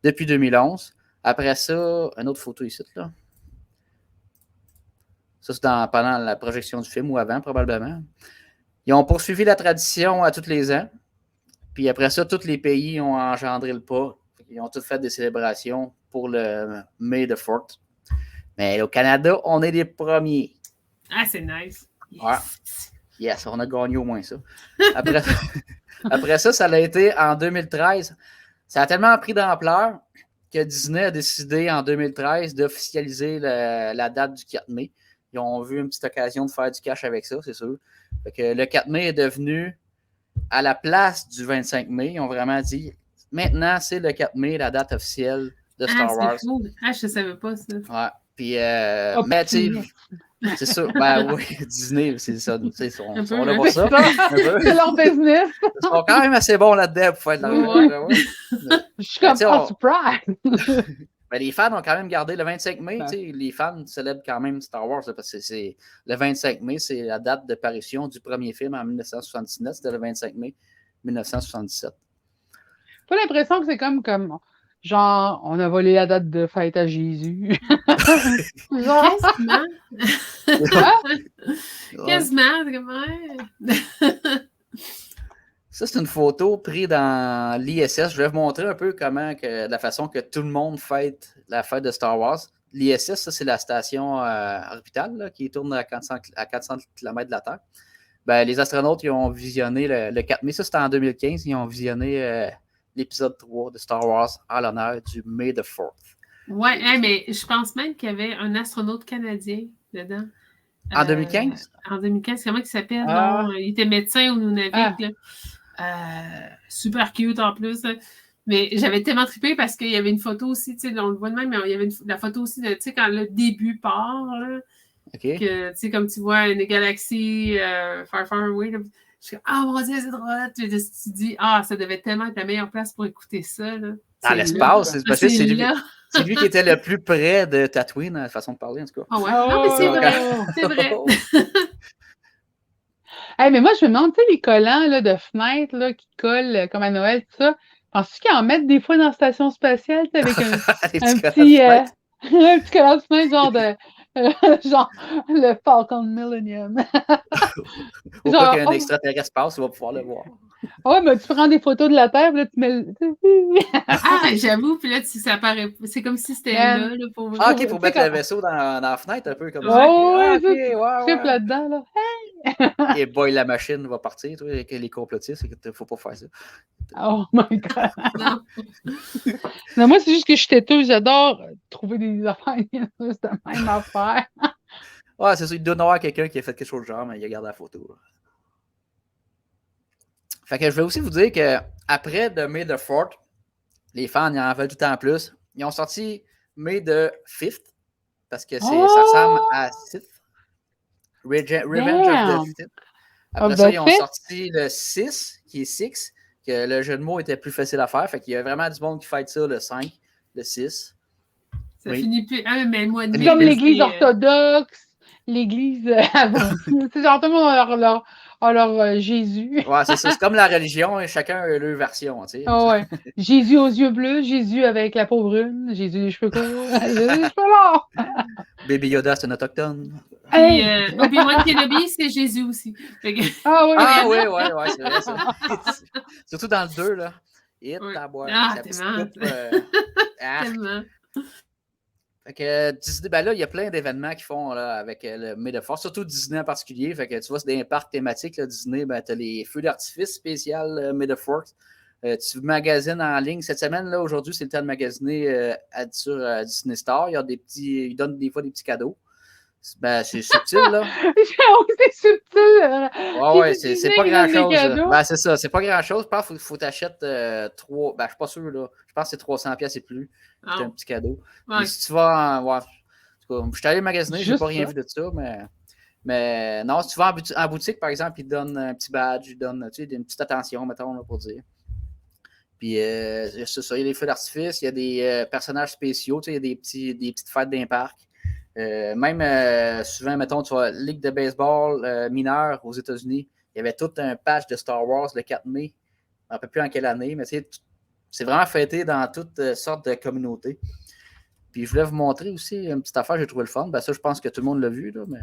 [SPEAKER 3] depuis 2011. Après ça, une autre photo ici, là. Ça, c'est pendant la projection du film ou avant, probablement. Ils ont poursuivi la tradition à tous les ans. Puis après ça, tous les pays ont engendré le pas. Ils ont tous fait des célébrations pour le May the 4th. Mais au Canada, on est les premiers.
[SPEAKER 2] Ah, c'est nice.
[SPEAKER 3] Yes. Ouais. Yes, on a gagné au moins ça. Après ça, ça a été en 2013. Ça a tellement pris d'ampleur que Disney a décidé en 2013 d'officialiser la date du 4 mai. Ils ont vu une petite occasion de faire du cash avec ça, c'est sûr. Fait que le 4 mai est devenu à la place du 25 mai. Ils ont vraiment dit, maintenant, c'est le 4 mai, la date officielle de Star Wars.
[SPEAKER 2] Cool. Ah, je ne savais pas ça.
[SPEAKER 3] Ouais. Puis, mais tu sais, c'est ça. Oui, Disney, c'est ça. Ils sont là pour ça.
[SPEAKER 1] C'est leur business.
[SPEAKER 3] Ils sont quand même assez bons là-dedans pour faire de l'argent.
[SPEAKER 1] Ouais. Je suis comme surprise.
[SPEAKER 3] Mais les fans ont quand même gardé le 25 mai. Les fans célèbrent quand même Star Wars parce que c'est le 25 mai, c'est la date de parution du premier film en 1979. C'était le 25 mai 1977.
[SPEAKER 1] J'ai l'impression que c'est comme genre, on a volé la date de fête à Jésus.
[SPEAKER 2] Quasiment. Quasiment, comment?
[SPEAKER 3] Ça, c'est une photo prise dans l'ISS. Je vais vous montrer un peu la façon que tout le monde fête la fête de Star Wars. L'ISS, ça, c'est la station orbitale là, qui tourne à 400 km de la Terre. Les astronautes, ils ont visionné le 4 mai. Ça, c'était en 2015. Ils ont visionné l'épisode 3 de Star Wars en l'honneur du May the 4th.
[SPEAKER 2] Ouais, mais je pense même qu'il y avait un astronaute canadien dedans.
[SPEAKER 3] En 2015?
[SPEAKER 2] En 2015, comment il s'appelle? Non, il était médecin au Nunavik. Super cute en plus. Mais j'avais tellement trippé parce qu'il y avait une photo aussi, tu sais, on le voit de même, mais il y avait la photo aussi de, tu sais, quand le début part, là, que, tu sais, comme tu vois, une galaxie far, far away. Là. Je suis comme, ah mon Dieu, c'est drôle. Tu te dis, ah, ça devait tellement être la meilleure place pour écouter ça. Là.
[SPEAKER 3] Dans l'espace, c'est possible.
[SPEAKER 2] C'est là.
[SPEAKER 3] C'est lui qui était le plus près de Tatooine, la façon de parler, en tout cas.
[SPEAKER 2] Ah ouais. Non, mais c'est vrai. C'est vrai.
[SPEAKER 1] Hey, mais moi, je me demande, tu sais, les collants là, de fenêtres là, qui collent comme à Noël, tout ça. Penses-tu qu'ils en mettent des fois dans la station spatiale avec un petit un petit collant de fenêtre, genre de genre le Falcon Millennium.
[SPEAKER 3] Ou pas qu'un extraterrestre passe, il va pouvoir le voir.
[SPEAKER 1] Ouais, mais tu prends des photos de la Terre, puis là, tu mets.
[SPEAKER 2] Ah, j'avoue, puis là, ça apparaît. C'est comme si c'était là, pour vous.
[SPEAKER 3] Ah, ok, pour mettre le vaisseau dans la fenêtre, un peu comme ça.
[SPEAKER 1] Oh, ouais. Là-dedans, là.
[SPEAKER 3] Et boy, la machine va partir, toi, avec les complotistes, il ne faut pas faire ça.
[SPEAKER 1] Oh my God! Non, moi, c'est juste que je suis têteuse, j'adore trouver des affaires de même affaire.
[SPEAKER 3] Ouais, c'est ça, il doit y avoir quelqu'un qui a fait quelque chose de genre, mais il a gardé la photo. Là. Fait que je vais aussi vous dire qu'après de May the 4th, les fans, ils en veulent tout le temps plus. Ils ont sorti May the 5th, parce que ça ressemble à Sith. Revenge of the Sith. Après ça, ils ont sorti le 6, qui est 6, que le jeu de mots était plus facile à faire. Fait qu'il y a vraiment du monde qui fait ça, le 5, le 6.
[SPEAKER 2] Ça finit plus. Ah, mais moi,
[SPEAKER 1] c'est comme l'Église orthodoxe, l'Église avant. C'est genre tout le monde a leur Jésus.
[SPEAKER 3] Ouais, c'est ça. C'est comme la religion, et chacun a leur version. Tu sais.
[SPEAKER 1] Oh, ouais. Jésus aux yeux bleus, Jésus avec la peau brune, Jésus les cheveux courts, Jésus les cheveux longs.
[SPEAKER 3] Baby Yoda, c'est un autochtone.
[SPEAKER 2] Puis Obi-Wan Kenobi, c'est Jésus aussi.
[SPEAKER 1] Ah oui,
[SPEAKER 3] c'est vrai ça. Surtout dans le 2, là. Ta boîte.
[SPEAKER 2] Tellement.
[SPEAKER 3] Fait que Disney, ben là, il y a plein d'événements qu'ils font là, avec le May the 4th, surtout Disney en particulier. Fait que tu vois, c'est des parcs thématiques, là, Disney, ben, tu as les feux d'artifice spécial May the 4th. Tu magasines en ligne cette semaine, là, aujourd'hui, c'est le temps de magasiner sur Disney Store. Ils donnent des fois des petits cadeaux. Ben, c'est subtil, là.
[SPEAKER 1] C'est subtil.
[SPEAKER 3] Ouais, c'est pas grand-chose. Ben, c'est ça, c'est pas grand-chose. Je pense qu'il faut t'acheter 3. Ben, je suis pas sûr, là. Je pense que c'est 300$ et plus. C'est un petit cadeau. Ouais. Mais si tu vas en. Ouais, je suis allé magasiner, j'ai pas rien vu de ça, mais non, si tu vas en boutique, par exemple, ils te donnent un petit badge, ils te donnent une petite attention, mettons, là, pour dire. Puis, c'est ça, il y a des feux d'artifice, il y a des personnages spéciaux, il y a des petites fêtes d'un parc. Même souvent, mettons, tu vois, Ligue de baseball mineure aux États-Unis, il y avait tout un patch de Star Wars le 4 mai. Je ne sais plus en quelle année, mais c'est vraiment fêté dans toutes sortes de communautés. Puis je voulais vous montrer aussi une petite affaire, j'ai trouvé le fun. Ben ça, je pense que tout le monde l'a vu, là, mais.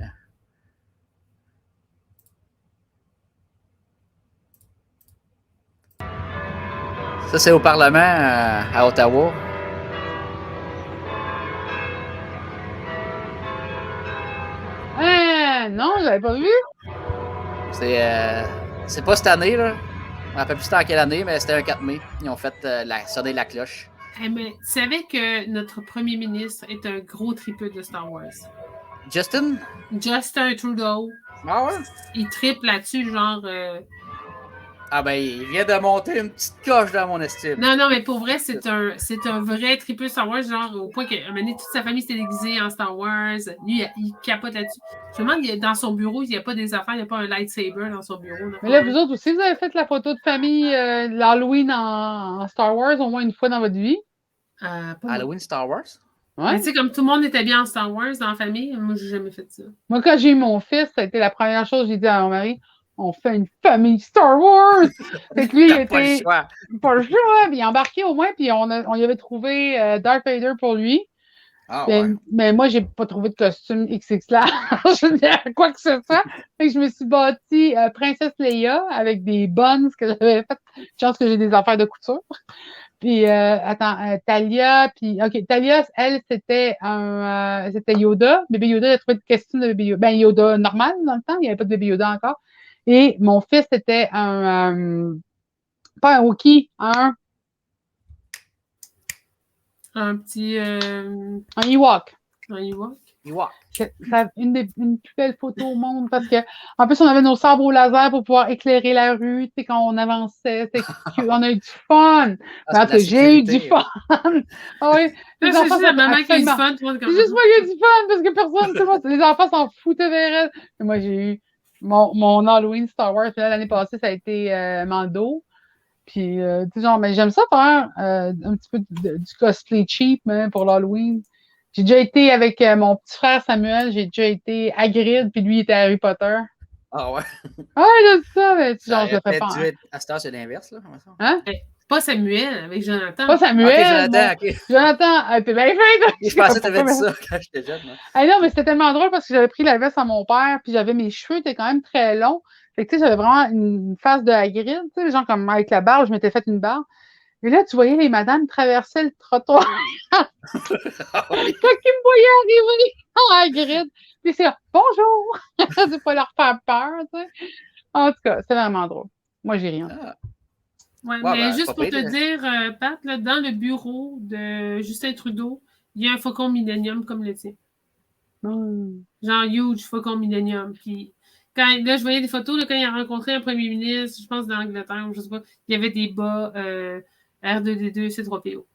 [SPEAKER 3] Ça, c'est au Parlement à Ottawa.
[SPEAKER 1] Non, je l'avais pas vu.
[SPEAKER 3] C'est pas cette année, là. Je me rappelle plus c'était en quelle année, mais c'était un 4 mai. Ils ont fait sonner la cloche.
[SPEAKER 2] Mais tu savais que notre premier ministre est un gros tripeux de Star Wars?
[SPEAKER 3] Justin
[SPEAKER 2] Trudeau.
[SPEAKER 3] Ah ouais?
[SPEAKER 2] Il tripe là-dessus, genre...
[SPEAKER 3] Ah ben, il vient de monter une petite coche dans mon estime.
[SPEAKER 2] Non, mais pour vrai, c'est un vrai tripeux Star Wars, genre au point qu'à un moment donné, toute sa famille s'était déguisée en Star Wars. Lui, il capote là-dessus. Je me demande, dans son bureau, il n'y a pas des affaires, il n'y a pas un lightsaber dans son bureau.
[SPEAKER 1] Mais là, vous autres aussi, vous avez fait la photo de famille l'Halloween en Star Wars au moins une fois dans votre vie?
[SPEAKER 3] Halloween Star Wars?
[SPEAKER 1] Ouais.
[SPEAKER 2] Tu sais, comme tout le monde était bien en Star Wars dans la famille, moi, j'ai jamais fait ça.
[SPEAKER 1] Moi, quand j'ai eu mon fils, ça a été la première chose que j'ai dit à mon mari. On fait une famille Star Wars! Fait que lui, il était. Pas le choix. Pas le choix, puis il embarqué au moins, puis on y avait trouvé Darth Vader pour lui.
[SPEAKER 3] Ah, ouais.
[SPEAKER 1] Mais moi, j'ai pas trouvé de costume XXL. Quoi que ce soit. Fait que je me suis bâtie Princesse Leia avec des buns que j'avais fait. Chance que j'ai des affaires de couture. Puis, Talia, puis, OK, Talia, elle, c'était Yoda. Bébé Yoda, elle a trouvé de costume de bébé Yoda. Ben, Yoda normal, dans le temps. Il n'y avait pas de bébé Yoda encore. Et mon fils, c'était pas un Wookiee, un
[SPEAKER 2] petit...
[SPEAKER 1] un Ewok.
[SPEAKER 2] Un Ewok?
[SPEAKER 1] C'est une plus belles photos au monde parce que, en plus, on avait nos sabres au laser pour pouvoir éclairer la rue, tu sais, quand on avançait. On a eu du fun. J'ai eu du fun. Ah oui.
[SPEAKER 2] C'est juste la maman qui a eu du fun.
[SPEAKER 1] C'est juste moi qui ai eu du fun parce que personne, les enfants s'en foutaient vers elle. Mais moi, j'ai eu mon Halloween Star Wars, là, l'année passée, ça a été Mando. Puis, tu sais, genre, mais j'aime ça faire un petit peu du cosplay cheap hein, pour l'Halloween. J'ai déjà été avec mon petit frère Samuel, j'ai déjà été Hagrid, puis lui, il était Harry Potter.
[SPEAKER 3] Ah ouais?
[SPEAKER 1] Ah, j'aime ça, mais genre, je le fais pas.
[SPEAKER 3] À cette heure, c'est l'inverse, là.
[SPEAKER 1] Hein?
[SPEAKER 2] Pas Samuel, avec Jonathan.
[SPEAKER 1] Pas Samuel.
[SPEAKER 3] Ok, Jonathan, ok.
[SPEAKER 1] Jonathan, t'es bien fait.
[SPEAKER 3] Je pensais que t'avais dit ça quand j'étais jeune.
[SPEAKER 1] Ah non, mais c'était tellement drôle parce que j'avais pris la veste à mon père, puis j'avais mes cheveux, étaient quand même très longs. Fait que, tu sais, j'avais vraiment une face de Hagrid, tu sais, genre comme avec la barbe, je m'étais fait une barbe. Et là, tu voyais les madames traverser le trottoir. Quand ils me voyaient arriver, oh, Hagrid. Puis c'est bonjour! C'est pas leur faire peur, tu sais. En tout cas, c'est vraiment drôle. Moi, j'ai rien.
[SPEAKER 2] Ouais, mais juste pour te dire, Pat, là, dans le bureau de Justin Trudeau, il y a un faucon Millennium comme le tien. Genre huge faucon Millennium. Puis là, je voyais des photos, là, quand il a rencontré un premier ministre, je pense d'Angleterre, je sais pas, il y avait des bas R2D2 C3PO.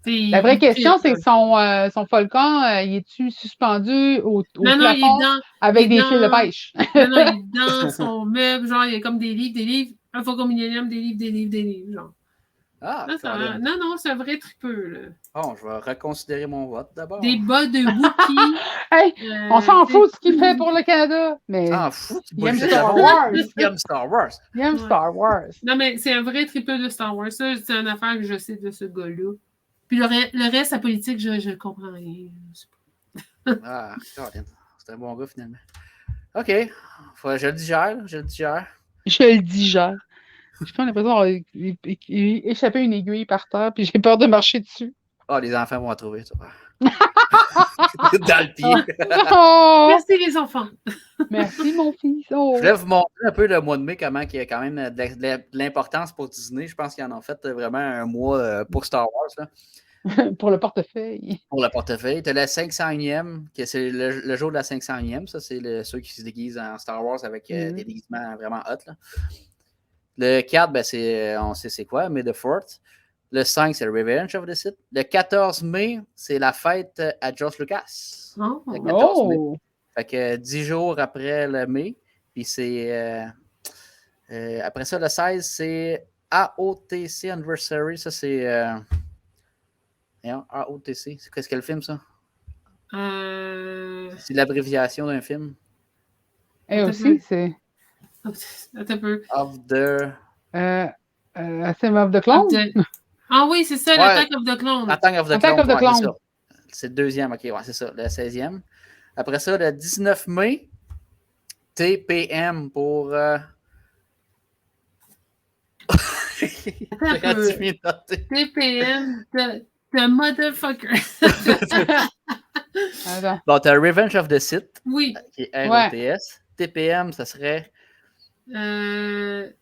[SPEAKER 1] La vraie question, c'est que son Falcon, il est-tu suspendu au plafond avec des fils de pêche?
[SPEAKER 2] Non, il est dans son meuble, genre, il y a comme des livres, un Faucon Millennium, des livres, genre.
[SPEAKER 3] Ah,
[SPEAKER 2] non, c'est un vrai tripeux, là.
[SPEAKER 3] Bon, je vais reconsidérer mon vote d'abord.
[SPEAKER 2] Des bas de Wookiee.
[SPEAKER 1] Hey, on s'en fout de ce qu'il fait pour le Canada, mais
[SPEAKER 3] il
[SPEAKER 1] aime Star Wars.
[SPEAKER 3] Il aime Star Wars.
[SPEAKER 1] Il aime Star Wars.
[SPEAKER 2] Non, mais c'est un vrai tripeux de Star Wars. Ça, c'est une affaire que je sais de ce gars-là. Puis le reste, la politique, je comprends rien.
[SPEAKER 3] Ah, c'est un bon gars, finalement. OK. Je le digère.
[SPEAKER 1] Je le digère. J'ai pas l'impression d'avoir échappé une aiguille par terre, puis j'ai peur de marcher dessus.
[SPEAKER 3] Ah, les enfants vont la trouver, ça. Dans le pied.
[SPEAKER 1] Oh!
[SPEAKER 2] Merci, les enfants.
[SPEAKER 1] Merci, mon fils. Oh.
[SPEAKER 3] Je voulais vous montrer un peu le mois de mai, comment il y a quand même de l'importance pour Disney. Je pense qu'ils en ont fait vraiment un mois pour Star Wars. Là.
[SPEAKER 1] Pour le portefeuille.
[SPEAKER 3] Pour le portefeuille. Tu as le 500e, que c'est le jour de la 500e. Ça, c'est ceux qui se déguisent en Star Wars avec des déguisements vraiment hot. Là. Le 4, ben, on sait c'est quoi, May the 4th. Le 5, c'est le Revenge of the Sith. Le 14 mai, c'est la fête à George Lucas.
[SPEAKER 2] Oh.
[SPEAKER 3] Le 14 mai. Fait que 10 jours après le mai. Puis c'est... après ça, le 16, c'est AOTC Anniversary. Ça, c'est... AOTC. C'est qu'est-ce qu'elle film, ça? C'est l'abréviation d'un film.
[SPEAKER 1] Et aussi, c'est...
[SPEAKER 2] Attends un peu.
[SPEAKER 3] Of the...
[SPEAKER 1] Attack of the Clone?
[SPEAKER 2] Ah oui, c'est ça, l'Attack of the Clone.
[SPEAKER 3] Attack of the Clone. C'est le deuxième, ok, ouais, c'est ça, le 16e. Après ça, le 19 mai, TPM pour...
[SPEAKER 2] TPM, the motherfucker.
[SPEAKER 3] Bon, t'as Revenge of the Sith,
[SPEAKER 2] oui.
[SPEAKER 3] qui est ROTS. Ouais. TPM, ça serait...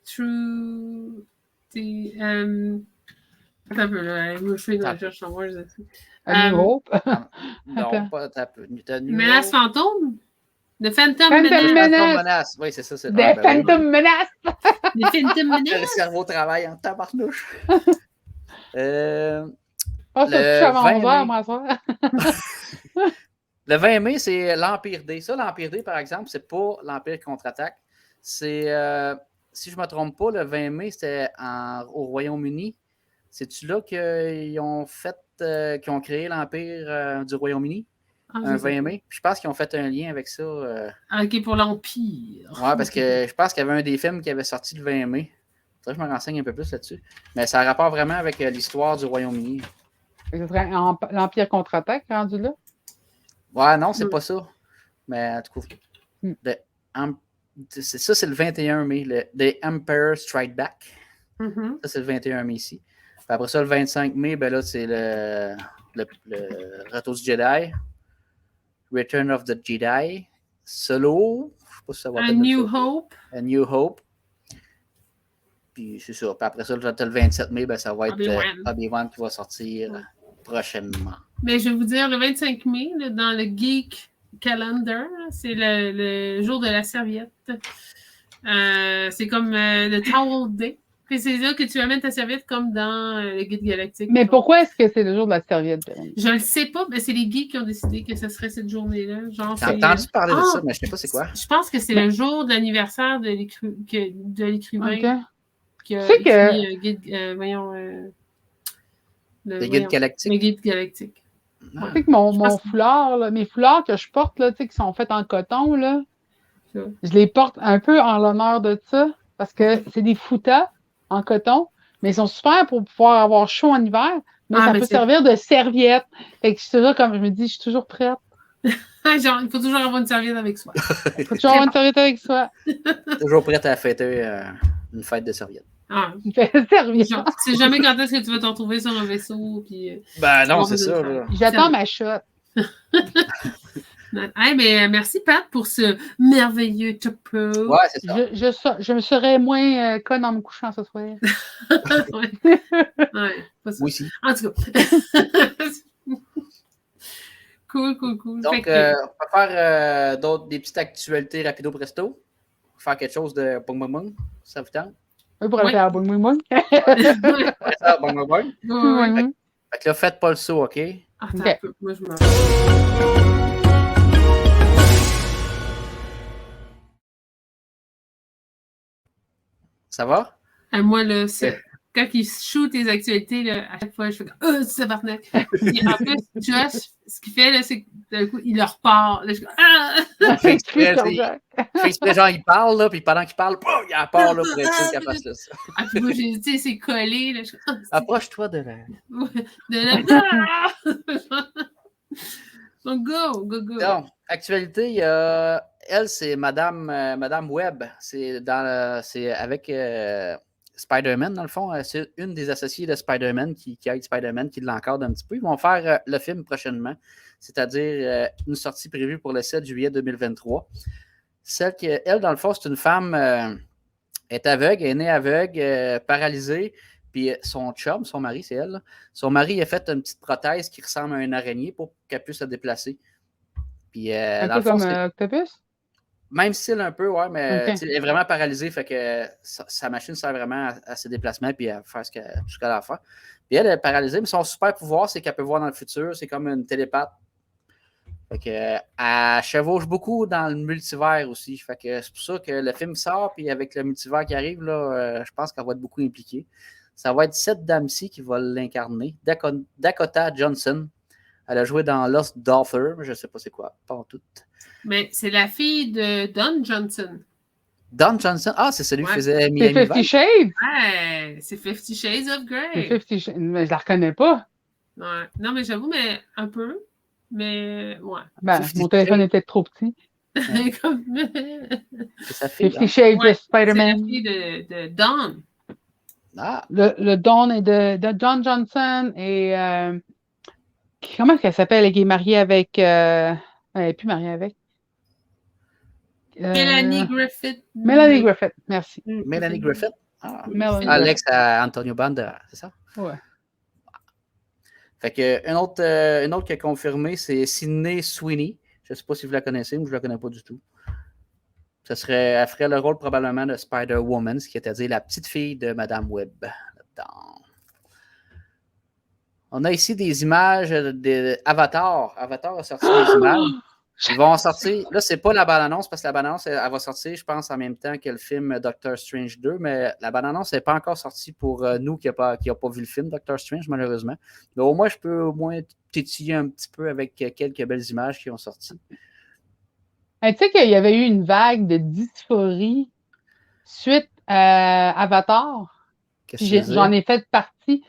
[SPEAKER 2] True... Attends un peu, là. Moi, je fais une recherche sur Wars.
[SPEAKER 1] A New Hope?
[SPEAKER 3] Non, pas un peu.
[SPEAKER 2] Menace fantôme? The Phantom
[SPEAKER 1] Menace.
[SPEAKER 3] Oui, c'est ça. C'est
[SPEAKER 1] The Phantom Menace.
[SPEAKER 2] The Phantom Menace.
[SPEAKER 3] Le cerveau travaille en tabarnouche.
[SPEAKER 1] Ça touche avant 11h, moi, ça.
[SPEAKER 3] Le 20 mai, c'est l'Empire D. Ça, l'Empire D, par exemple, c'est pas l'Empire contre-attaque. C'est, si je ne me trompe pas, le 20 mai, c'était au Royaume-Uni. C'est-tu là qu'ils ont créé l'Empire du Royaume-Uni? Un 20 mai. Puis je pense qu'ils ont fait un lien avec ça.
[SPEAKER 2] OK, pour l'Empire.
[SPEAKER 3] Oui, parce que je pense qu'il y avait un des films qui avait sorti le 20 mai. Ça, je me renseigne un peu plus là-dessus. Mais ça a rapport vraiment avec l'histoire du Royaume-Uni.
[SPEAKER 1] Ce serait l'Empire contre-attaque rendu là?
[SPEAKER 3] Ouais, non, c'est pas ça. Mais en tout cas, c'est le 21 mai. The Emperor Strike Back.
[SPEAKER 2] Mm-hmm.
[SPEAKER 3] Ça, c'est le 21 mai ici. Puis après ça, le 25 mai, ben là, c'est le Retour du Jedi. Return of the Jedi. Solo. Je sais pas si ça va
[SPEAKER 2] A New Hope.
[SPEAKER 3] A New Hope. Puis c'est ça. Puis après ça, le 27 mai, ben, ça va être Obi-Wan qui va sortir prochainement.
[SPEAKER 2] Mais je vais vous dire, le 25 mai, là, dans le Geek Calendar, c'est le jour de la serviette. C'est comme le Towel Day. Puis c'est là que tu amènes ta serviette comme dans le Guide Galactique.
[SPEAKER 1] Mais pourquoi est-ce que c'est le jour de la serviette, Jérémy?
[SPEAKER 2] Je ne sais pas, mais c'est les geeks qui ont décidé que ce serait cette journée-là. Genre,
[SPEAKER 3] J'ai entendu parler de ça, mais je ne sais pas c'est quoi.
[SPEAKER 2] Je pense que c'est le jour de l'anniversaire de l'écrivain
[SPEAKER 1] OK.
[SPEAKER 2] qui a
[SPEAKER 1] Tu sais que-
[SPEAKER 2] écrit Guide,
[SPEAKER 3] Le Guide Galactique.
[SPEAKER 2] Le Guide Galactique.
[SPEAKER 1] Tu sais que mon foulard, là, mes foulards que je porte, là, tu sais, qui sont faits en coton, là,
[SPEAKER 2] Ça.
[SPEAKER 1] je les porte un peu en l'honneur de ça, parce que c'est des foutas en coton, mais ils sont super pour pouvoir avoir chaud en hiver, mais ça
[SPEAKER 2] mais
[SPEAKER 1] peut
[SPEAKER 2] c'est-
[SPEAKER 1] servir de serviette. Fait que je suis toujours comme, je me dis, je suis toujours prête.
[SPEAKER 2] Genre, il faut toujours avoir une serviette avec soi.
[SPEAKER 1] Il faut toujours avoir une serviette avec soi.
[SPEAKER 3] Toujours prête à fêter une fête de serviette.
[SPEAKER 2] Ah,
[SPEAKER 1] Une serviette.
[SPEAKER 2] genre, tu sais jamais quand est-ce que tu vas te retrouver sur un vaisseau. Puis,
[SPEAKER 3] Ben non,
[SPEAKER 2] on
[SPEAKER 3] c'est
[SPEAKER 2] va
[SPEAKER 3] ça.
[SPEAKER 2] le
[SPEAKER 3] Là.
[SPEAKER 1] J'attends ma shot.
[SPEAKER 2] Hey, mais merci, Pat, pour ce merveilleux topo.
[SPEAKER 3] Ouais, c'est ça.
[SPEAKER 1] Je me serais moins conne en me couchant ce soir.
[SPEAKER 2] Ouais. Ouais, pas ça.
[SPEAKER 3] Moi aussi.
[SPEAKER 2] En tout cas. Cool.
[SPEAKER 3] Donc,
[SPEAKER 2] Fait que-
[SPEAKER 3] on va faire des petites actualités rapido presto. Faire quelque chose de bong bong bong. Ça vous tente?
[SPEAKER 1] Oui, pour aller
[SPEAKER 2] Ouais.
[SPEAKER 1] faire boum boum boum.
[SPEAKER 3] Ouais, ça, bong bong bong.
[SPEAKER 2] Ouais.
[SPEAKER 3] Fait que là, faites pas le saut, OK?
[SPEAKER 2] Attends
[SPEAKER 1] Ok.
[SPEAKER 2] un peu. Moi, je me...
[SPEAKER 3] Ça va?
[SPEAKER 2] Moi, là, c'est... Quand ils shootent les actualités, là, à chaque fois, je fais comme « Oh, c'est tabarnak! » Puis en plus, Josh, ce qu'il fait, là, c'est que d'un coup, il leur part. Là, je suis comme « Ah!
[SPEAKER 3] Fait exprès, genre, il parle, là, puis pendant qu'il parle, boum, il en part, là, pour être sûr qu'elle fasse ça. »
[SPEAKER 2] Ah, puis moi, tu sais, c'est collé, là. Je suis comme « Ah,
[SPEAKER 3] Approche-toi de la...
[SPEAKER 2] de la... » Donc, go!
[SPEAKER 3] Donc, actualité, il y a... Elle, c'est Madame Webb. C'est avec Spider-Man, dans le fond. C'est une des associées de Spider-Man qui aide Spider-Man, qui l'encadre un petit peu. Ils vont faire le film prochainement, c'est-à-dire une sortie prévue pour le 7 juillet 2023. Celle qui, elle, dans le fond, c'est une femme, est aveugle, est née aveugle, paralysée. Puis son chum, son mari, c'est elle, là. Son mari a fait une petite prothèse qui ressemble à une araignée pour qu'elle puisse se déplacer. Puis,
[SPEAKER 1] Un
[SPEAKER 3] dans
[SPEAKER 1] peu
[SPEAKER 3] le fond,
[SPEAKER 1] comme
[SPEAKER 3] c'est
[SPEAKER 1] Octopus?
[SPEAKER 3] même style un peu, ouais, mais
[SPEAKER 1] Ok.
[SPEAKER 3] elle est vraiment paralysée, fait que sa machine sert vraiment à ses déplacements puis à faire tout ce qu'elle a à faire. Puis elle est paralysée, mais son super pouvoir, c'est qu'elle peut voir dans le futur. C'est comme une télépathe. Fait que, elle chevauche beaucoup dans le multivers aussi. Fait que c'est pour ça que le film sort, puis avec le multivers qui arrive, là, je pense qu'elle va être beaucoup impliquée. Ça va être Seth Damsey qui va l'incarner. Dakota Johnson. Elle a joué dans Lost Daughter, je ne sais pas c'est quoi, pas en tout.
[SPEAKER 2] Mais c'est la fille de Don Johnson.
[SPEAKER 3] Don Johnson, c'est celui qui faisait
[SPEAKER 1] C'est
[SPEAKER 3] Miami
[SPEAKER 1] 50
[SPEAKER 3] Vice.
[SPEAKER 1] Shades?
[SPEAKER 2] Ouais, c'est 50 Shades of
[SPEAKER 1] C'est
[SPEAKER 2] Grey.
[SPEAKER 1] 50 Shades. Mais je la reconnais pas.
[SPEAKER 2] Ouais. Non, mais j'avoue, mais un peu. Mais, ouais.
[SPEAKER 1] Ben,
[SPEAKER 3] 50
[SPEAKER 1] mon téléphone
[SPEAKER 3] Shades.
[SPEAKER 1] était trop petit.
[SPEAKER 2] Comme...
[SPEAKER 3] C'est sa fille.
[SPEAKER 1] 50 Shades
[SPEAKER 2] Ouais,
[SPEAKER 1] de
[SPEAKER 2] c'est la
[SPEAKER 1] Spider-Man.
[SPEAKER 2] fille de Don.
[SPEAKER 3] Ah,
[SPEAKER 1] Le Dawn est de John Johnson et comment qu'elle s'appelle? Elle est mariée avec elle n'est plus mariée avec.
[SPEAKER 2] Mélanie Griffith.
[SPEAKER 1] Mélanie Griffith, merci.
[SPEAKER 3] Mélanie Griffith. Ah.
[SPEAKER 1] Mélanie
[SPEAKER 3] Alex Antonio Banderas, c'est ça?
[SPEAKER 1] Ouais.
[SPEAKER 3] Fait que une autre qui a confirmé, c'est Sydney Sweeney. Je ne sais pas si vous la connaissez, mais je ne la connais pas du tout. Elle ferait le rôle probablement de Spider-Woman, ce qui est à dire la petite fille de Madame Webb. Là-dedans. On a ici des images d'Avatar. Avatar a sorti des images. Ils vont sortir. Là, c'est pas la bande-annonce, parce que la bande-annonce, elle va sortir, je pense, en même temps que le film Doctor Strange 2, mais la bande-annonce n'est pas encore sortie pour nous qui n'ont pas vu le film Doctor Strange, malheureusement. Mais au moins, je peux au moins tétiller un petit peu avec quelques belles images qui ont sorti.
[SPEAKER 1] Tu sais qu'il y avait eu une vague de dysphorie suite à Avatar.
[SPEAKER 3] Qu'est-ce que tu veux dire?
[SPEAKER 1] J'en ai fait partie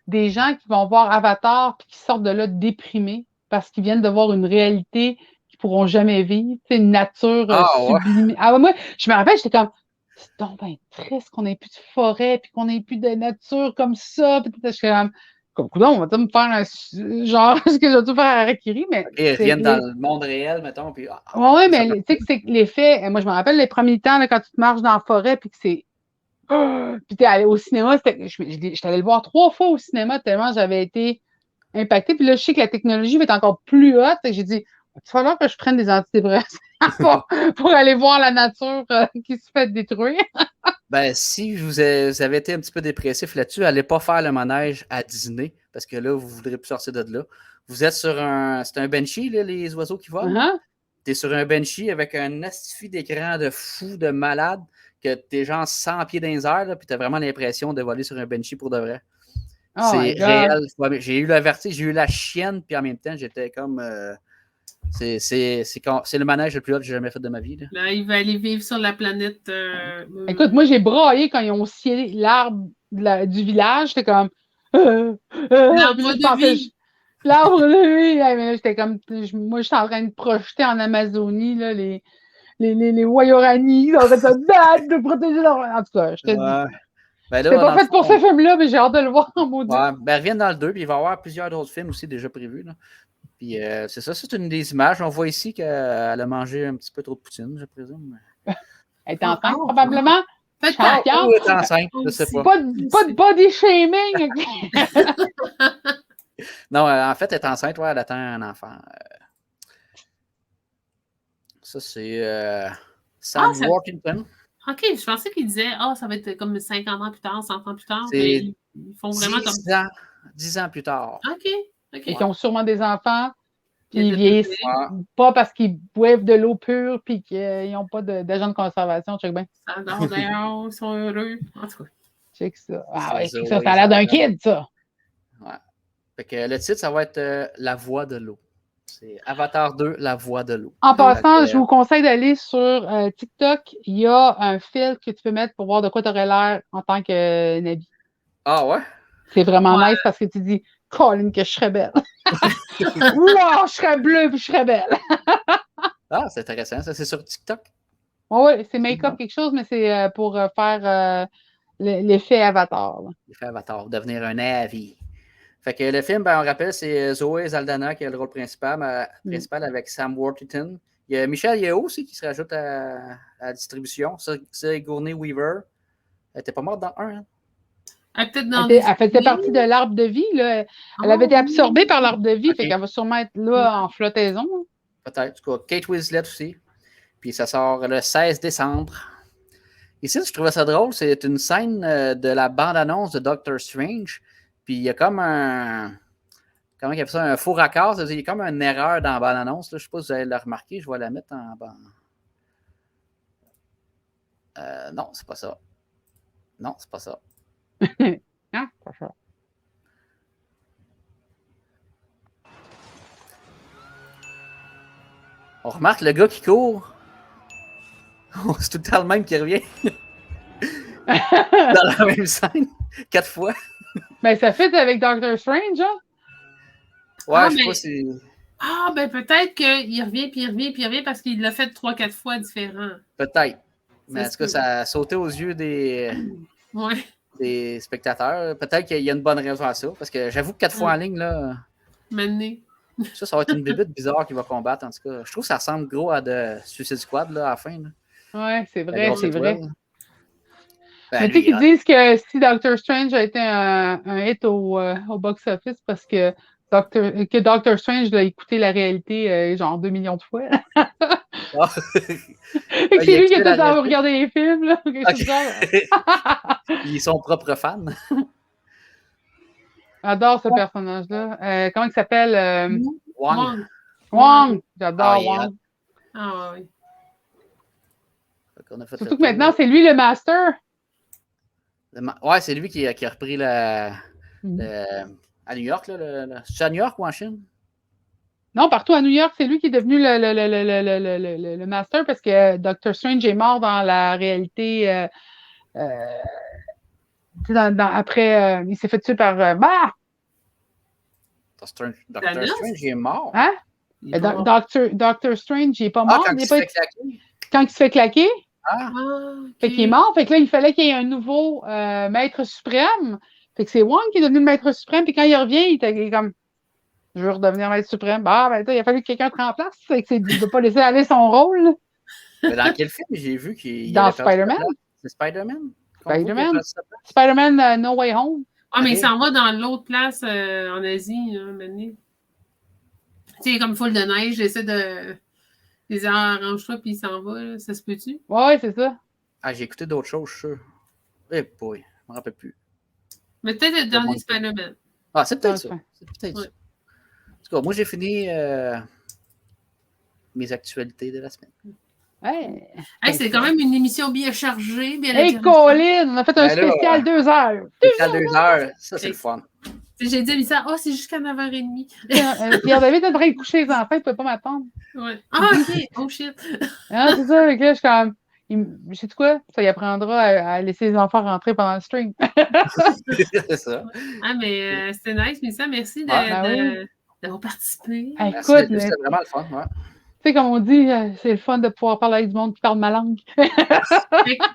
[SPEAKER 1] des gens qui vont voir Avatar et qui sortent de là déprimés parce qu'ils viennent de voir une réalité qu'ils ne pourront jamais vivre. C'est une nature sublimée. Ah ouais, moi, je me rappelle, j'étais comme, c'est donc bien triste qu'on n'ait plus de forêt puis qu'on n'ait plus de nature comme ça. Puis je suis comme, on va me faire un genre, ce que je vais tout faire à Harakiri, mais.
[SPEAKER 3] Ils reviennent dans le monde réel, mettons. Puis,
[SPEAKER 1] ouais, mais tu sais que c'est l'effet. Moi, je me rappelle les premiers temps, là, quand tu te marches dans la forêt, puis que c'est. Puis t'es allé au cinéma, j'étais allé le voir 3 fois au cinéma tellement j'avais été impactée. Puis là, je sais que la technologie va être encore plus haute. J'ai dit, Il va falloir que je prenne des antidépresseurs pour aller voir la nature qui se fait détruire.
[SPEAKER 3] Ben, si vous avez été un petit peu dépressif là-dessus, allez pas faire le manège à Disney, parce que là, vous ne voudrez plus sortir de là. Vous êtes sur un... C'est un Banshee, là, les oiseaux qui volent?
[SPEAKER 1] Uh-huh.
[SPEAKER 3] T'es sur un Banshee avec un astifi d'écran de fou, de malade, que t'es genre 100 pieds dans les airs, là, puis t'as vraiment l'impression de voler sur un Banshee pour de vrai.
[SPEAKER 1] Oh
[SPEAKER 3] c'est réel. J'ai eu le vertige, j'ai eu la chienne, puis en même temps, j'étais comme... c'est le manège le plus haut que j'ai jamais fait de ma vie.
[SPEAKER 2] Là, il va aller vivre sur la planète.
[SPEAKER 1] Écoute, moi, j'ai braillé quand ils ont scié l'arbre du village. J'étais comme...
[SPEAKER 2] L'arbre de vie.
[SPEAKER 1] L'arbre de vie. Mais j'étais comme... Moi, j'étais en train de projeter en Amazonie là, les Wayorani. En fait, ça date de protéger leur... En tout cas, je te dis.
[SPEAKER 3] Ben
[SPEAKER 1] c'est pas fait pour ce film-là, mais j'ai hâte de le voir en maudit.
[SPEAKER 3] Ouais, ben, reviens dans le 2, puis il va y avoir plusieurs autres films aussi déjà prévus. Là. Puis c'est ça, c'est une des images. On voit ici qu'elle a mangé un petit peu trop de poutine, je présume.
[SPEAKER 1] Elle est enceinte, probablement.
[SPEAKER 2] Peut-être.
[SPEAKER 3] Ou elle est enceinte, je sais pas.
[SPEAKER 1] Pas de body shaming.
[SPEAKER 3] Non, en fait, elle est enceinte, ouais, elle attend un enfant. Ça, c'est Sam Worthington.
[SPEAKER 2] OK, je pensais qu'il disait ça va être comme 50 ans plus tard, 100 ans plus tard. Mais ils font vraiment
[SPEAKER 3] 10 ans plus tard.
[SPEAKER 2] OK.
[SPEAKER 1] Ils ont sûrement des enfants. Puis ils vieillissent pas parce qu'ils boivent de l'eau pure puis qu'ils n'ont pas d'agent de conservation. Check bien.
[SPEAKER 2] Ça dort d'ailleurs, ils sont heureux. En tout cas.
[SPEAKER 1] Check ça. Ah ouais, check ça. Ça a l'air d'un kid, ça.
[SPEAKER 3] Ouais. Fait que le titre, ça va être La Voix de l'eau. C'est Avatar 2, La Voix de l'eau.
[SPEAKER 1] En passant, je vous conseille d'aller sur TikTok. Il y a un fil que tu peux mettre pour voir de quoi tu aurais l'air en tant que Nabi.
[SPEAKER 3] Ah ouais?
[SPEAKER 1] C'est vraiment nice parce que tu dis Colin, que je serais belle. Wow, je serais bleue puis je serais belle.
[SPEAKER 3] Ah, c'est intéressant. Ça, c'est sur TikTok?
[SPEAKER 1] Oui, c'est make-up quelque chose, mais c'est pour faire l'effet Avatar.
[SPEAKER 3] L'effet Avatar, devenir un Navi. Fait que le film, ben, on rappelle, c'est Zoé Saldana qui a le rôle principal avec Sam Worthington. Il y a Michelle Yeoh aussi qui se rajoute à la distribution. Sigourney Weaver. Elle n'était pas morte dans un, hein?
[SPEAKER 1] Elle faisait partie de l'arbre de vie. Là. Elle avait été absorbée par l'arbre de vie, fait qu'elle va sûrement être là en flottaison.
[SPEAKER 3] Peut-être. En tout cas, Kate Winslet aussi. Puis ça sort le 16 décembre. Ici, je trouvais ça drôle. C'est une scène de la bande-annonce de Doctor Strange. Puis il y a comme un... Comment il y a ça? Un faux raccord. Il y a comme une erreur dans la bande-annonce. Je ne sais pas si vous allez la remarquer. Je vais la mettre en bas. Non, c'est pas ça. Non, c'est pas ça.
[SPEAKER 1] Ah, pas ça.
[SPEAKER 3] On remarque le gars qui court. C'est tout le temps le même qui revient. Dans la même scène. 4 fois.
[SPEAKER 1] Ben, ça fait avec Doctor Strange, hein?
[SPEAKER 3] Ouais, je sais pas si...
[SPEAKER 2] ben peut-être qu'il revient, puis il revient parce qu'il l'a fait 3-4 fois différent.
[SPEAKER 3] Peut-être. Mais en tout cas, ça a sauté aux yeux des spectateurs. Peut-être qu'il y a une bonne raison à ça. Parce que j'avoue que 4 fois en ligne, là...
[SPEAKER 2] Mené.
[SPEAKER 3] Ça va être une bébête bizarre qui va combattre, en tout cas. Je trouve que ça ressemble gros à de Suicide Squad, là, à la fin. Là.
[SPEAKER 1] Ouais, c'est vrai, c'est vrai.
[SPEAKER 3] Ben,
[SPEAKER 1] mais tu sais qu'ils disent que si Doctor Strange a été un hit au box-office parce que Doctor Strange l'a écouté la réalité genre 2 millions de fois. Et que c'est lui qui a tout le temps regardé les films. Là,
[SPEAKER 3] Ils sont propres fans.
[SPEAKER 1] J'adore ce personnage-là. Comment il s'appelle?
[SPEAKER 2] Wong.
[SPEAKER 1] J'adore Wong.
[SPEAKER 2] Ah oui.
[SPEAKER 1] Surtout que maintenant, c'est lui le master.
[SPEAKER 3] Ouais, c'est lui qui a repris à New York. C'est à New York ou en Chine?
[SPEAKER 1] Non, partout à New York, c'est lui qui est devenu le master parce que Doctor Strange est mort dans la réalité. Après, il s'est fait tuer par.
[SPEAKER 3] Doctor Strange est mort.
[SPEAKER 1] Hein? Doctor Strange, il n'est pas mort.
[SPEAKER 3] Quand il se fait claquer.
[SPEAKER 1] Quand il se fait claquer.
[SPEAKER 2] Okay.
[SPEAKER 1] Fait qu'il est mort. Fait que là, il fallait qu'il y ait un nouveau maître suprême. Fait que c'est Wong qui est devenu le maître suprême. Puis quand il revient, il était comme je veux redevenir maître suprême. Ben, il a fallu que quelqu'un te remplace. Fait que il ne peut pas laisser aller son rôle.
[SPEAKER 3] Mais dans quel film j'ai vu qu'il
[SPEAKER 1] dans Spider-Man?
[SPEAKER 3] C'est Spider-Man?
[SPEAKER 1] Spider-Man No Way Home.
[SPEAKER 2] Ah, mais il s'en va dans l'autre place en Asie, maintenant. Tu sais, comme foule de neige, j'essaie de. Les arrange-toi, puis il s'en va, là. Ça se peut-tu?
[SPEAKER 1] Ouais, c'est ça.
[SPEAKER 3] Ah, j'ai écouté d'autres choses, je suis sûr. Eh boy, je me rappelle plus.
[SPEAKER 2] Mais peut-être le dernier Spider-Man.
[SPEAKER 3] Ah, c'est peut-être
[SPEAKER 1] Ouais.
[SPEAKER 3] ça. C'est peut-être
[SPEAKER 2] Ouais.
[SPEAKER 3] ça. En tout cas, moi, j'ai fini mes actualités de la semaine.
[SPEAKER 1] Ouais.
[SPEAKER 2] Hey, c'est quand même une émission bien chargée, bien
[SPEAKER 1] Hey,
[SPEAKER 2] intéressante.
[SPEAKER 1] Colin, on a fait un
[SPEAKER 3] Ben là,
[SPEAKER 1] spécial 2 heures.
[SPEAKER 3] Spécial 2 heures, ça, c'est le fun.
[SPEAKER 2] J'ai dit à Missa, oh, c'est jusqu'à 9h30.
[SPEAKER 1] Pierre-David est en train de coucher les enfants, il ne peut pas m'attendre.
[SPEAKER 2] Ouais. Ah, ok. Oh, shit.
[SPEAKER 1] Ah, c'est ça, je suis comme. Sais-tu quoi? Ça y apprendra à laisser les enfants rentrer pendant le stream.
[SPEAKER 3] C'est ça.
[SPEAKER 2] Ah, mais c'était nice, Missa. Merci d'avoir participé.
[SPEAKER 1] Hey,
[SPEAKER 3] Merci,
[SPEAKER 1] écoute,
[SPEAKER 3] c'était vraiment le fun. Ouais.
[SPEAKER 1] tu sais, comme on dit, c'est le fun de pouvoir parler avec du monde qui parle ma langue.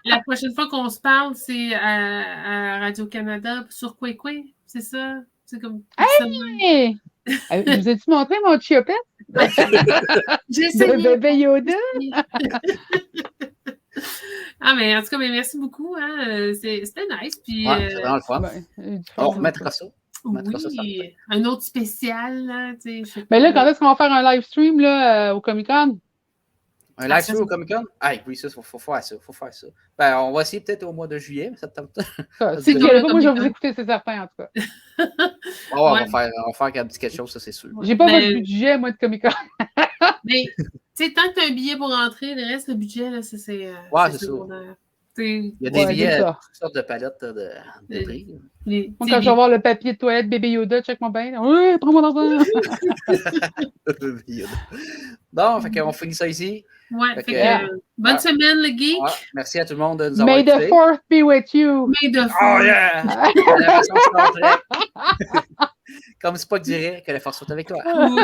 [SPEAKER 2] La prochaine fois qu'on se parle, c'est à Radio-Canada sur Quay, c'est ça? C'est comme.
[SPEAKER 1] Hey! Vous ai-tu montré mon chiopette?
[SPEAKER 2] J'ai
[SPEAKER 1] De
[SPEAKER 2] essayé.
[SPEAKER 1] bébé Yoda?
[SPEAKER 2] Ah, mais en tout cas, mais merci beaucoup. Hein. C'était nice. Puis,
[SPEAKER 3] Ouais, c'est vraiment le fun. On remettra ça.
[SPEAKER 2] Oui, un autre spécial. Là,
[SPEAKER 1] mais là, quand est-ce qu'on va faire un live stream là, au Comic-Con?
[SPEAKER 3] Un live stream au Comic-Con? Ah, oui, ça, faut faire ça. Ben, on va essayer peut-être au mois de juillet, mais ça tente.
[SPEAKER 1] Si tu pas, moi, je vais vous écouter, c'est certain, en tout cas.
[SPEAKER 3] On va faire quelque chose, ça, c'est sûr.
[SPEAKER 1] J'ai pas votre budget, moi, de Comic-Con.
[SPEAKER 2] Mais, tu sais, tant que tu as un billet pour rentrer, le reste, le budget, là, c'est
[SPEAKER 3] c'est ça.
[SPEAKER 2] Il
[SPEAKER 3] y a des billets, toutes sortes de palettes de prix.
[SPEAKER 1] Moi, quand je vais voir le papier de toilette bébé Yoda, check mon bain. Oui, prends mon argent.
[SPEAKER 3] Bon, fait qu'on finit ça ici.
[SPEAKER 2] Ouais, fait que, bonne semaine, le geek.
[SPEAKER 3] Ouais, merci à tout le monde de nous avoir
[SPEAKER 1] May
[SPEAKER 3] écoutés.
[SPEAKER 1] the 4th be with you.
[SPEAKER 2] May the 4th.
[SPEAKER 3] Oh yeah! La version Star Trek. Comme Spock dirait, que la force soit avec toi.
[SPEAKER 2] Oui.